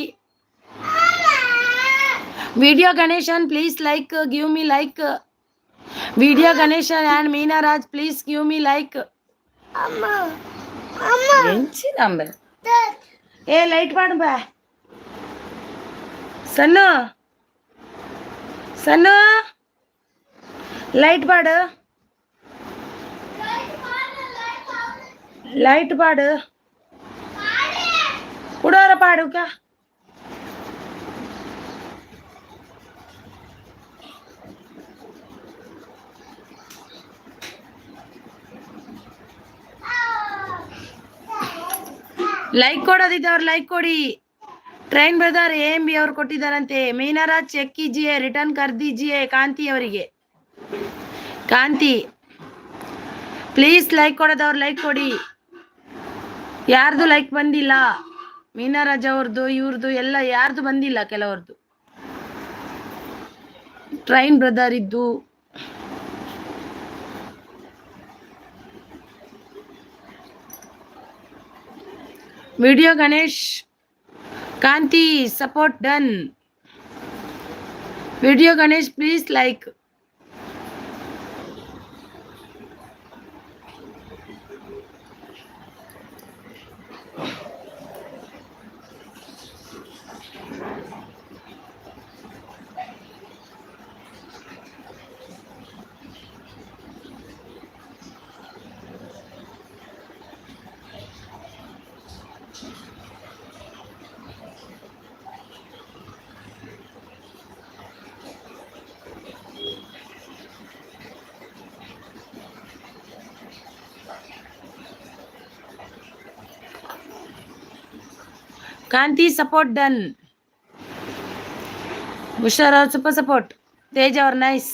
Video Ganeshan please like, give me like. Video Ganeshan and Meenaraj please give me like. ಏ ಲೈಟ್ ಮಾಡು ಬಾ ಸನ್ನು, ಸನ್ನು ಲೈಟ್ ಪಾಡು, ಲೈಟ್ ಪಾಡು, ಉಡೋರ ಪಾಡುಕ. ಲೈಕ್ ಕೊಡೋದಿದ್ದವ್ರು ಲೈಕ್ ಕೊಡಿ. ಟ್ರೈನ್ ಬ್ರದರ್ MB ಅವ್ರು ಕೊಟ್ಟಿದ್ದಾರಂತೆ. ಮೀನಾರಾಜ್ ಚೆಕ್ ಕೀಜಿಯೇ, ರಿಟರ್ನ್ ಕರ್ ದೀಜಿಯೇ ಕಾಂತಿ ಅವರಿಗೆ. ಕಾಂತಿ ಪ್ಲೀಸ್ ಲೈಕ್ ಕೊಡೋದವ್ರು ಲೈಕ್ ಕೊಡಿ. ಯಾರ್ದು ಲೈಕ್ ಬಂದಿಲ್ಲ, ಮೀನಾರಾಜ್ ಅವ್ರದ್ದು ಇವ್ರದ್ದು ಎಲ್ಲ ಯಾರ್ದು ಬಂದಿಲ್ಲ, ಕೆಲವ್ರದ್ದು. ಟ್ರೈನ್ ಬ್ರದರ್ ಇದ್ದು video Ganesh Kanti support done. Video Ganesh please like. Kanti support done. ಬುಷಾರ್ ಅವ್ರ ಸೂಪರ್ ಸಪೋರ್ಟ್. ತೇಜ್ ಅವ್ರ nice.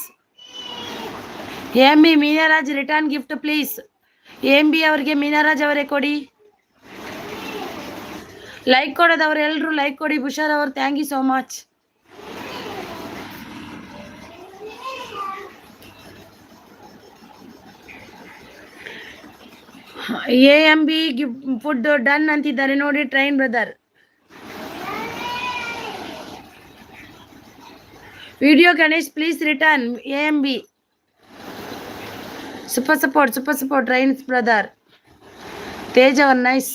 MB Meenaraj return gift please. MB ಅವ್ರಿಗೆ ಮೀನಾರಾಜ್ ಅವರೇ ಕೊಡಿ. ಲೈಕ್ ಕೊಡೋದವ್ರು ಎಲ್ಲರೂ ಲೈಕ್ ಕೊಡಿ. ಬುಷಾರ್ ಅವ್ರು thank you so much. MB food done ಅಂತಿದ್ದಾರೆ ನೋಡಿ train brother. Video Ganesh please return. MB super support trains brother. Tej ಅವರ್ nice.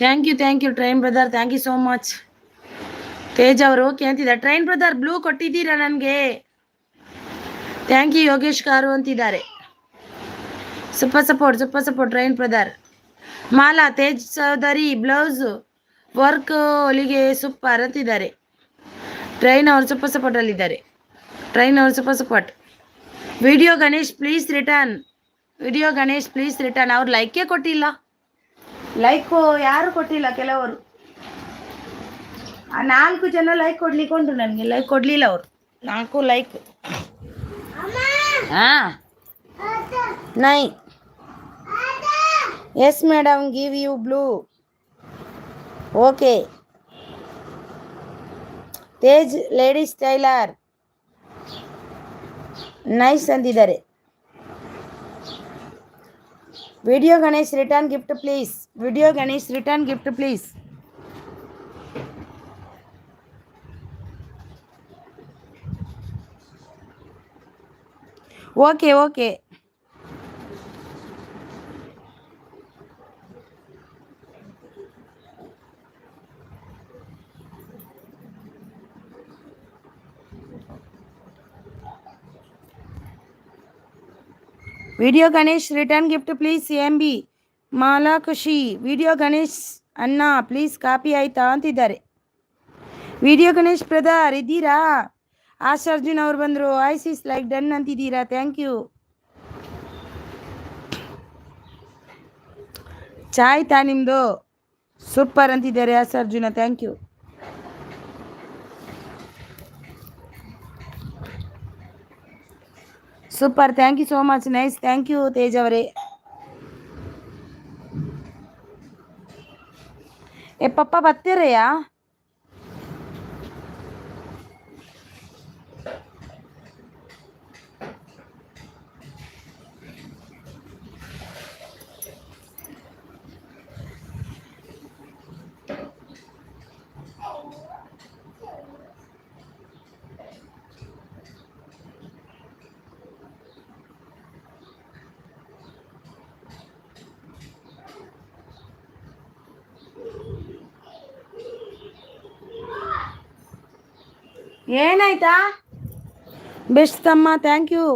Thank you train brother, thank you so much. Tej ಅವರು ಓಕೆ ಅಂತಿದ್ದಾರೆ. ಟ್ರೈನ್ ಬ್ರದರ್ ಬ್ಲೂ ಕೊಟ್ಟಿದ್ದೀರಾ ನನಗೆ? ಥ್ಯಾಂಕ್ ಯು ಯೋಗೇಶ್ ಕಾರು ಅಂತಿದ್ದಾರೆ. Super support train brother. Mala Tej ಸೋದರಿ ಬ್ಲೌಸ್ ವರ್ಕ್ ಹೊಲಿಗೆ ಸೂಪರ್ ಅಂತಿದ್ದಾರೆ. ಟ್ರೈನ್ ಅವರು ಸೂಪರ್ ಸಪೋರ್ಟಲ್ಲಿದ್ದಾರೆ. ಟ್ರೈನ್ ಅವರು super support. Video Ganesh please return. ಅವ್ರು ಲೈಕೇ ಕೊಟ್ಟಿಲ್ಲ. ಲೈಕು ಯಾರು ಕೊಟ್ಟಿಲ್ಲ. ಕೆಲವರು 4 ಜನ ಲೈಕ್ ಕೊಡ್ಲಿಕ್ಕೆ ಉಂಟು, ನನಗೆ ಲೈಕ್ ಕೊಡಲಿಲ್ಲ ಅವರು. 4 ಲೈಕ್. ಹಾಂ ನೈ yes madam give you blue. Okay Tej ladies tailor nice ಅಂದಿದ್ದಾರೆ. Video Ganesh return gift please. Okay video Ganesh return gift please. CMB Mala Khushi. Video Ganesh ಅಣ್ಣ ಪ್ಲೀಸ್ ಕಾಪಿ ಆಯ್ತಾ ಅಂತಿದ್ದಾರೆ. ವಿಡಿಯೋ ಗಣೇಶ್ ಬ್ರದರ್ ಇದ್ದೀರಾ? ಅರ್ಜುನ್ ಅವ್ರು ಬಂದರು. ಐಸಿಸ್ ಲೈಕ್ ಡನ್ ಅಂತಿದ್ದೀರಾ, ಥ್ಯಾಂಕ್ ಯು. ಚಾಯ್ತಾ ನಿಮ್ಮದು? ಸೂಪರ್ ಅಂತಿದ್ದಾರೆ Arjuna, thank you. Super, thank you so much, nice, thank you Tej ಅವರೇ. ಪಪ್ಪ ಬರ್ತೀರಯ್ಯ? ಏನಾಯ್ತಾ? ಬೆಸ್ಟ್ ತಮ್ಮ, ಥ್ಯಾಂಕ್ ಯು.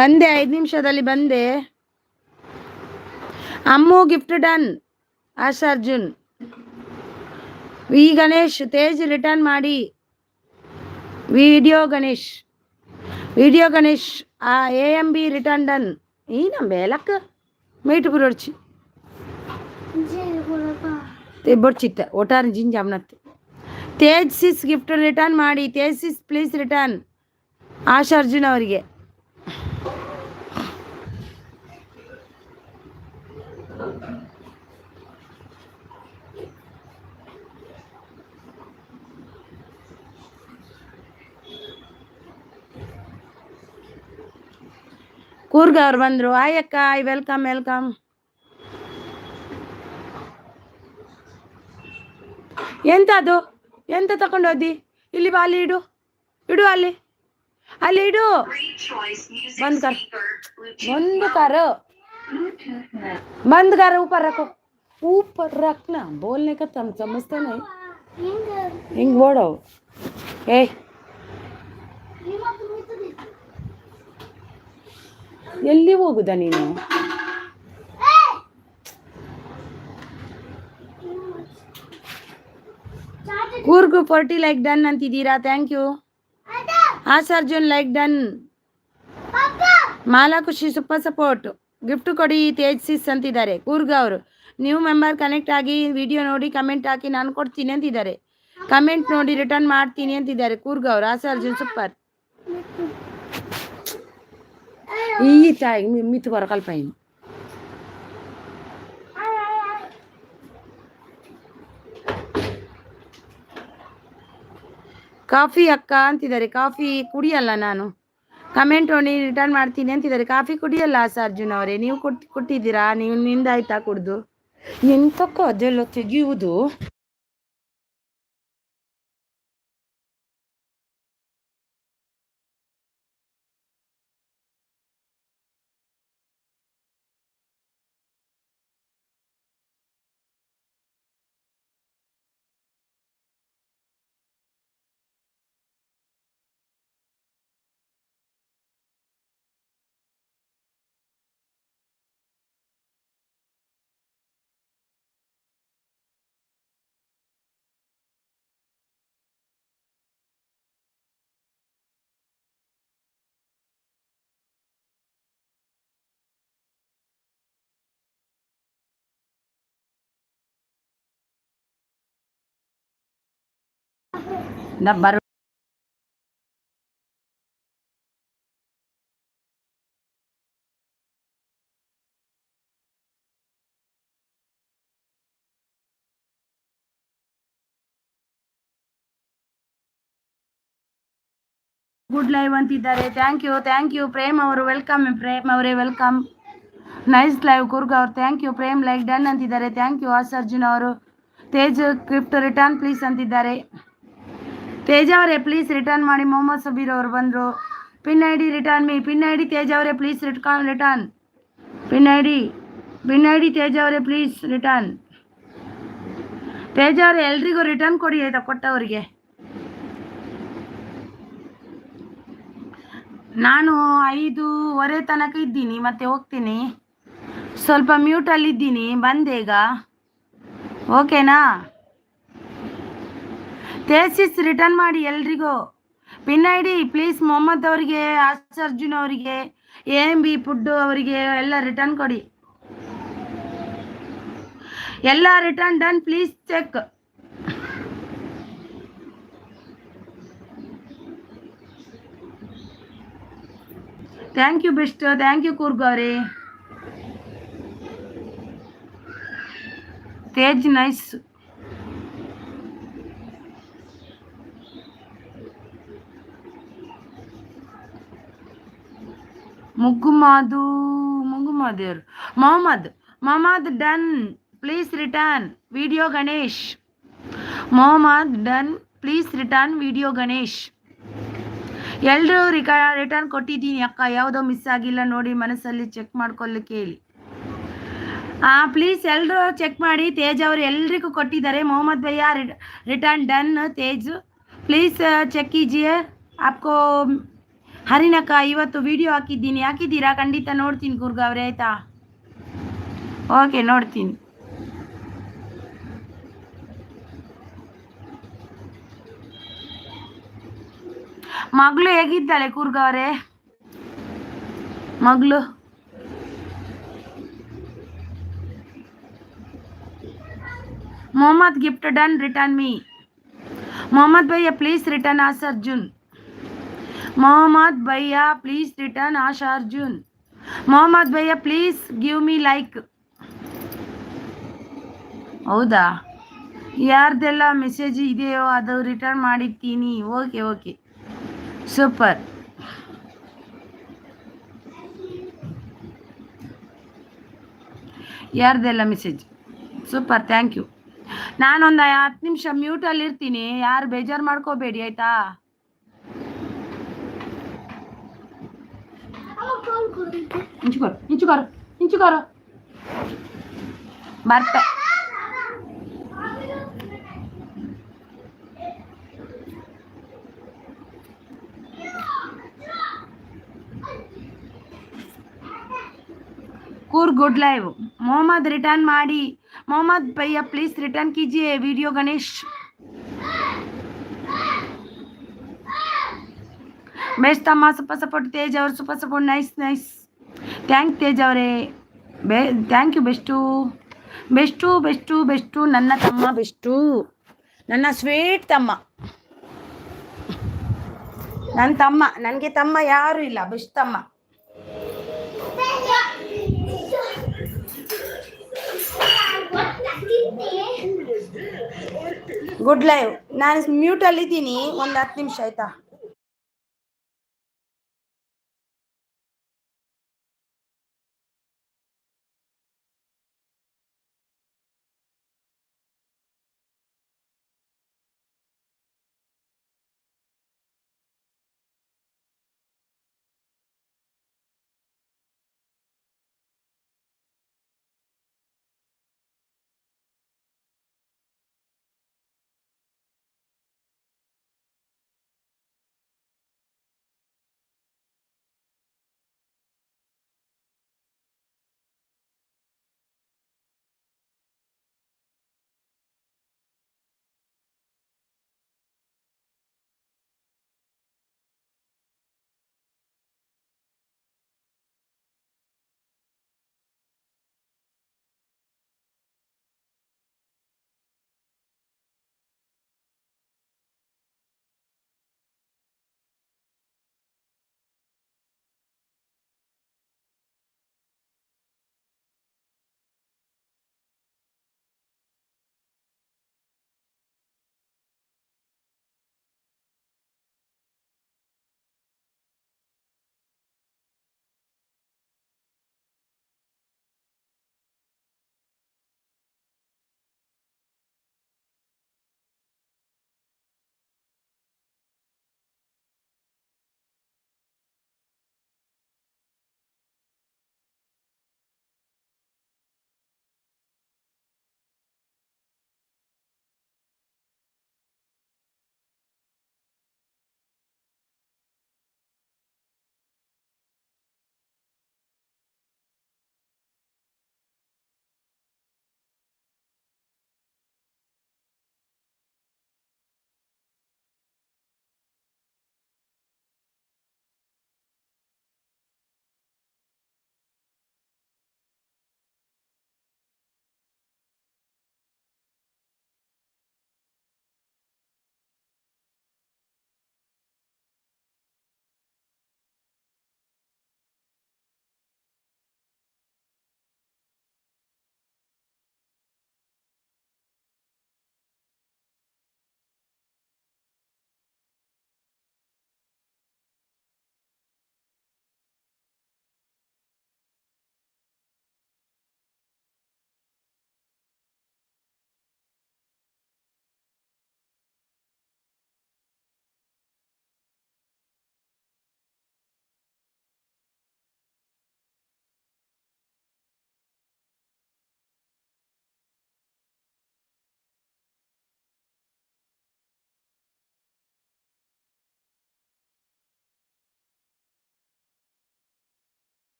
ಬಂದೆ 5 ನಿಮಿಷದಲ್ಲಿ ಬಂದೆ. Ammu gift done. Asha Arjun, V Ganesh, Tej return ಮಾಡಿ. Video Ganesh AMB return done. ಈ ಬೇಲಕ್ಕ ಮೇಟು ಬುರೊಡ್ಚಿ ಬೊಡ್ಚಿತ್ತ ಒಟಾರ ಜಿಂಜಾಮ್ನತ್ತೆ. ತೇಜ್ ಸಿಸ್ ಗಿಫ್ಟ್ ರಿಟರ್ನ್ ಮಾಡಿ. Tej sis please return. ಆಶಾ ಅರ್ಜುನ್ ಅವರಿಗೆ. ಕೂರ್ಗ ಅವ್ರು ಬಂದರು. ಆಯ್ ಅಕ್ಕ, ಆಯ್, ವೆಲ್ಕಮ್. ಎಂತ ಅದು? ಎಂತ ತಗೊಂಡೋದಿ? ಇಲ್ಲಿ ಬಾ, ಅಲ್ಲಿ ಇಡು ಅಲ್ಲಿ ಇಡು. बंद कर ऊपर रखना. बोलने का तुम समझते नहीं. हिंग बोड़ो. ए ಎಲ್ಲಿ ಹೋಗುದ ನೀನು? ಕೂರ್ಗು 40 ಲೈಕ್ ಡನ್ ಅಂತಿದ್ದೀರಾ, thank you. Asha Arjun like done. Mala Khushi super support. Gift ಕೊಡಿ ತೇಜ್ ಸಿಸ್ ಅಂತಿದ್ದಾರೆ. ಕೂರ್ಗ ಅವರು ನ್ಯೂ ಮೆಂಬರ್ ಕನೆಕ್ಟ್ ಆಗಿ ವಿಡಿಯೋ ನೋಡಿ ಕಮೆಂಟ್ ಹಾಕಿ, ನಾನು ಕೊಡ್ತೀನಿ ಅಂತಿದ್ದಾರೆ. ಕಮೆಂಟ್ ನೋಡಿ ರಿಟರ್ನ್ ಮಾಡ್ತೀನಿ ಅಂತಿದ್ದಾರೆ ಕೂರ್ಗ ಅವರು. ಆಶಾ ಅರ್ಜುನ್ ಸೂಪರ್. ಈ ತಾಯಿ ಮಿತ್ತು ಬರಕಲ್ಪ ಇನ್ನು. ಕಾಫಿ ಅಕ್ಕ ಅಂತಿದ್ದಾರೆ. ಕಾಫಿ ಕುಡಿಯಲ್ಲ ನಾನು. ಕಮೆಂಟ್ ನೋಡಿ ರಿಟರ್ನ್ ಮಾಡ್ತೀನಿ ಅಂತಿದ್ದಾರೆ. ಕಾಫಿ ಕುಡಿಯಲ್ಲ ಆಶಾ ಅರ್ಜುನ್ ಅವರೇ. ನೀವು ಕೊಟ್ಟಿದ್ದೀರಾ? ನೀವು ನಿಂದಾಯ್ತಾ ಕುಡ್ದು? ಎಂತಕ್ಕ ಅದೆಲ್ಲ ತೆಗೆಯುವುದು? ಬರ ಗುಡ್ ಲೈವ್ ಅಂತಿದ್ದಾರೆ. ಥ್ಯಾಂಕ್ ಯು ಪ್ರೇಮ್ ಅವರು. ವೆಲ್ಕಮ್ ಪ್ರೇಮ್ ಅವರೇ, ವೆಲ್ಕಮ್. ನೈಸ್ ಲೈವ್ ಕೂರ್ಗ ಅವರು. Thank you Prem. Like done ಅಂತಿದ್ದಾರೆ. ಥ್ಯಾಂಕ್ ಯು ಆಶಾ ಅರ್ಜುನ್ ಅವರು. ತೇಜ್ ಗಿಫ್ಟ್ ರಿಟರ್ನ್ ಪ್ಲೀಸ್ ಅಂತಿದ್ದಾರೆ. ತೇಜ್ ಅವರೇ ಪ್ಲೀಸ್ ರಿಟರ್ನ್ ಮಾಡಿ. ಮೊಹಮ್ಮದ್ ಸಬೀರ್ ಅವರು ಬಂದರು. Pin I D return me. Pin I D Tej ಅವರೇ please return. Pin I D Tej ಅವರೇ ಪ್ಲೀಸ್ ರಿಟರ್ನ್. ತೇಜ್ ಅವರೇ ಎಲ್ರಿಗೂ ರಿಟರ್ನ್ ಕೊಡಿ ಆಯ್ತಾ, ಕೊಟ್ಟವರಿಗೆ. ನಾನು 5:15 ತನಕ ಇದ್ದೀನಿ, ಮತ್ತೆ ಹೋಗ್ತೀನಿ. ಸ್ವಲ್ಪ ಮ್ಯೂಟಲ್ಲಿದ್ದೀನಿ, ಬಂದೇಗ. ಓಕೆನಾ? ತೇಸಿಸ್ ರಿಟರ್ನ್ ಮಾಡಿ ಎಲ್ರಿಗೂ. Pin I D please Mohammed ಅವರಿಗೆ, ಆಶಾ ಅರ್ಜುನ್ ಅವರಿಗೆ, AMB ಫುಡ್ ಅವರಿಗೆ ಎಲ್ಲ ರಿಟರ್ನ್ ಕೊಡಿ. ಎಲ್ಲ return done, please check. Thank you best. Thank you Coorg ಅವರೇ. ತೇಜ್ ನೈಸ್. ಮುಗುಮಾದೇವ್ರು. Mohammed done please return. Video Ganesh. Mohammed done please return. Video Ganesh. ಎಲ್ಲರೂ ರಿಟರ್ನ್ ಕೊಟ್ಟಿದ್ದೀನಿ ಅಕ್ಕ. ಯಾವುದೋ ಮಿಸ್ ಆಗಿಲ್ಲ ನೋಡಿ, ಮನಸ್ಸಲ್ಲಿ ಚೆಕ್ ಮಾಡ್ಕೊಳ್ಳಿಕ್ಕೆ ಹೇಳಿ. ಪ್ಲೀಸ್ ಎಲ್ಲರೂ ಚೆಕ್ ಮಾಡಿ. ತೇಜ್ ಅವರು ಎಲ್ರಿಗೂ ಕೊಟ್ಟಿದ್ದಾರೆ. ಮೊಹಮ್ಮದ್ ಭಯ್ಯ return done. Tej please check कीजिए. आपको ಹರಿನಕ್ಕ ಇವತ್ತು ವಿಡಿಯೋ ಹಾಕಿದ್ದೀನಿ, ಹಾಕಿದ್ದೀರಾ? ಖಂಡಿತ ನೋಡ್ತೀನಿ ಕೂರ್ಗ ಅವ್ರೆ, ಆಯ್ತಾ? ಓಕೆ, ನೋಡ್ತೀನಿ. ಮಗಳು ಹೇಗಿದ್ದಾಳೆ ಕೂರ್ಗ ಅವರೇ? ಮಗಳು Mohammed gift done, return me. Mohammed ಭಯ್ಯ ಪ್ಲೀಸ್ ರಿಟರ್ನ್ ಆಶ್ ಅರ್ಜುನ್. ಮೊಹಮ್ಮದ್ ಭಯ್ಯ ಪ್ಲೀಸ್ ರಿಟರ್ನ್ ಆಶ್ ಅರ್ಜುನ್. ಮೊಹಮ್ಮದ್ ಭಯ್ಯ ಪ್ಲೀಸ್ ಗಿವ್ ಮೀ ಲೈಕ್. ಹೌದಾ? ಯಾರ್ದೆಲ್ಲ ಮೆಸೇಜ್ ಇದೆಯೋ ಅದು ರಿಟರ್ನ್ ಮಾಡಿರ್ತೀನಿ. Okay okay, super. ಯಾರ್ದೆಲ್ಲ ಮೆಸೇಜ್? Super, thank you. ನಾನೊಂದು 10 ನಿಮಿಷ ಮ್ಯೂಟಲ್ಲಿ ಇರ್ತೀನಿ, ಯಾರು ಬೇಜಾರು ಮಾಡ್ಕೋಬೇಡಿ, ಆಯ್ತಾ? ಇಂಚುಗಾರು ಬರ್ತೆ. Coorg good live. Mohammed return ಮಾಡಿ. ಮೊಹಮ್ಮದ್ ಭಯ್ಯ ಪ್ಲೀಸ್ ರಿಟರ್ನ್ कीजिए वीडियो. गणेश ಬೆಸ್ಟ್ ತಮ್ಮ, ಸೂಪರ್ ಸಪೋರ್ಟ್. ತೇಜ್ ಅವರು super support, nice nice. Thank Tej ಅವರೇ, thank you. Best best best best, ನನ್ನ ತಮ್ಮ ಬೆಸ್ಟು, ನನ್ನ ಸ್ವೀಟ್ ತಮ್ಮ, ನನ್ನ ತಮ್ಮ. ನನಗೆ ತಮ್ಮ ಯಾರು ಇಲ್ಲ, ಬೆಸ್ಟ್ ತಮ್ಮ. Good live. ನಾನು ಮ್ಯೂಟಲ್ಲಿದ್ದೀನಿ, ಒಂದು 10 ನಿಮಿಷ, ಆಯ್ತಾ?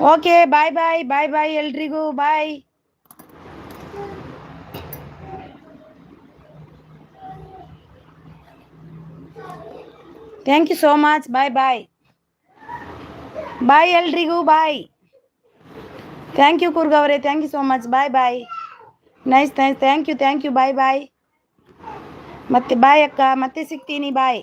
Okay bye bye bye bye ಎಲ್ರಿಗೂ bye. Thank you so much. Bye bye bye ಎಲ್ರಿಗೂ ಬಾಯ್. ಥ್ಯಾಂಕ್ ಯು ಕೂರ್ಗ ಅವರೇ, thank you so much. Bye bye. Nice nice, thank you bye bye. ಮತ್ತೆ ಬಾಯ್ ಅಕ್ಕ, ಮತ್ತೆ ಸಿಗ್ತೀನಿ ಬಾಯ್.